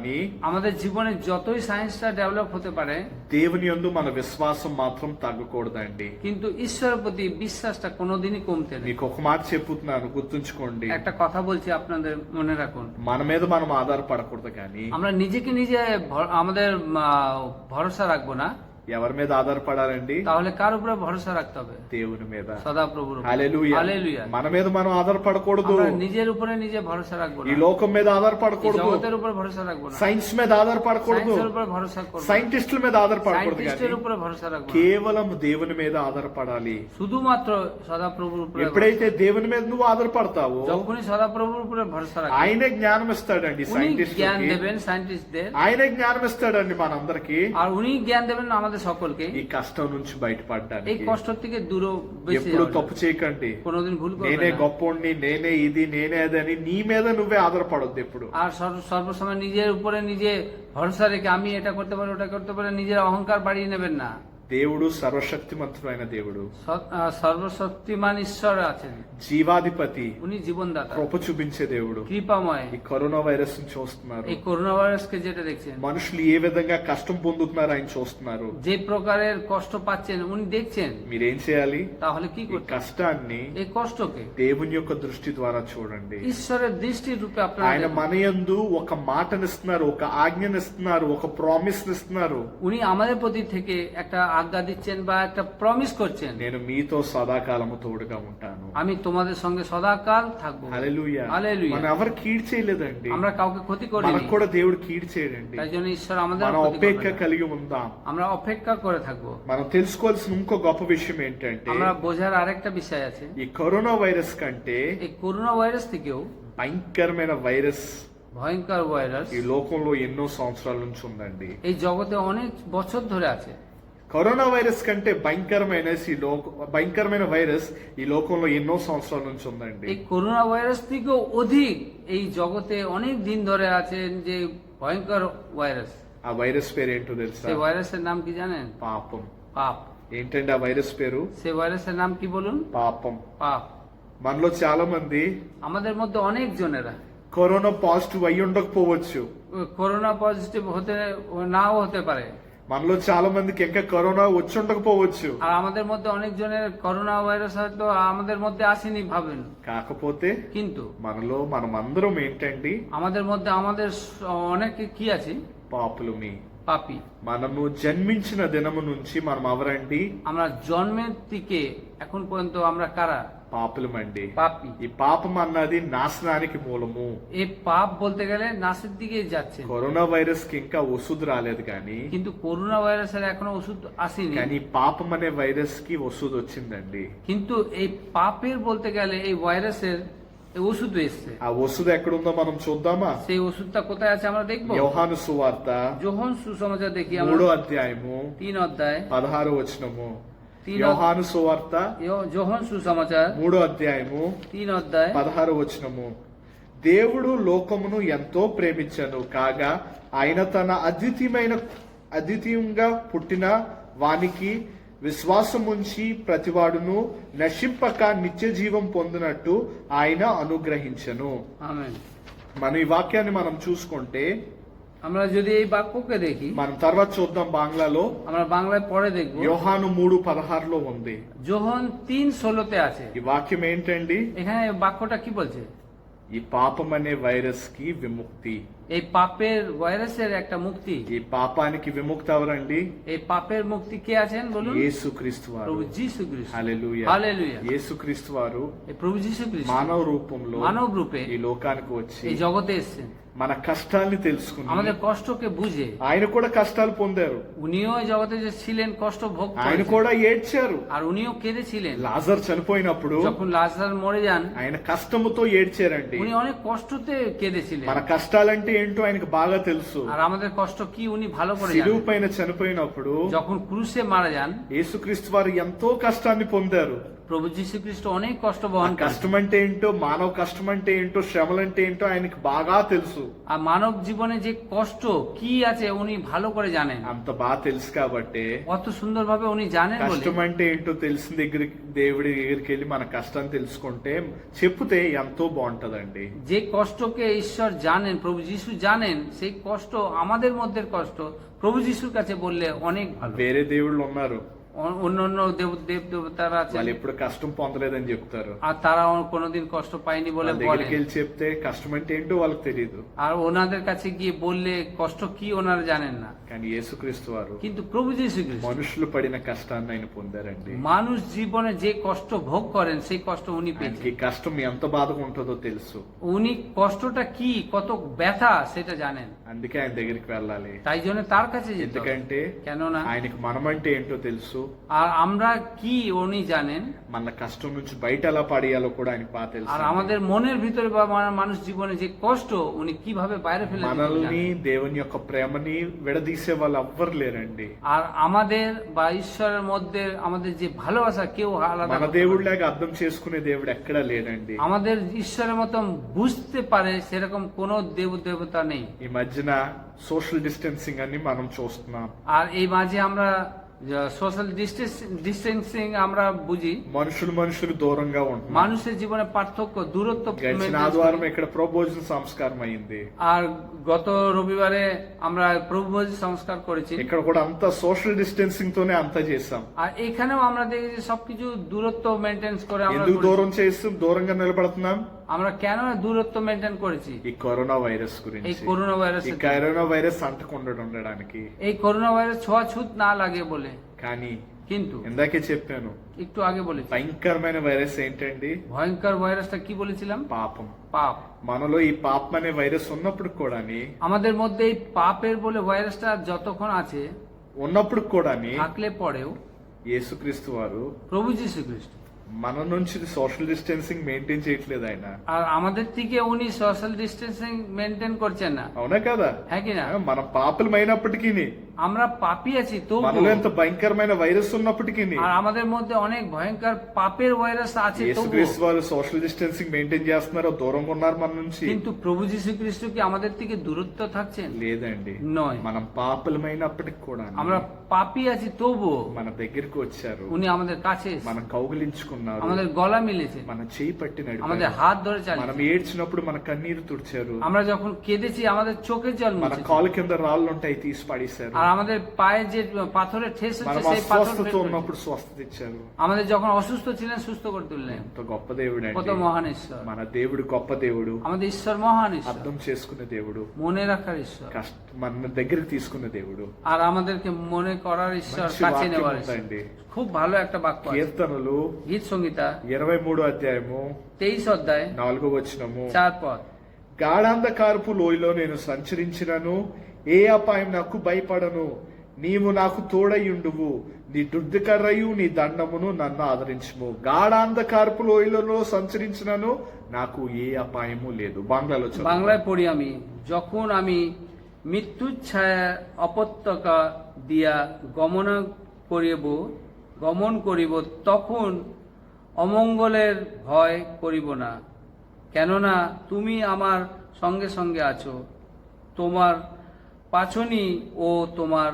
আমাদের জীবনে যতই সায়েন্সটা ডেভেলপ হতে পারে దేవుని యందు మన విశ్వాసం మాత్రం తగ్గకూడదండి. কিন্তু ঈশ্বরের প্রতি বিশ্বাসটা কোনোদিনই কমতে নেই। మీకు ఒక మాట చెప్పుతున్నాను, గుర్తుంచుకోండి. একটা কথা বলছি, আপনাদের মনে রাখুন, మన మీద మనం ఆధారపడకూడదు కానీ আমরা নিজেকে নিজে আমাদের ভরসা রাখবো না। ఎవరి మీద ఆధారపడాలండి? তাহলে কার উপরে ভরসা রাখতে হবে? దేవుని మీద। সদাপ্রভুর উপরে। హల్లెలూయా. হালেলুয়া। మన మీద మనం ఆధారపడకూడదు. আমরা নিজের উপরে নিজে ভরসা রাখবো ఈ না। లోకం మీద এই ఆధారపడకూడదు. জগতের উপরে ভরসা রাখবো না। సైన్స్ మీద ఆధారపడకూడదు. সায়েন্সের উপরে ভরসা করব না। సైంటిస్టుల మీద ఆధారపడకూడదు সায়েন্টিস্টের కానీ উপরে ভরসা রাখবো না। కేవలం దేవుని మీద ఆధారపడాలి. শুধুমাত্র সদাপ্রভুর উপরে। ఎప్పుడైతే దేవుని మీద నువ్వు ఆధారపడతావో যখনই সদাপ্রভুর উপরে ভরসা রাখবো, ఆయనే జ్ఞానం ఇస్తాడండి উনি জ্ঞান సైంటిస్టులకి. দেবেন সায়েন্টিস্টদের, ఆయనే జ్ఞానం ఇస్తాడండి మనందరికి আর উনি জ্ঞান দেবেন আমাদের সকলকে ఈ కష్టం నుంచి এই బయటపడడానికి. কষ্ট থেকে দূর বেঁচে ఎప్పుడు যাওয়ার తప్పు చేయకండి. জন্য। কোনোদিন ভুল నేనే করবেন না। గొప్పోడిని, నేనే ఇది, నేనే అది అని నీ మీద నువ్వే ఆధారపడొద్దు ఎప్పుడు. আর সর্বসময় নিজের উপরে নিজে ভরসা রেখে আমি এটা করতে পারি ওটা করতে পারি নিজের অহংকার বাড়িয়ে নেবেন না। దేవుడు సర్వశక్తిమంతుడైన దేవుడు, সর্বশক্তিমান ঈশ্বর আছেন, జీవాధిపతి, উনি জীবনদাতা, కృప చూపించే దేవుడు. কৃপাময়। ఈ కరోనా వైరస్ ని చూస్తున్నారు. এই করোনা ভাইরাসকে যেটা দেখছেন, మనుషులు ఏ విధంగా కష్టం పొందుతున్నారు ఆయన చూస్తున్నారు. যে প্রকারের কষ্ট পাচ্ছেন উনি দেখছেন। మీరేం చేయాలి? তাহলে কি ఈ করতে? కష్టాన్ని এই কষ্টকে దేవుని యొక్క దృష్టి ద్వారా చూడండి. ঈশ্বরের দৃষ্টির রূপে আপনারা ఆయన দেখুন। మన యందు ఒక మాటనిస్తున్నారు, ఒక ఆజ్ఞనిస్తున్నారు, ఒక ప్రామిస్ ఇస్తున్నారు. উনি আমাদের প্রতি থেকে একটা আজ্ঞা দিচ্ছেন বা একটা প্রমিস করছেন, నేను మీతో సదాకాలము తోడుగా ఉంటాను. আমি তোমাদের সঙ্গে সদাকাল থাকবো। హల్లెలూయా. హల్లెలూయా। మనం ఎవరు కీడు చేయలేదండి. আমরা কাউকে ক্ষতি করিনি, మనకు కూడా దేవుడు కీడు చేయడండి. তাই জন্য ঈশ্বর আমাদের మనం ক্ষতি অপేక్ష করবে না। కలిగి ఉందాం. আমরা অপেক্ষা করে থাকবো। మనం తెలుసుకోవాల్సిన ఇంకో గొప్ప విషయం ఏంటంటే আমরা বোঝার আরেকটা বিষয় আছে, ఈ కరోనా వైరస్ కంటే এই করোনা ভাইরাস থেকেও భయంకరమైన వైరస్ ভয়ঙ্কর ভাইরাস ఈ లోకంలో ఎన్నో సంవత్సరాల నుంచి ఉందండి. এই জগতে অনেক বছর ধরে আছে। కరోనా వైరస్ కంటే భయంకరమైన వైరస్ ఈ లోకంలో ఎన్నో సంవత్సరాల నుంచి ఉందండి. এই করোনা ভাইরাস থেকেও অধিক এই জগতে অনেক দিন ধরে আছেন যে ভয়ঙ্কর ভাইরাস। ఆ వైరస్ పేరు ఏంటో తెలుసా? সেই ভাইরাসের নাম কি জানেন? పాపం. পাপ। ఏంటండి ఆ వైరస్ పేరు? সেই ভাইরাসের নাম কি বলুন? పాపం. পাপ। మనలో చాలా మంది আমাদের মধ্যে অনেক জনেরা కరోనా పాజిటివ్ అయి ఉండకపోవచ్చు. করোনা পজিটিভ হতে নাও হতে পারে, మనలో చాలా మందికి ఇంకా కరోనా వచ్చి ఉండకపోవచ్చు. আর আমাদের মধ্যে অনেক জনের করোনা ভাইরাস হয়তো আমাদের মধ্যে আসেনি ভাবেন, కాకపోతే কিন্তু మనలో మనమందరం ఏంటండి? আমাদের মধ্যে আমাদের অনেকে কি আছে? పాపులమి. পাপী। మనము జన్మించిన దినము నుంచి మనం ఎవరండి? আমরা জন্মের থেকে এখন পর্যন্ত আমরা কারা? పాపులమండి. পাপী। ఈ పాపం అన్నది నాశనానికి మూలము. এই পাপ বলতে গেলে নাশের দিকে যাচ্ছে, కరోనా వైరస్ కి ఇంకా ওষুধ రాలేదు కానీ কিন্তু করোনা ভাইরাসের এখনো ওষুধ আসেনি। కానీ పాపం అనే వైరస్ కి ওষুধ వచ్చిందండి. কিন্তু এই পাপের বলতে গেলে এই ভাইরাসের এই ওষুধ এসছে। ఆ ওষুধ ఎక్కడుందో మనం చూద్దామా? সেই ওষুধটা কোথায় আছে আমরা দেখবো। యోహాను సువార్త যোহন সুসমাচার দেখি 3వ আমরা అధ్యాయము 3 অধ্যায় 16వ వచనము. 3 యోహాను సువార్త যোহন সুসমাচার 3వ అధ్యాయము 3 অধ্যায় 16వ వచనము. దేవుడు లోకమును ఎంతో ప్రేమించెను కాగా ఆయన తన అద్వితీయంగా పుట్టిన వానికి విశ్వాసముంచి ప్రతివాడును నశింపక నిత్య జీవం పొందినట్టు ఆయన అనుగ్రహించెను. ఆమేన్। మన ఈ వాక్యాన్ని మనం చూసుకుంటే আমরা যদি এই বাক্যকে দেখি, మనం తర్వాత చూద్దాం బాంగ్లాలో. আমরা বাংলায় পরে দেখবো। యోహాను 3:16 ఉంది. যোহন 3:16 আছে। ఈ వాక్యం ఏంటండి? এখানে বাক্যটা কি বলছে? ఈ పాపం అనే వైరస్ కి విముక్తి. এই পাপের ভাইরাসের একটা মুক্তি। ఈ పాపానికి విముక్తి ఎవరండి? এই পাপের মুক্তি কে আছেন বলুন? యేసుక్రీస్తు వారు. প্রভু যীশু খ্রিস্ট। హల్లెలూయా. হালেলুয়া। యేసుక్రీస్తు వారు এই প্রভু যীশু খ্রিস্ট మానవ రూపంలో মানব রূপে ఈ లోకానికి వచ్చి এই জগতে এসেছেন, మన కష్టాల్ని తెలుసుకుని আমাদের কষ্টকে বুঝে। ఆయన కూడా కష్టాలు పొందారు, উনিও এই জগতে যে ছিলেন কষ্ট ভোগ ఆయన করেছেন, కూడా ఏడ్చారు. আর উনিও কেঁদেছিলেন। లాజర్ చనిపోయినప్పుడు যখন লাজার মরে যান ఆయన కష్టముతో ఏడ్చారండి. উনি অনেক কষ্টতে কেঁদেছিলেন। మన కష్టాలంటే ఏంటో ఆయనకు బాగా తెలుసు. আর আমাদের কষ্ট কি উনি ভালো করে సిలువు জানেন। పైన చనిపోయినప్పుడు যখন ক্রুশে মারা যান యేసుక్రీస్తు వారు ఎంతో కష్టాన్ని పొందారు. প্রভু যীশু খ্রিস্ট অনেক কষ্ট ఆ বহন করেন। కష్టం అంటే ఏంటో, మానవ కష్టం అంటే ఏంటో, శ్రమలంటే ఏంటో ఆయనకి బాగా తెలుసు. আর মানব জীবনে যে কষ্ট কি আছে উনি ভালো করে জানেন। అంత బాగా తెలుసు కాబట్టి অত সুন্দরভাবে উনি জানেন বলে కష్టం అంటే ఏంటో తెలిసిన దగ్గరికి, దేవుడి దగ్గరికి వెళ్ళి మన కష్టాన్ని తెలుసుకుంటే చెప్తే ఎంతో బాగుంటదండి. যে কষ্টকে ঈশ্বর জানেন, প্রভু যীশু জানেন, সেই কষ্ট আমাদের মধ্যে কষ্ট প্রভু যিশুর কাছে বললে অনেক ভালো। వేరే దేవుళ్ళు ఉన్నారు, অন্য অন্য দেব দেবতারা আছে, వాళ్ళు ఎప్పుడు కష్టం పొందలేదని చెప్తారు. আর তারা কোনোদিন কষ্ট পায়নি বলে వాళ్ళ বলে। దగ్గరికి వెళ్ళి చెప్తే కష్టం అంటే ఏంటో వాళ్ళకి తెలియదు. আর ওনাদের কাছে গিয়ে বললে কষ্ট কি ওনারা জানেন না। కానీ యేసుక్రీస్తు వారు কিন্তু প্রভু যীশু খ্রিস্ট మనుషులు పడిన కష్టాన్ని ఆయన పొందారండి. মানুষ জীবনে যে কষ্ট ভোগ করেন সেই কষ্ট উনি ఆయనకి পেয়েছেন। ఈ కష్టం ఎంత బాధగా ఉంటుందో తెలుసు. উনি কষ্টটা কি, কত ব্যথা সেটা জানেন। అందుకే ఆయన దగ్గరికి వెళ్ళాలి. তাই জন্য তার কাছে যেতে হবে। ఎందుకంటే কেননা ఆయనకి మనమంటే ఏంటో తెలుసు. আর আমরা কি উনি জানেন, మన కష్టం నుంచి బయట ఎలా పడేయాలో కూడా ఆయనకు బాగా తెలుసు. আর আমাদের মনের ভিতরে বা মানুষ জীবনে যে কষ্ট উনি কিভাবে বাইরে ফেলে দিতে మనల్ని জানেন। దేవుని యొక్క ప్రేమని విడదీసే వాళ్ళు ఎవ్వరు లేరండి. আর আমাদের বা ঈশ্বরের মধ্যে আমাদের যে ভালোবাসা কেউ আলাদা మన করতে পারে దేవుడిలాగా అర్థం చేసుకునే దేవుడు ఎక్కడా లేడండి. না। আমাদের ঈশ্বরের মতন বুঝতে পারে সেরকম কোন দেবতা নেই। ఈ మధ్యన సోషల్ డిస్టెన్సింగ్ అని మనం చూస్తున్నాం. আর এই মাঝে আমরা সোশ্যাল ডিস্টেন্সিং আমরা বুঝি, మనుషులు దూరంగా ఉంటున్నారు. মানুষের জীবনে পার্থক্য দূরত্ব గడిచిన maintain ఆదివారం করি। ఇక్కడ ప్రభోజన సంస్కారం అయింది. আর গত রবিবারে আমরা প্রভুভোজ সংস্কার করেছি। ఇక్కడ కూడా అంతా సోషల్ డిస్టెన్సింగ్ తోనే అంతా చేసాం. আর এখানেও আমরা দেখেছি সবকিছু দূরত্ব মেনটেন করে আমরা ఎందుకు করেছি। దూరం చేస్తాం, దూరంగా నిలబడుతున్నాం? আমরা কেন দূরত্ব মেনটেন করেছি? ఈ కరోనా వైరస్ এই గురించి. করোনা ఈ ভাইরাস, కరోనా వైరస్ అంటకుండా ఉండడానికి. এই করোনা ভাইরাস ছোঁয়াছুত না লাগে বলে। కానీ কিন্তু ఇందాకే చెప్పాను, একটু আগে বলেছি భయంకరమైన వైరస్ ఏంటండి? ভয়ঙ্কর ভাইরাসটা কি বলেছিলাম? పాపం. পাপ। మనలో ఈ పాపం అనే వైరస్ ఉన్నప్పుడు కూడాని, আমাদের মধ্যে এই পাপের বলে ভাইরাসটা যতক্ষণ আছে, ఉన్నప్పుడు కూడాని থাকলে পরেও యేసుక్రీస్తు వారు প্রভু যীশু খ্রিস্ট మన నుంచి సోషల్ డిస్టెన్సింగ్ మెయింటైన్ చేయట్లేదు ఆయన. আর আমাদের থেকে উনি সোশ্যাল ডিস্টেন্সিং মেনটেন করছেন না। అవునా కదా? হ্যাঁ কি না? మనం పాపలమైనప్పటికీ, আমরা পাপী আছি তবু, మనలో ఎంత భయంకరమైన వైరస్ ఉన్నప్పటికీ আর আমাদের মধ্যে অনেক ভয়ঙ্কর পাপের ভাইরাস আছে তবু, యేసుక్రీస్తు వారు సోషల్ డిస్టెన్సింగ్ మెయింటైన్ చేస్తున్నారు, దూరంగా ఉన్నారు మన నుంచి? কিন্তু প্রভু যীশু খ্রিস্ট কি আমাদের থেকে দূরত্ব থাকছেন? లేదండి. নয়। మనం పాపలమైనప్పటికి కూడా আমরা পাপী আছি তবু మన దగ్గరికి వచ్చారు, উনি আমাদের কাছে এসেছেন, మనం కౌగిలించుకున్నారు, আমাদের গলা মিলেছে, మన చేయి పట్టి আমাদের నడిపారు, হাত ধরে మనం চালিয়েছে। ఏడ్చినప్పుడు మన కన్నీరు తుడిచారు, আমরা যখন কেঁদেছি আমাদের চোখের জল మన মুছেছে, కాలు కింద రాళ్ళు ఉంటాయి తీసి పడేశారు, আর আমাদের পায়ে যে পাথরের ঠেস మనం হচ্ছে সেই পাথর అస్వస్థత বের করেছে। ఉన్నప్పుడు స్వస్థత ఇచ్చారు. আমাদের যখন অসুস্থ ছিলেন সুস্থ করে তুললেন। ఎంత గొప్ప దేవుడు কত అండి মহান ঈশ্বর! మన దేవుడు, గొప్ప దేవుడు, আমাদের ঈশ্বর মহান ঈশ্বর, అర్థం చేసుకునే దేవుడు, মনে রাখার ঈশ্বর, మన దగ్గరికి తీసుకునే దేవుడు. আর আমাদেরকে মনে করার ঈশ্বর, మంచి কাছে వాక్యం নেওয়ার ঈশ্বর। ఉందండి. খুব ভালো একটা বাক্য আছে। కీర్తనలు গীত সংহিতা 23 అధ్యాయము 23 অধ্যায় 4వ వచనము. 4 পদ। గాఢాంధకారపు లోయలో నేను సంచరించినను ఏ అపాయం నాకు భయపడను. నీవు నాకు తోడయుండువు, నీ దుర్దికర్రయు నీ దండమును నన్ను ఆదరించుము. గాఢాంధకారపు లోయలలో సంచరించినను నాకు ఏ అపాయము లేదు. బాంగ్లాలో చదువు. বাংলায় পড়ি আমি, যখন আমি মৃত্যুর ছায়া অপত্যকা দিয়া গমন করিব তখন অমঙ্গলের ভয় করিব না, কেননা তুমি আমার সঙ্গে সঙ্গে আছো, তোমার পাছনি ও তোমার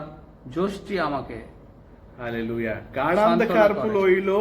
যষ্টি আমাকে। హల్లెలూయా. గాఢాంధకారపు లోయలో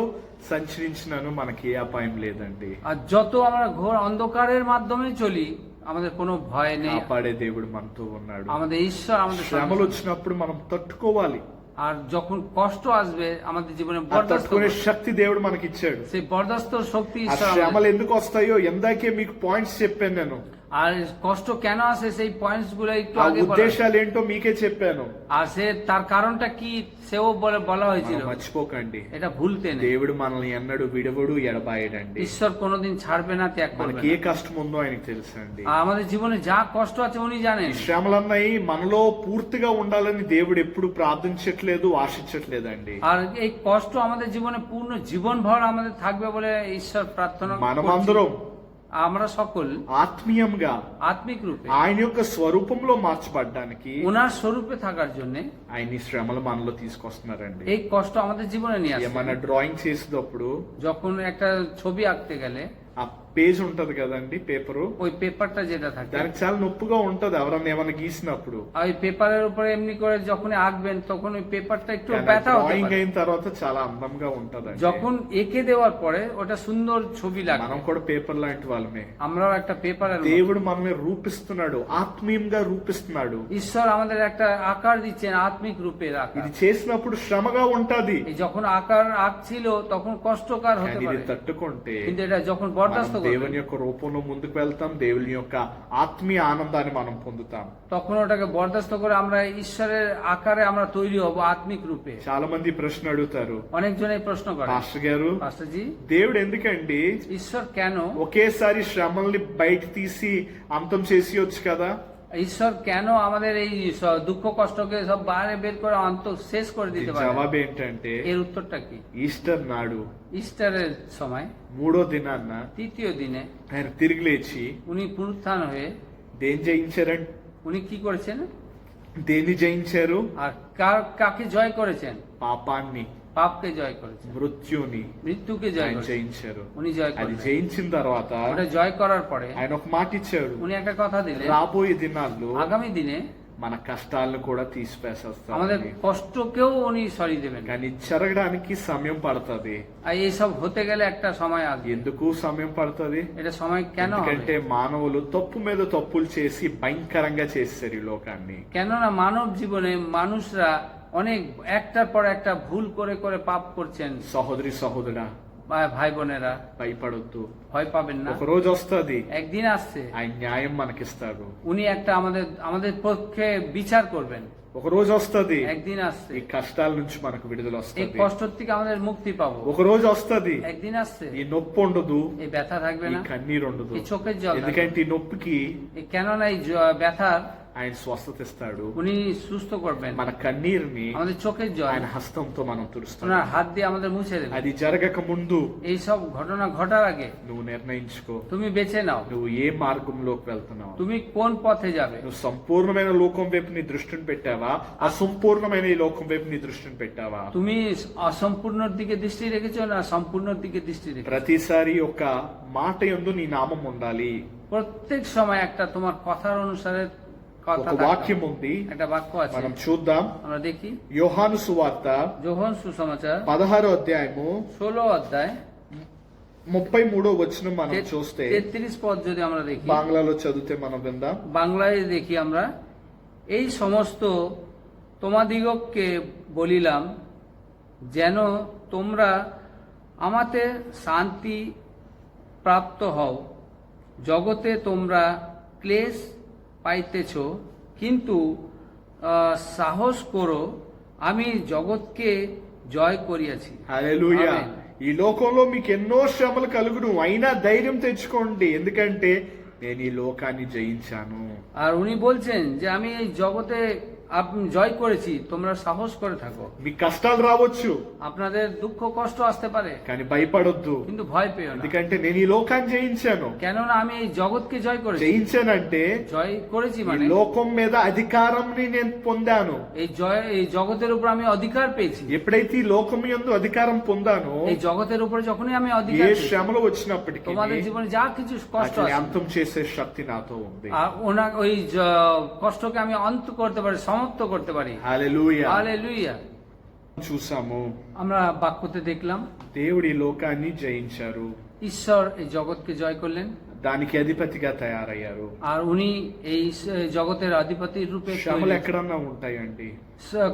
సంచరించినను మనకి ఏ అపాయం లేదండి. আর যত আমরা ঘোর অন্ধকারের মাধ্যমে চলি আমাদের কোনো ভয় নেই। కాపాడే దేవుడు మనతో ఉన్నాడు. আমাদের ঈশ্বর আমাদের శ్రమలు వచ్చినప్పుడు మనం తట్టుకోవాలి. আর যখন কষ্ট আসবে আমাদের জীবনে ఆ বরদাস্ত తట్టుకునే করতে, శక్తి దేవుడు మనకిచ్చాడు. সেই বরদাস্ত শক্তি ఆ ঈশ্বর శ్రమలు আমাদের- ఎందుకు వస్తాయో ఎందాకే మీకు పాయింట్స్ చెప్పాను నేను. আর কষ্ট কেন আসে সেই পয়েন্টস গুলো একটু ఆ আগে বলা। ఉద్దేశాలు ఏంటో మీకే చెప్పాను. আর সে তার কারণটা কি সেও বলা হয়েছিল, మనం మర్చిపోకండి, এটা ভুলতে নেই। దేవుడు మనల్ని ఎన్నడూ విడవడు ఎడబాయడండి. ঈশ্বর কোনোদিন ছাড়বে না, ত্যাগ করবে మనకి ఏ না। కష్టం ఉందో ఆయనకి తెలుసండి. আর আমাদের জীবনে যা কষ্ট আছে উনি জানেন। ఈ శ్రమలన్నాయి మనలో పూర్తిగా ఉండాలని దేవుడు ఎప్పుడు ప్రార్థించట్లేదు, ఆశించట్లేదండి. আর এই কষ্ট আমাদের জীবনে পূর্ণ জীবন ভর আমাদের থাকবে বলে ঈশ্বর প্রার্থনা করছি। మనమందరం আমরা সকল ఆత్మీయంగా আত্মিক রূপে ఆయన యొక్క స్వరూపంలో మార్చబడ్డానికి ওনার স্বরূপে থাকার জন্য ఆయన ఈ శ్రమలు మనలో తీసుకొస్తున్నారండి. এই কষ্ট আমাদের জীবনে নিয়ে আসে। ఏమన్నా డ్రాయింగ్ చేసేటప్పుడు যখন একটা ছবি আঁকতে গেলে ఆ పేజ్ ఉంటది కదండి, పేపరు, ওই পেপারটা যেটা থাকে, దానికి చాలా నొప్పుగా ఉంటది ఎవరన్నా ఏమన్నా గీసినప్పుడు. আর ওই পেপারের উপরে এমনি করে যখন আঁকবেন তখন ওই পেপারটা একটু ব্যথা হতে డ్రాయింగ్ পারে। అయిన తర్వాత చాలా అందంగా ఉంటదండి. যখন এঁকে দেওয়ার পরে ওটা সুন্দর ছবি লাগে। మనం కూడా పేపర్ లాంటి వాళ్ళమే. আমরাও একটা পেপারের মতো। దేవుడు మనల్ని రూపిస్తున్నాడు, ఆత్మీయంగా రూపిస్తున్నాడు. ঈশ্বর আমাদের একটা আকার দিচ্ছেন, আত্মিক রূপের আকার। ఇది చేసినప్పుడు శ్రమగా ఉంటది, এই যখন আকার আঁকছিল তখন কষ্টকর হতে కానీ ఇది পারে, తట్టుకుంటే কিন্তু এটা যখন বরদাস্ত మనం করবে దేవుని యొక్క రూపంలో ముందుకు వెళ్తాం, దేవుని యొక్క ఆత్మీయ ఆనందాన్ని మనం పొందుతాం. তখন ওটাকে বরদাস্ত করে আমরা ঈশ্বরের আকারে আমরা তৈরি হব আত্মিক রূপে। చాలా మంది ప్రశ్న అడుగుతారు, অনেকজনই প্রশ্ন করে, పాస్టర్ గారు পাস্টারজি దేవుడు ఎందుకండి ঈশ্বর কেন, ఒకేసారి శ్రమల్ని బయట తీసి అంతం చేసేయొచ్చు కదా? ঈশ্বর কেন আমাদের এই দুঃখ কষ্টকে সব বাইরে বের করে অন্ত শেষ করে দিতে পারে? జవాబు ఏంటంటే, এর উত্তরটা কি? ఈస్టర్ నాడు ইস্টারের সময় 3వ దినాన్న তৃতীয় দিনে ఆయన తిరిగి లేచి উনি পুনরুত্থান হয়ে దేని జయించారంటే, উনি কি করেছেন దేన్ని జయించారు? আর কাকে জয় করেছেন? పాపాన్ని, পাপকে জয় করেছেন, మృత్యుని মৃত্যুকে জয় ఆయన করেছেন, జయించారు. উনি জয় అది করেছেন। జయించిన తర్వాత ওটা জয় করার পরে ఆయన ఒక మాట ఇచ్చాడు, উনি একটা কথা দিলেন, రాబోయే దినాల్లో আগামী দিনে మన కష్టాలను కూడా আমাদের తీసిపేసేస్తాడు. কষ্টকেও উনি সরিয়ে দেবেন। కానీ జరగడానికి సమయం పడుతుంది. আর এইসব হতে গেলে একটা সময় আসবে। ఎందుకు సమయం పడుతుంది? এটা সময় কেন হবে? ఎందుకంటే మానవులు తప్పు మీద తప్పులు చేసి భయంకరంగా చేస్తారు ఈ లోకాన్ని. কেননা মানব জীবনে মানুষরা অনেক একটার পর একটা ভুল করে করে পাপ করছেন। సహోదరి సహోదరా, ভাই বোনেরা భయపడొద్దు. ভয় পাবেন না, ఒక రోజు వస్తుంది, একদিন আসছে ఆయన న్యాయం మనకిస్తాడు. উনি একটা আমাদের পক্ষে বিচার করবেন। ఒక రోజు వస్తుంది, একদিন আসছে ఈ కష్టాల నుంచి మనకు విడుదల এই వస్తుంది. কষ্ট থেকে আমাদের মুক্তি পাবো। ఒక రోజు వస్తుంది, একদিন আসছে ఈ నొప్పి ఉండదు, এই ব্যথা থাকবে ఈ না, కన్నీరు ఉండదు. এই চোখের জল থাকবে ఎందుకంటే ఈ నొప్పికి না। কেননা এই ব্যথার ఆయన స్వస్థత ఇస్తాడు. উনি সুস্থ করবেন। మన కన్నీరుని আমাদের চোখের জল ఆయన హస్తంతో మనం తుడుస్తాడు. ওনার হাত দিয়ে আমাদের মুছে দেবেন। అది జరగక ముందు এই সব ঘটনা ঘটার আগে నువ్వు నిర్ణయించుకో, তুমি বেছে নাও నువ్వు ఏ మార్గంలోకి వెళ్తున్నావు. তুমি কোন পথে যাবে। నువ్వు సంపూర్ణమైన లోకం వైపు నీ దృష్టిని పెట్టావా, అసంపూర్ణమైన ఈ లోకం వైపు నీ దృష్టిని పెట్టావా? তুমি অসম্পূর্ণর দিকে দৃষ্টি রেখেছো না সম্পূর্ণর দিকে দৃষ্টি রেখেছো? ప్రతిసారి ఒక మాట యందు నీ నామం ఉండాలి. প্রত্যেক সময় একটা তোমার কথার অনুসারে কথা ఒక থাকতে వాక్యం হবে। ఉంది, একটা বাক্য আছে, మనం చూద్దాం. আমরা দেখি యోహాను సువార్త যোহন সুসমাচার 16వ అధ్యాయము 16 অধ্যায় 33వ వచనం మనం చూస్తే, 33 পদ যদি আমরা দেখি, বাংলাలో చదివితే మనం విందాం. বাংলায় দেখি আমরা, এই সমস্ত তোমাদিগকে বলিলাম যেন তোমরা আমাতে শান্তি প্রাপ্ত হও। জগতে তোমরা ক্লেশ পাইতেছ, কিন্তু সাহস করো, আমি জগৎকে জয় করিয়াছি। హల్లెలూయా. ఆమేన్. ఈ లోకంలో మీకు ఎన్నో శ్రమలు కలుగును, అయినా ధైర్యం తెచ్చుకోండి, ఎందుకంటే నేను ఈ లోకాన్ని జయించాను. আর উনি বলছেন যে আমি এই জগতে জয় করেছি, তোমরা সাহস করে থাকো। మీకు కష్టాలు రావచ్చు, আপনাদের দুঃখ কষ্ট আসতে পারে, కానీ భయపడొద్దు, কিন্তু ভয় পেও না, ఎందుకంటే నేను ఈ లోకాన్ని జయించాను. কেননা আমি এই জগৎকে জয় করেছি। జయించానంటే জয় করেছি ఈ মানে లోకం మీద అధికారంని నేను పొందాను. এই জগতের উপর আমি অধিকার পেয়েছি। ఎప్పుడైతే ఈ లోకం యందు అధికారం పొందానో, এই জগতের উপরে যখনই আমি অধিকার ఏ পেয়েছি, శ్రమలు వచ్చినప్పటికీ তোমাদের জীবনে যা কিছু কষ্ট వాటిని আছে, అంతం చేసే శక్తి నాతో ఉంది. আর ওই কষ্টকে আমি অন্ত করতে পারি, সমাপ্ত করতে পারি। హల్లెలూయా. হালেলুয়া। చూసాము, আমরা বাক্যতে দেখলাম దేవుడి ఈ లోకాన్ని జయించారు, ঈশ্বর এই জগৎকে জয় করলেন, దానికి అధిపతిగా తయారయ్యారు. আর উনি এই জগতের অধিপতির রূপে శ్రమలు তৈরি। ఎక్కడన్నా ఉంటాయండి,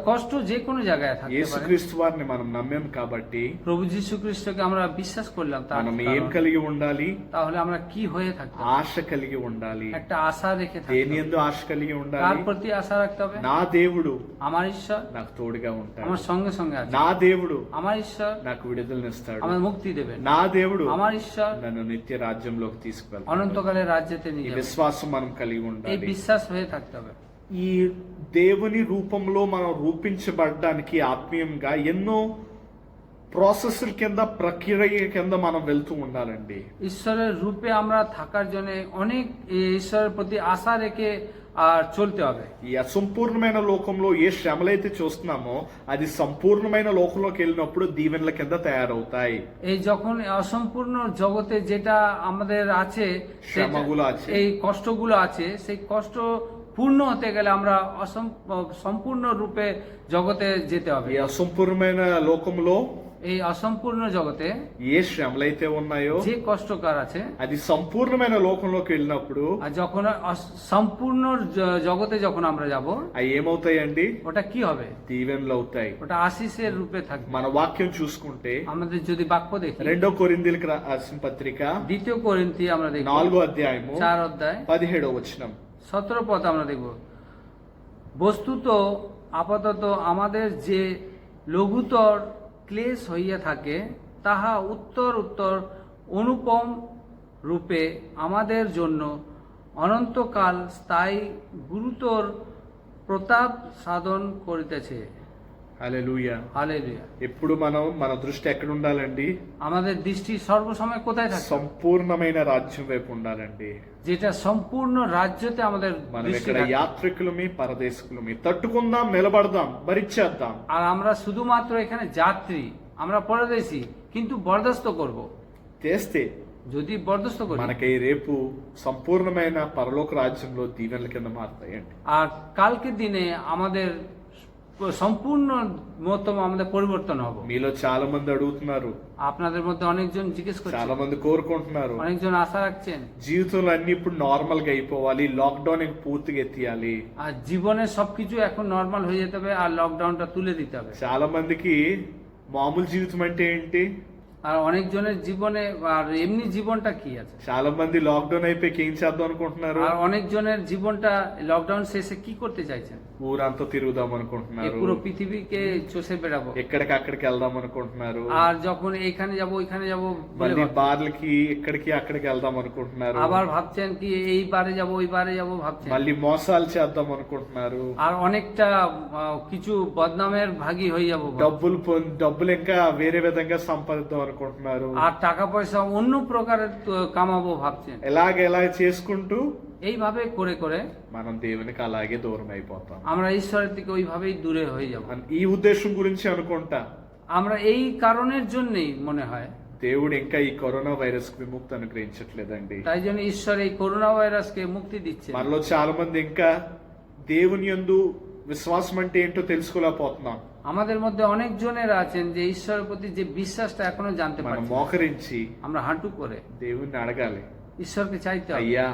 কষ্ট যে কোনো জায়গায় থাকতে পারে। యేసుక్రీస్తు వారిని మనం నమ్మాం కాబట్టి প্রভু যীশু খ্রিস্টকে আমরা বিশ্বাস করলাম, তার మనం কারণ, ఏం కలిగి ఉండాలి? তাহলে আমরা কি হয়ে থাকতে হবে? ఆశ కలిగి ఉండాలి. একটা আশা রেখে থাকতে దేని হবে। యందు ఆశ కలిగి কার ఉండాలి? প্রতি আশা রাখতে হবে? నా దేవుడు আমার ঈশ্বর నాకు తోడుగా ఉంటాడు. আমার সঙ্গে সঙ্গে আছে। నా దేవుడు আমার ঈশ্বর నాకు విడుదలనిస్తాడు. আমার মুক্তি দেবেন। నా దేవుడు আমার ঈশ্বর నన్ను నిత్య రాజ్యంలోకి తీసుకువెళ్తాడు. অনন্তকালের রাজ্যেতে ఈ নিয়ে যাবেন। విశ్వాసం మనం కలిగి এই ఉండాలి. বিশ্বাস হয়ে থাকতে হবে। ఈ దేవుని రూపంలో మనం రూపించబడడానికి ఆత్మీయంగా ఎన్నో ప్రాసెస్ల కింద ప్రక్రియ కింద మనం వెళ్తూ ఉండాలండి. ঈশ্বরের রূপে আমরা থাকার জন্য অনেক ঈশ্বরের প্রতি আশা রেখে চলতে হবে। ఈ అసంపూర్ణమైన లోకంలో ఏ శ్రమలైతే చూస్తున్నామో అది సంపూర్ణమైన లోకంలోకి వెళ్ళినప్పుడు దీవెనల కింద తయారవుతాయి. এই যখন অসম্পূর্ণ জগতে যেটা আমাদের আছে, শ্রমগুলো আছে, এই কষ্টগুলো আছে, সেই কষ্ট পূর্ণ হতে গেলে আমরা সম্পূর্ণ রূপে জগতে যেতে হবে। ఈ అసంపూర్ణమైన లోకంలో এই অসম্পূর্ণ জগতে ఏ శ్రమలైతే ఉన్నాయో যে কষ্টকর আছে, అది సంపూర్ణమైన లోకంలోకి వెళ్ళినప్పుడు আর যখন সম্পূর্ণ জগতে যখন আমরা যাব, అవి ఏమవుతాయండి? ওটা কি হবে? దీవెనలు అవుతాయి. ওটা আশিসের রূপে থাকবে। మన వాక్యం చూసుకుంటే আমাদের যদি বাক্য দেখি, 2 కొరింథీయులకు రాసిన పత్రిక 2 కొరింথీ আমরা দেখব 4వ అధ్యాయము 4 অধ্যায় 17వ వచనం. 17 পদ আমরা দেখব। বস্তুত আপাতত আমাদের যে লঘুতর ক্লেশ হইয়া থাকে, তাহা উত্তর উত্তর অনুপম রূপে আমাদের জন্য অনন্তকাল স্থায়ী গুরুতর প্রতাপ সাধন করিতেছে। హల్లెలూయా. হালেলুয়া। ఎప్పుడు మన దృష్టి ఎక్కడ ఉండాలండి? আমাদের দৃষ্টি সর্বসময় কোথায় থাকে? సంపూర్ణమైన రాజ్యం వైపు ఉండాలండి. যেটা সম্পূর্ণ রাজ্যতে আমাদের మనం দৃষ্টি ఇక్కడ থাকে। యాత్రికులమి పరదేశకులమి, తట్టుకుందాం, నిలబడదాం, భరించేద్దాం. আর আমরা শুধুমাত্র এখানে যাত্রী, আমরা পরদেশী, কিন্তু বরদাস্ত করব। చేస్తే যদি বরদাস্ত করি, మనకి రేపు సంపూర్ణమైన పరలోక రాజ్యంలో దీవెనల కింద మారుతాయండి. আর কালকের দিনে আমাদের সম্পূর্ণ মতো আমাদের পরিবর্তন হব। మీలో చాలా మంది అడుగుతున్నారు, আপনাদের মধ্যে অনেকজন জিজ্ঞেস చాలా করছেন, మంది కోరుకుంటున్నారు, অনেকজন আশা রাখছেন జీవితంలో అన్ని ఇప్పుడు నార్మల్ గా అయిపోవాలి, లాక్డౌన్ పూర్తిగా ఎత్తియాలి. আর জীবনের সবকিছু এখন নর্মাল হয়ে যেতে হবে, আর লকডাউনটা তুলে দিতে হবে। చాలా మందికి మామూలు జీవితం అంటే ఏంటి? আর অনেকজনের জীবনে আর এমনি জীবনটা কি আছে? చాలా మంది లాక్డౌన్ అయిపోయి ఏం చేద్దాం అనుకుంటున్నారు? আর অনেকজনের জীবনটা লকডাউন শেষে কি করতে চাইছেন? ఊరంతా తిరుగుదాం এই అనుకుంటున్నారు, পুরো পৃথিবীকে চষে বেড়াবো, ఎక్కడికి అక్కడికి వెళ్దాం అనుకుంటున్నారు, আর যখন এইখানে যাব ওইখানে যাব বলে మళ్ళీ ভাবছেন। బార్లకి ఇక్కడికి అక్కడికి వెళ్దాం అనుకుంటున్నారు, আবার ভাবছেন কি এই বারে যাব ওই বারে যাব ভাবছেন। మళ్ళీ మోసాలు చేద్దాం అనుకుంటున్నారు, আর অনেকটা কিছু বদনামের ভাগী হয়ে যাব, డబ్బులు ఇంకా వేరే విధంగా సంపాదిద్దాం అనుకుంటున్నారు, আর টাকা পয়সা অন্য প্রকারের কামাবো ভাবছেন। ఎలా చేసుకుంటూ এইভাবে করে করে మనం దేవునికి అలాగే దూరం అయిపోతాం. আমরা ঈশ্বরের থেকে ওইভাবেই দূরে হয়ে যাব। ఈ ఉద్దేశం గురించి అనుకుంటా আমরা এই কারণের জন্যই মনে হয় దేవుడు ఇంకా ఈ కరోనా వైరస్ కు విముక్తి అనుగ్రహించట్లేదండి. তাই জন্য ঈশ্বর এই করোনা ভাইরাসকে মুক্তি দিচ্ছে। మనలో చాలా మంది ఇంకా దేవుని యందు విశ్వాసం అంటే ఏంటో తెలుసుకోలేకపోతున్నాం. আমাদের মধ্যে অনেক জনের আছেন যে ঈশ্বরের প্রতি যে বিশ্বাসটা এখনো জানতে మనం পারছি না। మోకరించి আমরা হাঁটু করে దేవుణ్ణి అడగాలి, ঈশ্বরকে চাইতে হবে, అయ్యా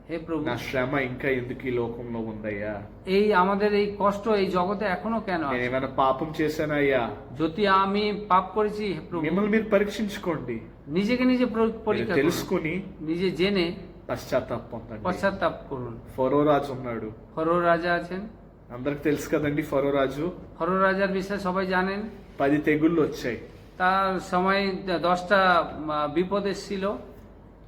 হে প্রভু, నా శ్రమ ఇంకా ఎందుకు ఈ లోకంలో ఉందయ్యా? এই আমাদের এই কষ্ট এই জগতে এখনো কেন আছে? నేను ఏమైనా పాపం చేశానా అయ్యా? যদি আমি পাপ করেছি, হে প্রভু, మిమ్మల్ని మీరు పరీక్షించుకోండి, নিজেকে নিজে পরীক্ষা করুন, తెలుసుకుని নিজে জেনে పశ్చాత్తాప పొందండి. পশ্চাత్তাপ করুন। ఫరో రాజు ఉన్నాడు, ফরো রাজা আছেন, అందరికి తెలుసు కదండి. ఫరో రాజు ফরো রাজার বিষয়ে সবাই জানেন। 10 తెగుళ్ళు వచ్చాయి. তার সময় 10টা বিপদ এসেছিল।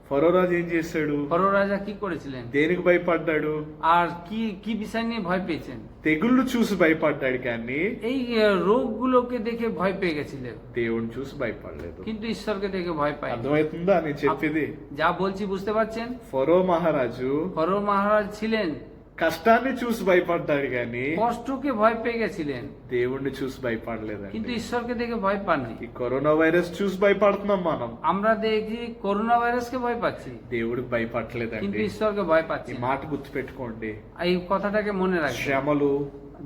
ఫరో రాజు ఏం చేశాడు? ফরো রাজা কি করেছিলেন? దేనికి భయపడ్డాడు? আর কি কি বিষয় নিয়ে ভয় পেয়েছেন? తెగుళ్ళు చూసి భయపడ్డాడు కానీ এই রোগগুলোকে দেখে ভয় পেয়ে গেছিলেন, దేవుని చూసి భయపడలేదు. কিন্তু ঈশ্বরকে দেখে ভয় পায়। అర్థమవుతుందా నేను చెప్పేది? যা বলছি বুঝতে পারছেন? ఫరో మహారాజు ফরো মহারাজ ছিলেন, కష్టాన్ని చూసి భయపడ్డాడు కానీ কষ্টকে ভয় পেয়ে গেছিলেন, దేవుణ్ణి చూసి భయపడలేదండి. কিন্তু ঈশ্বরকে দেখে ভয় পাননি। ఈ కరోనా వైరస్ చూసి భయపడుతున్నాం మనం, আমরা দেখি করোনা ভাইরাসকে ভয় পাচ্ছি, దేవుడికి কিন্তু భయపడలేదండి. ঈশ্বরকে ভয় ఈ পাচ্ছি না। మాట గుర్తుపెట్టుకోండి. এই কথাটাকে মনে রাখবেন। శ్రమలు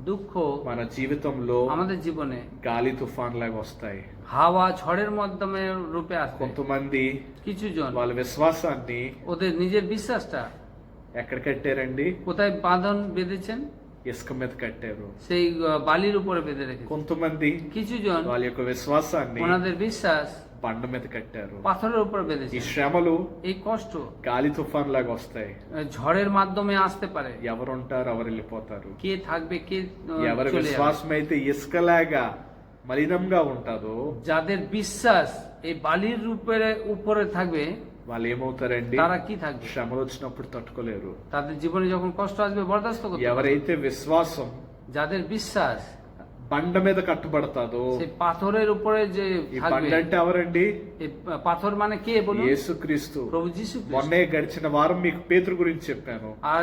দুঃখ మన జీవితంలో আমাদের জীবনে గాలి తుఫాన్ లాగా వస్తాయి. হাওয়া ঝড়ের মাধ্যমে রূপে আসবে। కొంతమంది কিছু জন వాళ్ళ విశ్వాసాన్ని ওদের নিজের বিশ্বাসটা ఎక్కడ కట్టారండి? কোথায় বাঁধন বেঁধেছেন? ఇసుక మీద కట్టారు. সেই বালির উপরে বেঁধে রেখেছে। కొంతమంది কিছু জন వాళ్ళ యొక్క విశ్వాసాన్ని ওনাদের বিশ্বাস బండ మీద కట్టారు. পাথরের উপর ఈ বেঁধেছে। శ్రమలు এই কষ্ট గాలి తుఫాన్ లాగా వస్తాయి. ঝড়ের মাধ্যমে আসতে পারে। ఎవరుంటారు, ఎవరు వెళ్ళిపోతారు. কে থাকবে, কে ఎవరి চলে যাবে। విశ్వాసం అయితే ఇసుకలాగా మలినంగా ఉంటుందో যাদের বিশ্বাস এই বালির উপরে থাকবে వాళ్ళు ఏమవుతారండి, তারা কি থাকবে? శ్రమలు వచ్చినప్పుడు తట్టుకోలేరు. তাদের জীবনে যখন কষ্ট আসবে বরদাস্ত করতে পারবে। ఎవరైతే విశ్వాసం যাদের বিশ্বাস బండ మీద కట్టుబడతాదో, সেই পাথরের উপরে যে ఈ থাকবে। బండ అంటే ఎవరండి? এই পাথর মানে কে বলুন? యేసుక్రీస్తు. প্রভু যীশু খ্রিস্ট। మొన్నే గడిచిన వారం మీకు పేతురు గురించి చెప్పాను. আর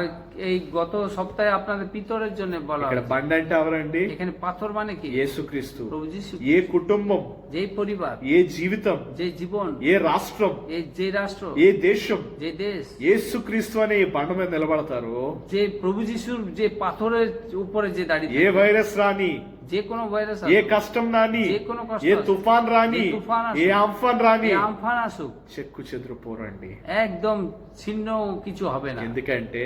এই গত সপ্তাহে আপনাদের পিতরের জন্য বলা ఇక్కడ হয়েছে। బండ అంటే ఎవరండి? এখানে পাথর মানে কি? యేసుక్రీస్తు. প্রভু যীশু। ఏ కుటుంబం, যেই পরিবার, ఏ జీవితం, যে জীবন, ఏ రాష్ట్రం, যে রাষ্ট্র, ఏ దేశం যে দেশ, యేసుక్రీస్తు అనే ఈ బండ మీద నిలబడతారో, যে প্রভু যিশুর যে পাথরের উপরে যে দাঁড়িয়ে ఏ থাকে, వైరస్ రాని, যে কোনো ভাইরাস ఏ కష్టం రాని, যে কোনো কষ্ট ఏ আসুক, తుఫాన్ రాని, ఏ తుఫాన్ আসুক, ఏ అంఫాన్ రాని, এই আমফান আসুক, చెక్కు చెదిరిపోరండి. একদম ছিন্ন কিছু হবে না। ఎందుకంటే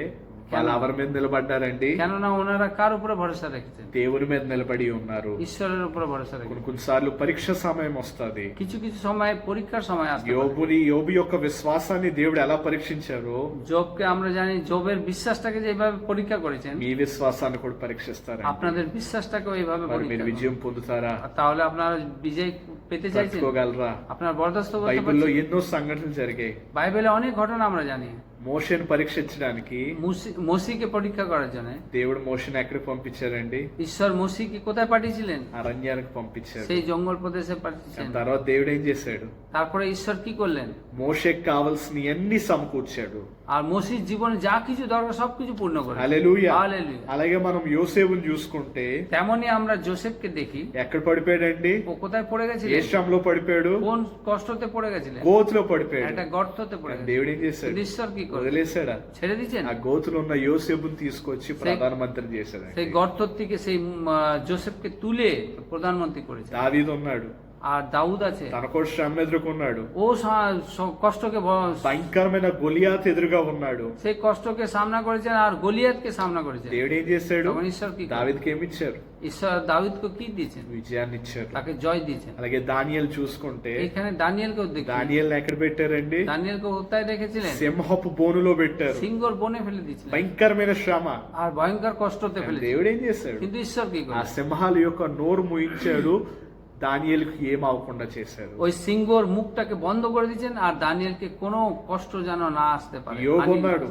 వాళ్ళు ఎవరి మీద నిలబడ్డారండి? কেননা ওনারা কার উপরে ভরসা রেখেছেন? దేవుని మీద నిలబడి ఉన్నారు. ঈশ্বরের উপরে ভরসা కొన్ని রেখেছেন। కొన్నిసార్లు పరీక్ష సమయం వస్తుంది. কিছু কিছু সময় পরীক্ষার সময় আসতে পারে। యోబు యొక్క విశ్వాసాన్ని దేవుడు ఎలా పరీక్షించారో, জবকে আমরা জানি জবের বিশ্বাসটাকে যেভাবে পরীক্ষা করেছেন, మీ విశ్వాసాన్ని కూడా పరీక్షిస్తారు. আপনাদের বিশ্বাসটাকেও এইভাবে మరి পরীক্ষা మీరు করুন। విజయం పొందుతారా? তাহলে আপনারা বিজয় পেতে চাইছেন? తట్టుకోగలరా? আপনার বরদাস্ত করতে బైబిల్లో পারছেন? ఎన్నో సంఘటనలు జరిగాయి. বাইবেলে অনেক ঘটনা আমরা জানি। మోషేను పరీక్షించడానికి মসিকে পরীক্ষা করার জন্য దేవుడు మోషేను ఎక్కడికి పంపించారండి? ঈশ্বর মসিকে কোথায় পাঠিয়েছিলেন? అరణ్యానికి పంపించారు. সেই জঙ্গল প্রদেশে পাঠিয়েছিলেন। తర్వాత దేవుడు ఏం చేశాడు? তারপরে ঈশ্বর কি করলেন? మోషేకి కావాల్సిన అన్ని సమకూర్చాడు. আর মসির জীবনে যা কিছু দরকার সবকিছু পূর্ণ করে। హల్లెలూయా. হালেলুయా। అలాగే మనం యోసేపుని చూసుకుంటే তেমনি আমরা জোসেফকে দেখি। ఎక్కడ పడిపోయాడండి? ও কোথায় পড়ে ఏ গেছিলেন? శ్రమలో పడిపోయాడు? কোন কষ্টতে পড়ে গেছিলেন? గోతులో పడిపోయాడు. একটা গর্ততে পড়ে গেছিলেন। దేవుడు ఏం చేశాడు? কিন্তু ঈশ্বর কি করলেন? వదిలేశాడా? ছেড়ে দিয়েছেন? ఆ గోతులో ఉన్న యోసేపుని తీసుకొచ్చి ప్రధానమంత్రి చేశాడు. সেই গর্ত থেকে সেই জোসেফকে তুলে প্রধানমন্ত্রী করেছে। దావీదు ఉన్నాడు, আর দাউদ আছে, తన కూడా శ్రమ ఎదుర్కొన్నాడు. ও কষ্টকে భయంకరమైన గొలియాత్ ఎదురుగా ఉన్నాడు. সেই কষ্টকে সামনা করেছেন আর গলিয়াতকে সামনা করেছেন। దేవుడు ఏం చేశాడు? তখন ঈশ্বর কি করলেন? దావీదుకి ఏమి ఇచ్చారు? ঈশ্বর দাউদকে কি দিয়েছেন? విజయాన్ని ఇచ్చారు. তাকে জয় দিয়েছেন। అలాగే దానియేలు చూసుకుంటే এখানে দানিয়েলকেও দেখি। దానియేలుని ఎక్కడ పెట్టారండి? দানিয়েলকে কোথায় রেখেছিলেন? సింహపు బోనులో పెట్టారు. সিংহর বনে ফেলে দিয়েছিলেন భయంకరమైన శ్రమ. আর ভয়ঙ্কর কষ্টতে ফেলে দিয়েছিলেন। దేవుడు ఏం చేశాడు? কিন্তু ঈশ্বর কি ఆ করলেন? సింహాల యొక్క నోరు ముయించాడు. దానియేలుకు ఏం అవ్వకుండా చేశారు. ওই সিংহর মুখটাকে বন্ধ করে দিয়েছেন আর দানিয়েলকে কোনো কষ্ট যেন না আসতে পারে। యోబు ఉన్నాడు,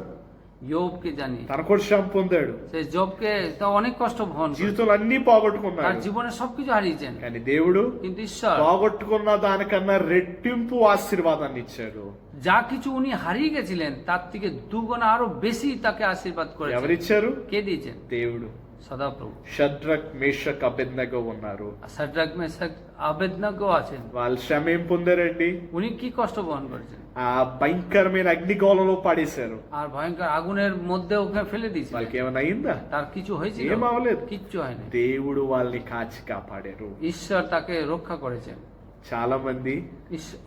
యోబকে জানি తన కూడా శ్రమ పొందాడు. সে জবকে তা অনেক কষ্ট বহন করেছে। జీవితంలో అన్ని তার పోగొట్టుకున్నాడు. জীবনে সবকিছু হারিয়েছেন, కానీ దేవుడు কিন্তু ঈশ্বর పోగొట్టుకున్న దానికన్నా రెట్టింపు ఆశీర్వాదాన్ని ఇచ్చాడు. যা কিছু উনি হারিয়ে গেছিলেন তার থেকে দুগুণ আরো বেশি তাকে আশীর্বাদ করেছেন। ఎవరిచ్చారు? কে দিয়েছেন? దేవుడు. সদাপ্রভু। షద్రక్ మేషక్ అబేద్నెగో ఉన్నారు. সাদ্রাক মেশাক আবেদনাগো আছেন। వాళ్ళు శ్రమ ఏం పొందారండి? উনি কি কষ্ট বহন করেছেন? ఆ భయంకరమైన అగ్నిగోళంలో పడేశారు. আর ভয়ঙ্কর আগুনের মধ্যে ওকে ফেলে দিয়েছিলেন। వాళ్ళకి ఏమైనా అయిందా? তার কিছু হয়েছিল? ఏం అవ్వలేదు. কিচ্ছু হয়নি। దేవుడు వాళ్ళని కాచి కాపాడారు. ঈশ্বর তাকে রক্ষা করেছেন। చాలా మంది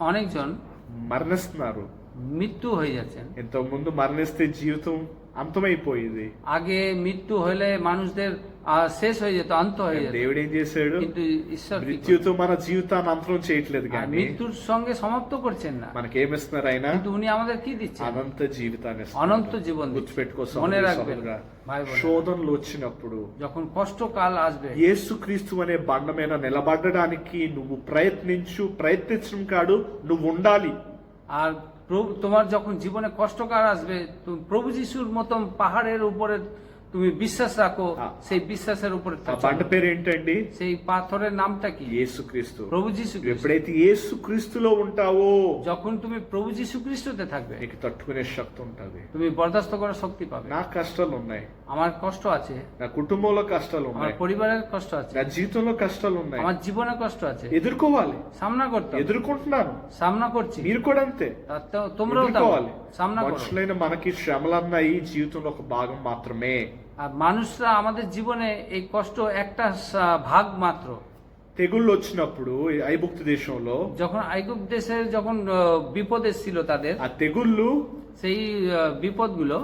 অনেকজন మరణిస్తున్నారు. মৃত্যু হয়ে যাচ্ছেন। ఇంతకు ముందు మరణిస్తే జీవితం అంతమైపోయేది. আগে মৃত্যু হলে মানুষদের শেষ হয়ে যেত, অন্ত হয়ে যেত। దేవుడు ఏం చేశాడు? কিন্তু ঈশ্বর কি మృత్యుతో మన జీవితాన్ని అంతరం చేయట్లేదు করলেন? আর కానీ মৃত্যুর সঙ্গে সমাপ্ত করছেন না, మనకేమిస్తున్నారు ఆయన? কিন্তু উনি আমাদের কি দিচ্ছেন? అనంత జీవితాన్ని ఇస్తున్నారు. অনন্ত জীবন দিচ্ছেন। గుర్తుపెట్టుకో মনে సహోదరి, রাখবেন సహోదరా, ভাই বোনেরা, శోధనలు వచ్చినప్పుడు যখন কষ্টকাল আসবে యేసుక్రీస్తు అనే బండ మీద నిలబడడానికి నువ్వు ప్రయత్నించడం కాదు, నువ్వు ఉండాలి. আর প্রভু তোমার যখন জীবনে কষ্টকাল আসবে তুমি প্রভু যিশুর মতন পাহাড়ের উপরে তুমি বিশ্বাস রাখো, সেই বিশ্বাসের উপরে ఆ బండ పేరు ఏంటండి? সেই পাথরের নামটা কি? యేసుక్రీస్తు. প্রভু যিশু খ্রিস্ট। ఎప్పుడైతే యేసుక్రీస్తులో ఉంటావో যখন তুমি প্রভু যিশু খ্রিস্টতে থাকবে నీకు తట్టుకునే శక్తి ఉంటది. তুমি বরদাস্ত করার শক্তি পাবে। నా కష్టాలు ఉన్నాయి, আমার কষ্ট আছে, నా కుటుంబంలో కష్టాలు আমার ఉన్నాయి, পরিবারের কষ্ট আছে, నా జీవితంలో కష్టాలు ఉన్నాయి. আমার জীবনে কষ্ট আছে, ఎదుర్కోవాలి. সামনা করতে হবে। ఎదుర్కొంటున్నాను. সামনা করছি, మీరు కూడా అంతే. তোমরাও তাও ఎదుర్కోవాలి. সামনা করো। మనుషులైన మనకి శ్రమలన్నాయి జీవితంలో ఒక భాగం మాత్రమే. আর মানুষরা আমাদের জীবনে এই কষ্ট একটা ভাগ মাত্র। తెగుళ్ళు వచ్చినప్పుడు ఐగుప్తు దేశంలో যখন আইগুপ্ত দেশের যখন বিপদ এসেছিল তাদের, ఆ తెగుళ్ళు সেই বিপদগুলো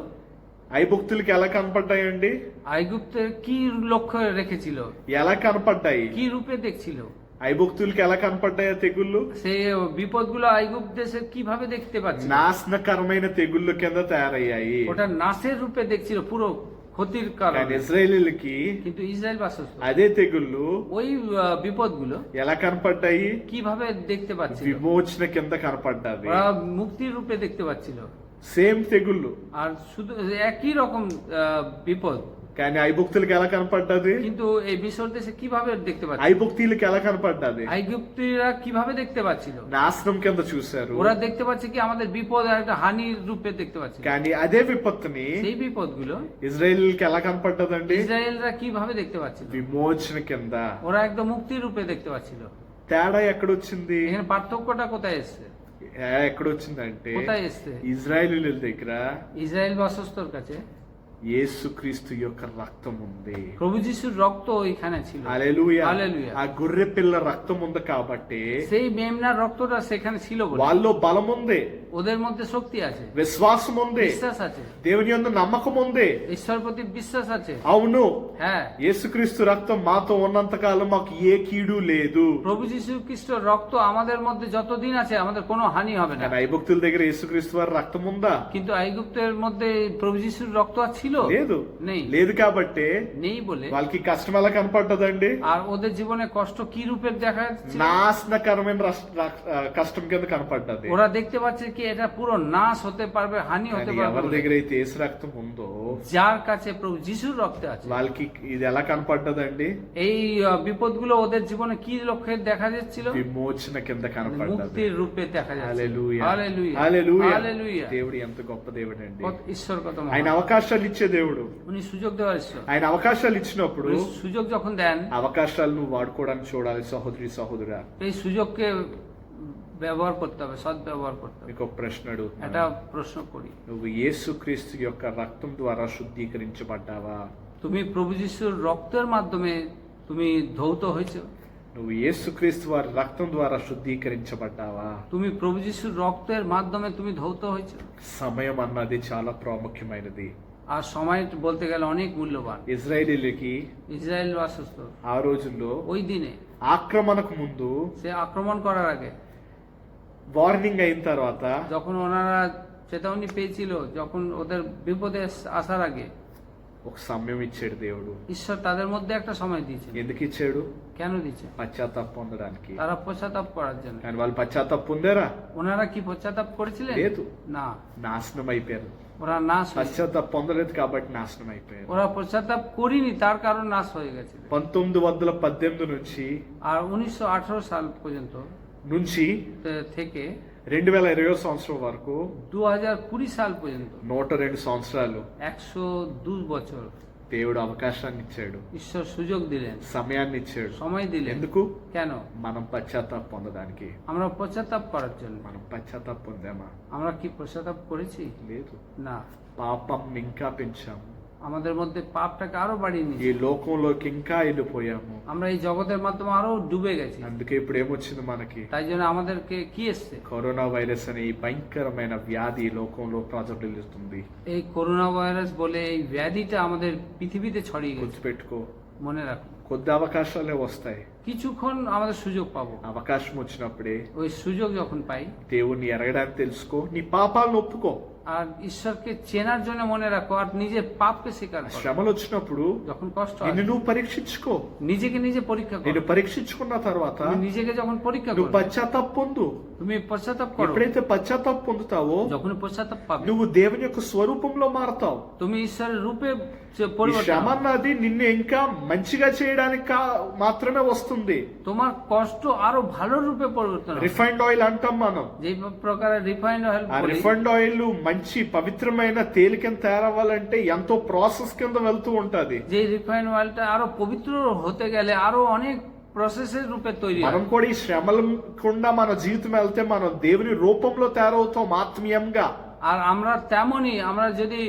ఐగుప్తులకి ఎలా కనపడ్డాయండి? আইগুপ্তের কি লক্ষ্য রেখেছিল, ఎలా కనపడ్డాయి? কি রূপে দেখছিল? ఐగుప్తులకి ఎలా కనపడ్డాయా తెగుళ్ళు? সেই বিপদগুলো আইগুপ্ত দেশে কিভাবে দেখতে পাচ্ছিল? నాశనకరమైన తెగుళ్ళు కింద తయారయ్యాయి. ওটা নাশের রূপে দেখছিল, পুরো ক্ষতির కానీ কারণে। ఇజ్రాయేలీలకి কিন্তু ইসরায়েল বাসস্ত అదే తెగుళ్ళు ওই বিপদগুলো ఎలా కనపడ్డాయి? কিভাবে দেখতে পাচ্ছিল? విమోచన కింద కనపడ్డాది. ওরা মুক্তির রূপে দেখতে পাচ্ছিল। సేమ్ తెగుళ్ళు, আর শুধু একই রকম বিপদ, కానీ ఐగుప్తులకి ఎలా కనపడ్డాది? কিন্তু এই মিশর দেশে কিভাবে দেখতে পাচ্ছিল? ఐగుప్తీలకి ఎలా కనపడ్డాది? আইগুপ্তিরা কিভাবে দেখতে পাচ্ছিল? నాశనం కింద చూశారు. ওরা দেখতে পাচ্ছে কি আমাদের বিপদ আর একটা হানির রূপে দেখতে পাচ্ছে। కానీ అదే విపత్తుని সেই বিপদগুলো ఇజ్రాయేలీలకి ఎలా కనపడ్డదండి? ইসরায়েলরা কিভাবে দেখতে পাচ্ছিল? విమోచన కింద. ওরা একদম মুক্তির রূপে দেখতে পাচ্ছিল। తేడా ఎక్కడొచ్చింది? এখানে পার্থক্যটা কোথায় এসছে? ఎక్కడొచ్చిందంటే কোথায় এসছে? ఇజ్రాయేలీల దగ్గర ইসরায়েল বাসস্তর কাছে యేసుక్రీస్తు యొక్క రక్తం ఉంది. প্রভু যিশুর রক্ত ওইখানে ছিল। హల్లెలూయా. హల్లెలూయా। ఆ గొర్రె పిల్ల రక్తం ఉంది కాబట్టి সেই মেমনার রক্তটা সেখানে ছিল বলে వాళ్ళలో బలం ఉంది, ওদের মধ্যে শক্তি আছে, విశ్వాసం ఉంది, বিশ্বাস আছে, దేవుని యందు నమ్మకం ఉంది. ঈশ্বর প্রতি বিশ্বাস আছে। అవును, হ্যাঁ, యేసుక్రీస్తు రక్తం మాతో ఉన్నంత కాలం మాకు ఏ కీడు లేదు. প্রভু যীশু খ্রিস্টর রক্ত আমাদের মধ্যে যতদিন আছে আমাদের কোনো হানি হবে না। కానీ ఐగుప్తుల దగ్గర యేసుక్రీస్తు వారి రక్తం ఉందా? কিন্তু আইগুপ্তের মধ্যে প্রভু যীশুর রক্ত ছিল లేదు. নেই। లేదు కాబట్టి নেই বলে వాళ్ళకి కష్టం ఎలా కనపడ్డదండి? আর ওদের জীবনে কষ্ট কি রূপে দেখা যাচ্ছে? నాశనకరమైన కష్టం కింద కనపడ్డది. ওরা দেখতে পাচ্ছে কি এটা পুরো নাশ হতে পারবে, হানি হতে కానీ ఎవరి পারবে। దగ్గర అయితే యేసు రక్తం ఉందో যার কাছে প্রভু যিশুর রক্ত আছে వాళ్ళకి ఇది ఎలా కనపడ్డదండి? এই বিপদগুলো ওদের জীবনে কি লক্ষ্যে দেখা যাচ্ছিল? విమోచన కింద కనపడ్డది. মুক্তির রূপে দেখা যাচ্ছে। హల్లెలూయా. హల్లెలూయా। హల్లెలూయా. హల్లెలూయా। దేవుడు ఎంత గొప్ప దేవుడు అండి. ঈশ্বর কত মহান। ఆయన అవకాశాలు ఇచ్చే దేవుడు. উনি সুযোগ দেওয়ার ঈশ্বর। ఆయన అవకాశాలు ఇచ్చినప్పుడు উনি সুযোগ যখন দেন అవకాశాలు నువ్వు వాడుకోవడానికి చూడాలి సహోదరి సహోదరా. এই সুযোগকে ব্যবহার করতে হবে, সৎ ব্যবহার করতে হবে। నీకు ఒక ప్రశ్న এটা అడుగుతున్నాను. প্রশ্ন করি, నువ్వు యేసుక్రీస్తు యొక్క రక్తం ద్వారా శుద్ధీకరించబడ్డావా? তুমি প্রভু যিশুর রক্তের মাধ্যমে তুমি ধৌত হয়েছো? నువ్వు యేసుక్రీస్తు వారి రక్తం ద్వారా శుద్ధీకరించబడ్డావా? তুমি প্রভু যিশুর রক্তের মাধ্যমে তুমি ধৌত হয়েছো? సమయం అన్నది చాలా ప్రాముఖ్యమైనది. আর সময় বলতে গেলে অনেক মূল্যবান। ఇజ్రాయేలీలకి ইসরায়েল বাসস্ত ఆ రోజుల్లో ওই দিনে ఆక్రమణకు ముందు সে আক্রমণ করার আগে వార్నింగ్ అయిన తర్వాత যখন ওনারা চেতাবনী পেয়েছিল, যখন ওদের বিপদে আসার আগে ఒక సమయం ఇచ్చాడు దేవుడు. ঈশ্বর তাদের মধ্যে একটা সময় দিয়েছে। ఎందుకు ఇచ్చాడు? কেন দিয়েছে? పశ్చాత్తాప పొందడానికి. তারা পশ্চাতাপ করার জন্য। కానీ వాళ్ళు పశ్చాత్తాప పొందారా? ওনারা কি পশ্চাতাপ করেছিলেন? లేదు. না, నాశనం అయిపోయారు. ওরা নাশ হয়েছে। పశ్చాత్తాప పొందలేదు కాబట్టి నాశనం అయిపోయారు. ওরা পশ্চাতাপ করিনি, তার কারণ নাশ হয়ে গেছে। 1918 నుంచి আর 1918 সাল পর্যন্ত থেকে 2020 సంవత్సరం వరకు 2020 সাল পর্যন্ত 102 సంవత్సరాలు 102 বছর దేవుడు అవకాశాన్ని ఇచ్చాడు, ঈশ্বর সুযোগ দিলেন, సమయాన్ని ఇచ్చాడు. সময় দিলেন। ఎందుకు? কেন? మనం పశ్చాత్తాప పొందడానికి. আমরা পশ্চাতাপ করার জন্য। మనం పశ్చాత్తాప పొందామా? আমরা কি পশ্চাতাপ করেছি? లేదు. না, పాపం ఇంకా పెంచాము. আমাদের মধ্যে পাপটাকে আরো বাড়িয়ে ఈ নিয়েছি। లోకంలోకి ఇంకా వెళ్ళిపోయాము. আমরা এই জগতের মাধ্যমে আরো ডুবে গেছি। అందుకే ఇప్పుడు ఏమొచ్చింది మనకి? তাই জন্য আমাদেরকে কি এসছে? కరోనా వైరస్ అనే ఈ భయంకరమైన వ్యాధి ఈ లోకంలో ప్రజలుతుంది. এই করোনা ভাইরাস বলে এই ব্যাধিটা আমাদের পৃথিবীতে ছড়িয়ে গেছে। గుర్తుపెట్టుకో, মনে রাখুন, కొద్ది అవకాశాలే వస్తాయి. কিছুক্ষণ আমাদের সুযোগ পাবো। అవకాశం వచ్చినప్పుడే ওই সুযোগ যখন পাই, దేవుణ్ణి ఎరగడానికి తెలుసుకో, నీ పాపాలను ఒప్పుకో. আর ঈশ্বরকে চেনার জন্য মনে রাখো, আর নিজের পাপকে স্বীকার করো। శ్రమలు వచ్చినప్పుడు যখন কষ্ট నిన్ను হয় నువ్వు పరీక్షించుకో. নিজেকে নিজে পরীক্ষা করো। నేను పరీక్షించుకున్న తర్వాత তুমি নিজেকে যখন পরীক্ষা నువ్వు করো, పశ్చాత్తాప పొందు. তুমি పశ్చాత్తాপ করো। ఎప్పుడైతే పశ్చాత్తాప పొందుతావో যখন পশ্চাత్তাপ পাবে, నువ్వు దేవుని యొక్క స్వరూపంలో మారతావు. তুমি ঈশ্বরের రూপে ఈ পরিবর্তন శ్రమ হবে। అన్నది నిన్ను ఇంకా మంచిగా చేయడానికి మాత్రమే వస్తుంది. তোমার কষ্ট আরো ভালো রূপে পরিবর্তন হবে। రిఫైన్డ్ ఆయిల్ అంటాం మనం. যে প্রকারের রিফাইন্ড অয়েল, ఆ రిఫైన్డ్ ఆయిల్ మంచి పవిత్రమైన తేలి కింద తయారవ్వాలంటే ఎంతో ప్రాసెస్ కింద వెళ్తూ ఉంటది. যে রিফাইন্ড অয়েলটা আরো পবিত্র হতে গেলে আরো অনেক প্রসেসের রূপে তৈরি হয়। మనం కూడా ఈ శ్రమల గుండా మన జీవితం వెళ్తే మనం దేవుని రూపంలో తయారవుతాం ఆత్మీయంగా. আর আমরা তেমনই, আমরা যদি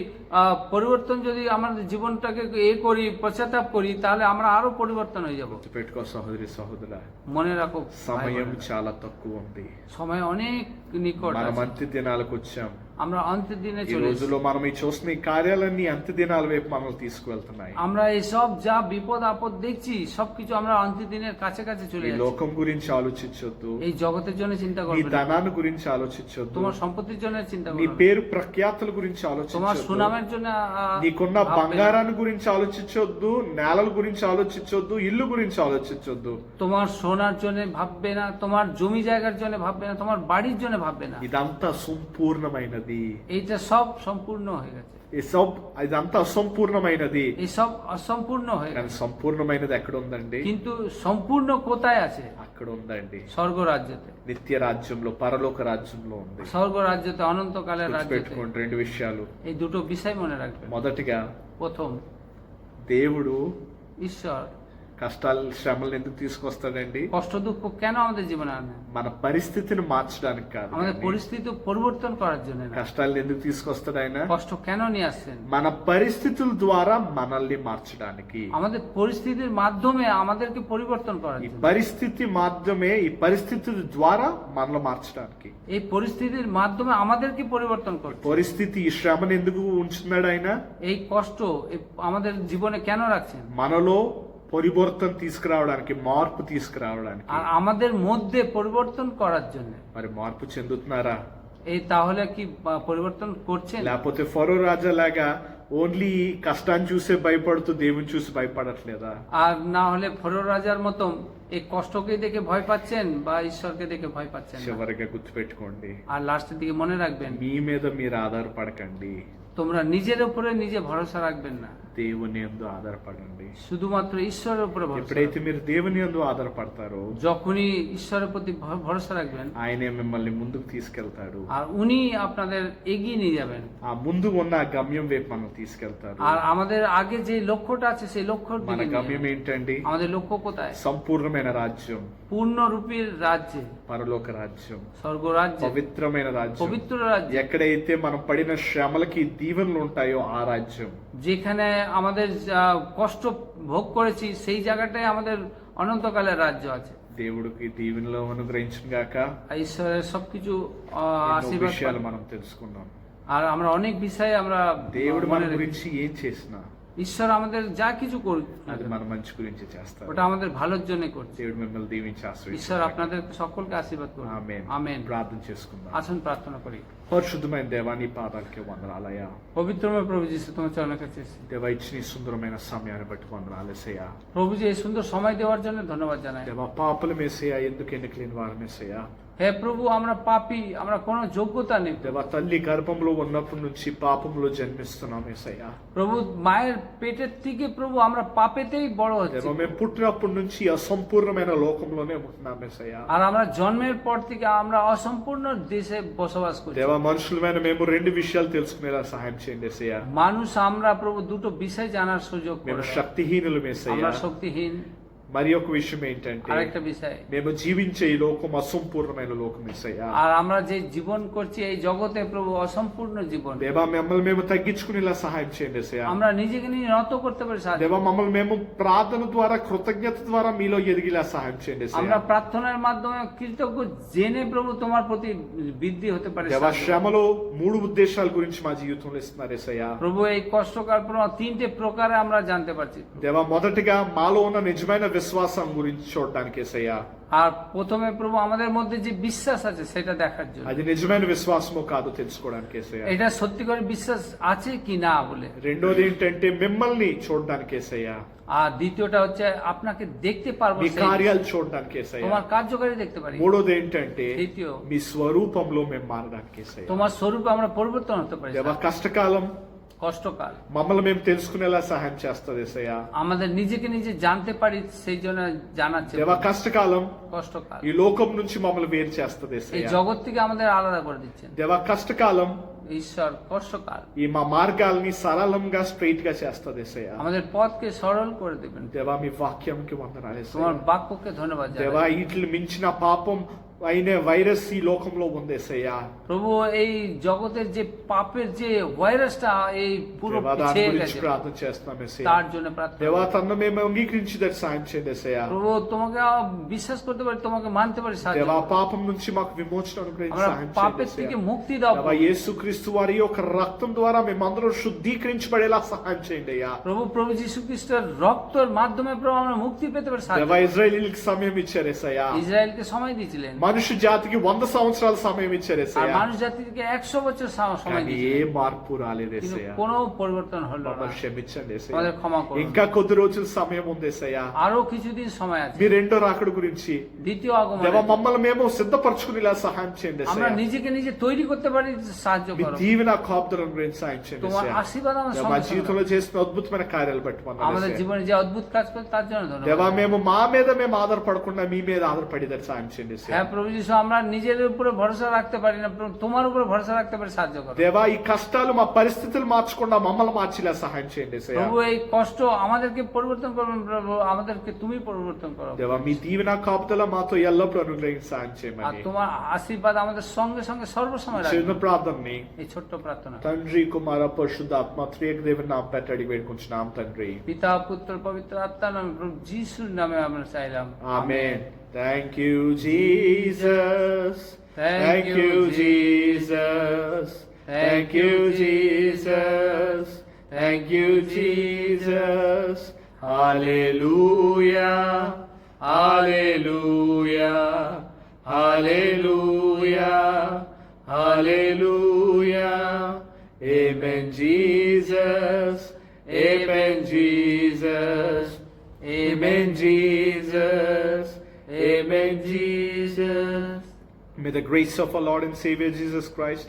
পরিবর্তন, যদি আমাদের জীবনটাকে করি, পশ্চাতাপ করি, তাহলে আমরা আরো পরিবর্তন হয়ে যাব। పెట్టుకో సహోదరి సహోదరా, মনে রাখো, సమయం చాలా తక్కువ ఉంది. সময় অনেক নিকট మనం আছে। అంత్య దినాలకు వచ్చాం. আমরা অন্তের দিনে ఈ চলে এসেছি। రోజుల్లో మనం ఈ చూస్తున్న ఈ కార్యాలన్నీ అంత్య దినాల వైపు మనల్ని తీసుకువెళ్తున్నాయి. আমরা এইসব যা বিপদ আপদ দেখছি সবকিছু আমরা অন্তের দিনের কাছে কাছে চলে ఈ যাচ্ছি। లోకం గురించి ఆలోచించొద్దు, এই জগতের জন্য চিন্তা నీ করবে না, ధనాన్ని గురించి ఆలోచించొద్దు, তোমার সম্পত্তির জন্য চিন্তা నీ করবে না, పేరు ప్రఖ్యాతుల గురించి তোমার ఆలోచించొద్దు, সুনামের জন্য నీకున్న ভাববে না। బంగారాన్ని గురించి ఆలోచించొద్దు, నేలల గురించి ఆలోచించొద్దు, ఇల్లు గురించి ఆలోచించొద్దు. তোমার সোনার জন্য ভাববে না, তোমার জমি জায়গার জন্য ভাববে না, তোমার বাড়ির জন্য ভাববে না। ఇదంతా సంపూర్ణమైనది. এইটা সব সম্পূর্ণ হয়ে গেছে, ఇదంతా అసంపూర్ణమైనది. এই সব অসম্পূর্ণ হয়ে కానీ গেছে। సంపూర్ణమైనది ఎక్కడ ఉందండి? কিন্তু সম্পূর্ণ কোথায় আছে? అక్కడ ఉందండి. স্বর্গ রাজ্যতে, నిత్య రాజ్యంలో, పరలోక రాజ్యంలో ఉంది. স্বর্গ রাজ্যতে, অনন্তকালের রাজ্যতে। పెట్టుకోండి రెండు విషయాలు. এই দুটো বিষয় মনে রাখবেন। మొదటిగా প্রথম, దేవుడు ঈশ্বর కష్టాలు శ్రమలను ఎందుకు తీసుకొస్తాడండి? কষ্ট দুঃখ কেন আমাদের জীবনে আনে? మన పరిస్థితిని మార్చడానికి కాదు, আমাদের కానీ পরিস্থিতি পরিবর্তন করার জন্য না। కష్టాలను ఎందుకు తీసుకొస్తాడు ఆయన? কষ্ট কেন নিয়ে আসছেন? మన పరిస్థితుల ద్వారా మనల్ని మార్చడానికి. আমাদের পরিস্থিতির মাধ্যমে আমাদেরকে পরিবর্তন করার ఈ জন্য। పరిస్థితి మాత్రమే, ఈ పరిస్థితుల ద్వారా మనల్ని మార్చడానికి. এই পরিস্থিতির মাধ্যমে আমাদেরকে পরিবর্তন করছে। పరిస్థితి ఈ శ్రమను ఎందుకు ఉంచుతున్నాడు ఆయన? এই কষ্ট আমাদের জীবনে কেন রাখছেন? మనలో పరివర్తన తీసుకురావడానికి, మార్పు తీసుకురావడానికి. আর আমাদের মধ্যে পরিবর্তন করার জন্য। మరి మార్పు చెందుతున్నారా? এই তাহলে কি পরিবর্তন করছেন? లేకపోతే ఫరో రాజా లాగా ఓన్లీ కష్టాన్ని చూసే భయపడుతూ దేవుని చూసి భయపడట్లేదా? আর না হলে ফরো রাজার মতন এই কষ্টকে দেখে ভয় পাচ্ছেন বা ঈশ্বরকে দেখে ভয় পাচ্ছেন না? చివరిగా గుర్తుపెట్టుకోండి, আর লাস্টের দিকে মনে রাখবেন, మీ మీద మీరు ఆధారపడకండి, তোমরা নিজের উপরে নিজে ভরসা রাখবেন না, దేవుని యందు ఆధారపడండి. শুধুমাত্র ঈশ্বরের উপরে ভরসা ఎప్పుడైతే রাখবেন। మీరు దేవుని యందు ఆధారపడతారో যখনই ঈশ্বরের প্রতি ভরসা রাখবেন, ఆయనే మిమ్మల్ని ముందుకు తీసుకెళ్తాడు. আর উনি আপনাদের এগিয়ে নিয়ে যাবেন। ఆ ముందు ఉన్న ఆ గమ్యం వైపు మనం తీసుకెళ్తాడు. আর আমাদের আগে যে লক্ষ্যটা আছে সেই লক্ষ্যর మన দিকে নিয়ে గమ్యం যাবেন। ఏంటండి? আমাদের লক্ষ্য কোথায়? సంపూర్ణమైన రాజ్యం, পূর্ণরূপীর রাজ্যে, పరలోక రాజ్యం, স্বর্গ রাজ্যে, పవిత్రమైన రాజ్యం. পবিত্র রাজ্যে, ఎక్కడైతే మనం పడిన శ్రమలకి దీవెనలు ఉంటాయో ఆ రాజ్యం. যেখানে আমাদের যা কষ্ট ভোগ করেছি সেই জায়গাটায় আমাদের অনন্তকালের রাজ্য আছে। దేవుడికి దీవెనలు అనుగ్రహించిన గాక. আর ঈশ্বরের সবকিছু ఎన్నో আশীর্বাদ విషయాలు পান। మనం తెలుసుకున్నాం. আর আমরা অনেক বিষয়ে আমরা దేవుడు మన মনে রেখেছি। గురించి ఏం చేసినా ঈশ্বর আমাদের যা কিছু করুক না అది কেন, మన మంచి గురించి చేస్తాడు. ওটা আমাদের ভালোর জন্য করছে। దేవుడు మిమ్మల్ని దీవించి ঈশ্বর ఆశీర్వదించుగాక. আপনাদের সকলকে আশীর্বাদ করুন। ఆమేన్. আমেন। ప్రార్థన చేసుకుందాం. আসুন প্রার্থনা করি। పరిశుద్ధమైన దేవా, నీ పాదాలకి వందనాలయ్యా. পবিত্রময় প্রভু যিশু তোমার চরণের কাছে এসেছি। దేవా, ఇచ్చిన ఈ సుందరమైన సమయాన్ని బట్టి వందనాలేసయ్యా. প্রভু যে এই সুন্দর সময় দেওয়ার জন্য ধন্যবাদ জানাই। దేవా, పాపలు మేసయ్యా, ఎందుకు ఎన్నికలేని వారు మేసయ్యా. হে প্রভু, আমরা পাপী, আমরা কোনো যোগ্যতা নেই। దేవా, తల్లి గర్భంలో ఉన్నప్పటి నుంచి పాపంలో జన్మిస్తున్నాం ఏసయ్యా. প্রভু, মায়ের পেটের থেকে প্রভু আমরা পাপেতেই বড় হচ্ছি। దేవా, మేము పుట్టినప్పటి నుంచి అసంపూర్ణమైన లోకంలోనే ఉంటున్నాం ఏసయ్యా. আর আমরা জন্মের পর থেকে আমরা অসম্পূর্ণ দেশে বসবাস করি। దేవా, మనుషులమైన మేము రెండు విషయాలు తెలుసుకునేలా సహాయం చేయండి ఏసయ్యా. মানুষ আমরা প্রভু দুটো বিষয় জানার সুযোগ మేము করে। శక్తిహీనులు ఏసయ్యా. আমরা শক্তিহীন। మరి ఒక విషయం ఏంటంటే, আরেকটা বিষয়, మేము జీవించే ఈ లోకం అసంపూర్ణమైన లోకం ఏసయ్యా. আর আমরা যে জীবন করছি এই জগতে প্রভু অসম্পূর্ণ জীবন। దేవా, మిమ్మల్ని మేము తగ్గించుకునేలా సహాయం చేయండి ఏసయ్యా. আমরা নিজেকে নিয়ে নত করতে পারি সাহায্য। దేవా, మమ్మల్ని మేము ప్రార్థన ద్వారా, కృతజ్ఞత ద్వారా మీలో ఎదిగేలా సహాయం చేయండి ఏసయ్యా. আমরা প্রার্থনার মাধ্যমে কৃতজ্ঞ জেনে প্রভু তোমার প্রতি বৃদ্ধি হতে পারে దేవా, সাহায্য। శ్రమలో 3 ఉద్దేశాల గురించి మా జీవితంలో ఇస్తున్నారు ఏసయ్యా. প্রভু এই কষ্টকাল প্রভু তিনটে প্রকারে আমরা জানতে পারছি। దేవా, మొదటిగా మాలో ఉన్న నిజమైన విశ్వాసం గురించి చూడడానికి ఏసయ్యా. আর প্রথমে প্রভু আমাদের মধ্যে যে বিশ্বাস আছে সেটা দেখার জন্য, అది నిజమైన విశ్వాసమో కాదో తెలుసుకోవడానికి ఏసయ్యా. এটা সত্যিকার বিশ্বাস আছে কি না বলে। రెండోది ఏంటంటే మిమ్మల్ని చూడడానికి ఏసయ్యా. আর দ্বিতীয়টা হচ্ছে আপনাকে দেখতে পারবো, మీ সেই కార్యాలు చూడడానికి ఏసయ్యా. তোমার কার্যকারী দেখতে পারি। మూడోది ఏంటంటే তৃতীয়, మీ స్వరూపంలో మేము మారడానికి ఏసయ్యా. তোমার స్వরূপে আমরা পরিবর্তন হতে পারি। దేవా, కష్టకాలం কষ্টকাল మమ్మల్ని మేము తెలుసుకునేలా సహాయం చేస్తుంది ఏసయ్యా. আমাদের নিজেকে নিজে জানতে পারি সেই জন্য জানাচ্ছে। దేవా, కష్టకాలం কষ্টকাল ఈ లోకం నుంచి మమ్మల్ని వేరు చేస్తుంది এই ఏసయ్యా. জগৎ থেকে আমাদের আলাদা করে দিচ্ছেন దేవా, కష్టకాలం ঈশ্বর। কষ্টকাল ఈ మా మార్గాల్ని సరళంగా స్ట్రైట్ గా చేస్తుంది ఏసయ్యా. আমাদের পথকে সরল করে দেবেন। దేవా, మీ వాక్యంకి వందనాలు তোমার ఏసయ్యా. বাক্যকে ধন্যবাদ దేవా, জানাই। వీటిని మించిన పాపం అయిన వైరస్ ఈ లోకంలో ఉందేసయ్యా. প্রভু এই জগতের যে পাপের যে ভাইরাসটা এই পুরো దేవా, దాని ছেয়ে గురించి গেছে, ప్రార్థన చేస్తున్నాం యేసయ్యా. তার জন্য প্রার্থনা దేవా, করি। తను మేము అంగీకరించేటట్టు సాయం చేయండి యేసయ్యా. প্রভু তোমাকে বিশ্বাস করতে পারি, তোমাকে মানতে পারি, সাহায্য దేవా, করো। పాపం నుంచి మాకు విమోచన అనుగ్రహించి আমরা సాయం পাপের చేయండి থেকে యేసయ్యా. মুক্তি দাও దేవా, యేసుక్రీస్తు వారి యొక్క రక్తం ద్వారా మేమందరం శుద్ధీకరించబడేలా సహాయం చేయండి అయ్యా. প্রভু। প্রভু যীশু খ্রিস্টের রক্তের মাধ্যমে প্রভু আমরা মুক্তি পেতে পারি, সাহায্য దేవా, করো। ఇజ్రాయేలీలకు సమయం ఇచ్చారు యేసయ్యా. ইসরায়েলকে সময় দিয়েছিলেন, మనుషు జాతికి 100 సంవత్సరాల సమయం ఇచ్చారు আর యేసయ్యా. মানুষ জাতিকে 100 বছর সময় కానీ ఏ দিয়েছিলেন, మార్పు రాలేదు কিন্তু యేసయ్యా. কোনো পরিবর্তন হলো না। మమ్మల్ని క్షమించండి యేసయ్యా. আমাদের ক্ষমা করুন। ఇంకా కొద్ది రోజుల సమయం ఉంది యేసయ్యా. আরো কিছুদিন সময় আছে మీ రెండో రాకడ గురించి দ্বিতীয় దేవా, আগমন। మమ్మల్ని మేము సిద్ధపరచుకునేలా సహాయం చేయండి আমরা యేసయ్యా. নিজেকে নিজে তৈরি করতে পারি, সাহায্য మీ করো। దీవెన కాపుదలను గురించి సాయం చేయండి তোমার యేసయ్యా. আশীর্বাদ আমার దేవా, మా সঙ্গে সঙ্গে జీవితంలో చేసిన అద్భుతమైన కార్యాలు బట్టి আমাদের వందనాలు యేసయ్యా. জীবনে যে অদ্ভুত কাজ করে তার জন্য దేవా, ধন্যবাদ। మేము మా మీద మేము ఆధారపడకుండా మీ మీద ఆధారపడేదని సాయం చేయండి యేసయ్యా. হ্যাঁ প্রভু যীশু, আমরা নিজের উপরে ভরসা রাখতে পারি না, প্রভু, তোমার উপরে ভরসা রাখতে পারি, সাহায্য করো। దేవా, ఈ కష్టాలు మా పరిస్థితులు మార్చకుండా మమ్మల్ని మార్చేలా సహాయం చేయండి యేసయ్యా. প্রভু এই কষ্ট আমাদেরকে পরিবর্তন করবেন, প্রভু আমাদেরকে তুমি পরিবর্তন করো। దేవా, మీ దీవెన కాపుదల మాతో ఎల్లప్పుడూ అనుగ్రహించి సాయం আর చేయమని তোমার আশীর্বাদ আমাদের সঙ্গে সঙ্গে সর্বসময় చిన్న রাখবে। ప్రార్థనని এই ছোট্ট প্রার্থনা తండ్రి, కుమార, పరిశుద్ధాత్మ త్రియేక దేవుని నామం పెట్టి అడిగి వేడుకుంటున్నాం తండ్రి. পিতা পুত্র পবিত্র আত্মার নামে, প্রভু যিশুর নামে আমরা চাইলাম, Amen. Thank you, Jesus. Thank you, Jesus. Thank you, Jesus. Thank you, Jesus. Hallelujah. Hallelujah. Hallelujah. Hallelujah. Amen, Jesus. Amen, Jesus. Amen, Jesus. Amen, Jesus. May the grace of our Lord and Savior Jesus Christ,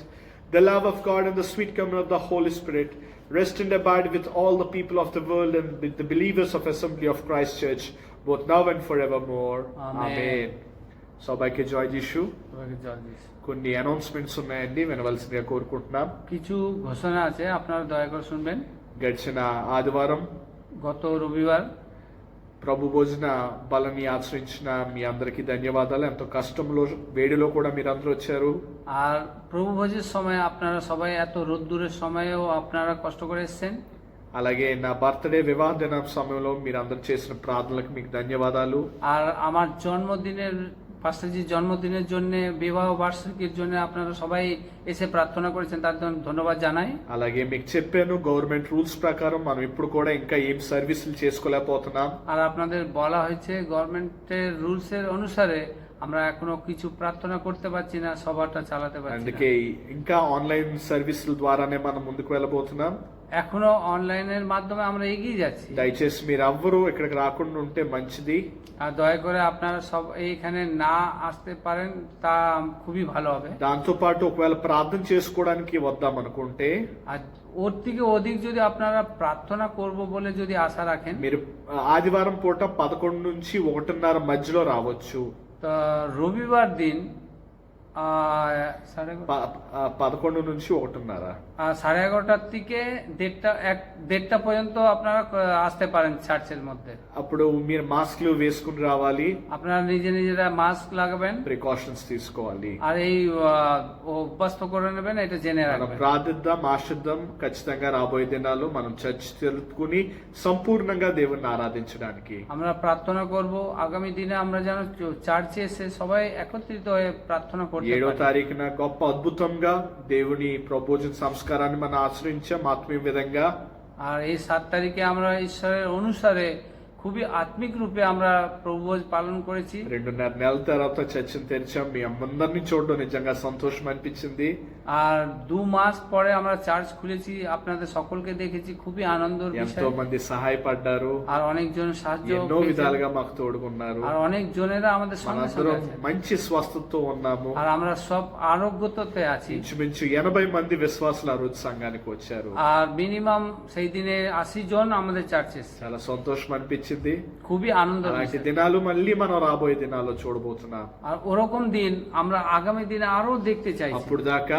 the love of God, and the sweet communion of the Holy Spirit rest and abide with all the people of the world and with the believers of Assembly of Christ Church, both now and forevermore. Amen. సభకి Joy Jisshu. তোমাকে জল this. కొన్ని announcements ఉన్నాయండి, వినవలసిందిగా కోరుకుంటున్నాం. কিছু ঘোষণা আছে, আপনারা দয়া করে শুনবেন। గడిచిన ఆదివారం গত রবিবার ప్రభు భోజన బలని ఆచరించిన మీ అందరికీ ధన్యవాదాలు. ఎంతో కష్టంలో వేడిలో కూడా మీరందరూ వచ్చారు. আর প্রভু ভোজের সময় আপনারা সবাই এত রোদ্দুরের সময়েও আপনারা কষ্ট করে এসেছেন। అలాగే నా బర్త్డే వివాహ దినం సమయంలో మీరందరూ చేసిన ప్రార్థనలకు మీకు ధన్యవాదాలు. আর আমার జన్మదిনের পাস্টারজির জন্মদিনের জন্য, বিবাহ বার্ষিকীর জন্য আপনারা সবাই এসে প্রার্থনা করেছেন, তার জন্য ধন্যবাদ জানাই। అలాగే మీకు చెప్పాను, గవర్నమెంట్ రూల్స్ ప్రకారం మనం ఇప్పుడు కూడా ఇంకా ఏం సర్వీసులు చేసుకోలేకపోతున్నాం. আর আপনাদের বলা হয়েছে গভর্নমেন্টের রুলসের অনুসারে আমরা এখনো কিছু প্রার্থনা করতে পারছি না, সভাটা চালাতে পারছি না। అందుకే ఇంకా ఆన్లైన్ సర్వీసుల ద్వారానే మనం ముందుకు వెళ్ళబోతున్నాం. এখনো অনলাইনের মাধ্যমে আমরা এগিয়ে যাচ্ছি। దయచేసి మీరు ఎవ్వరూ ఇక్కడికి రాకుండా ఉంటే మంచిది. আর দয়া করে আপনারা সব এইখানে না আসতে পারেন, তা খুবই ভালো হবে। దాంతో పాటు ఒకవేళ ప్రార్థన చేసుకోవడానికి వద్దాం అనుకుంటే আর ওর থেকে অধিক যদি আপনারা প্রার্থনা করব বলে যদি আশা রাখেন, మీరు ఆదివారం పూట 11 నుంచి 1:30 మధ్యలో రావచ్చు. তো রবিবার দিন 11 నుంచి 1:30 11:30 থেকে 1:30 পর্যন্ত আপনারা আসতে পারেন চার্চের মধ্যে। అప్పుడు మీరు మాస్క్లు వేసుకుని రావాలి, আপনারা নিজেরা মাস্ক লাগাবেন ప్రికాషన్స్ తీసుకోవాలి. আর এই অভ্যস্ত করে নেবেন, এটা জেনে మనం রাখবেন। ప్రార్థిద్దాం, ఆశిద్దాం. ఖచ్చితంగా రాబోయే దినాల్లో మనం చర్చ్ తెలుపుకుని సంపూర్ణంగా దేవుణ్ణి ఆరాధించడానికి আমরা প্রার্থনা করব, আগামী দিনে আমরা যেন চার্চে এসে সবাই একত্রিত হয়ে প্রার্থনা করতে 7వ পারি। తారీఖున గొప్ప అద్భుతంగా దేవుని ప్రబోధన సంస్కారాన్ని మనం ఆచరించాం ఆత్మీయ విధంగా. আর এই 7 তারিখে আমরা ঈশ্বরের অনুসারে খুবই আত্মিক রূপে আমরা প্রভুভোজ পালন করেছি। 2.5 నెలల తర్వాత చర్చను తెరిచాం. మీ అందరినీ చూడడం నిజంగా సంతోషం అనిపించింది. আর 2 মাস পরে আমরা চার্চ খুলেছি, আপনাদের সকলকে দেখেছি, খুবই আনন্দের ఎంతో বিষয়। మంది సహాయపడ్డారు, আর অনেকজন সাহায্য ఎన్నో পেয়েছেন। విధాలుగా మాకు తోడుకున్నారు. আর অনেক জনেরা আমাদের সঙ্গে সঙ্গে మనందరం আছেন। మంచి స్వస్థతతో ఉన్నాము. আর আমরা সব আরোগ্যতাতে আছি। ఇంచుమించు 80 మంది విశ్వాసులు ఆ రోజు సంఘానికి వచ్చారు. আর মিনিমাম সেই দিনে 80 জন আমাদের চার্চে এসেছে। చాలా సంతోషం అనిపించింది. খুবই আনন্দ అలాంటి বিষয়। దినాలు మళ్ళీ మనం రాబోయే దినాల్లో చూడబోతున్నాం. আর ওরকম দিন আমরা আগামী দিনে আরো দেখতে চাইছি। అప్పుడు దాకా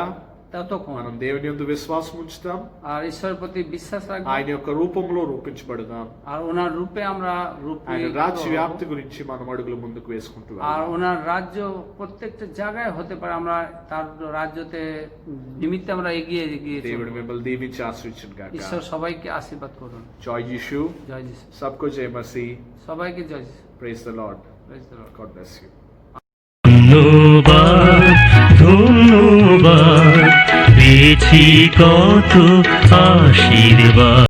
ততক্ষণ మనం దేవుని యందు విశ్వాసం ఉంచుతాం, আর ঈশ্বরের প্রতি বিশ্বাস রাখবো ఆయన యొక్క రూపంలో రూపించబడదాం, আর ওনার রূপে আমরা রূপ ఆయన రాజ్య వ్యాప్తి గురించి మనం అడుగులు ముందుకు వేసుకుంటూ আর వెళ్దాం. ওনার রাজ্য প্রত্যেকটা জায়গায় হতে পারে আমরা তার রাজ্যতে নিমিত্তে আমরা এগিয়ে এগিয়ে దేవుడు চলবো। మిమ్మల్ని దీవించి ఆశీర్వదించును గాక. ঈশ্বর সবাইকে আশীর্বাদ করুন। জয় যিশু, জয় যিশু, सबको जय मसीह. সবাইকে জয় যিশু। Praise the Lord. Praise the Lord. God bless you. ধন্যবাদ ধন্যবাদ পেয়েছি কত আশীর্বাদ।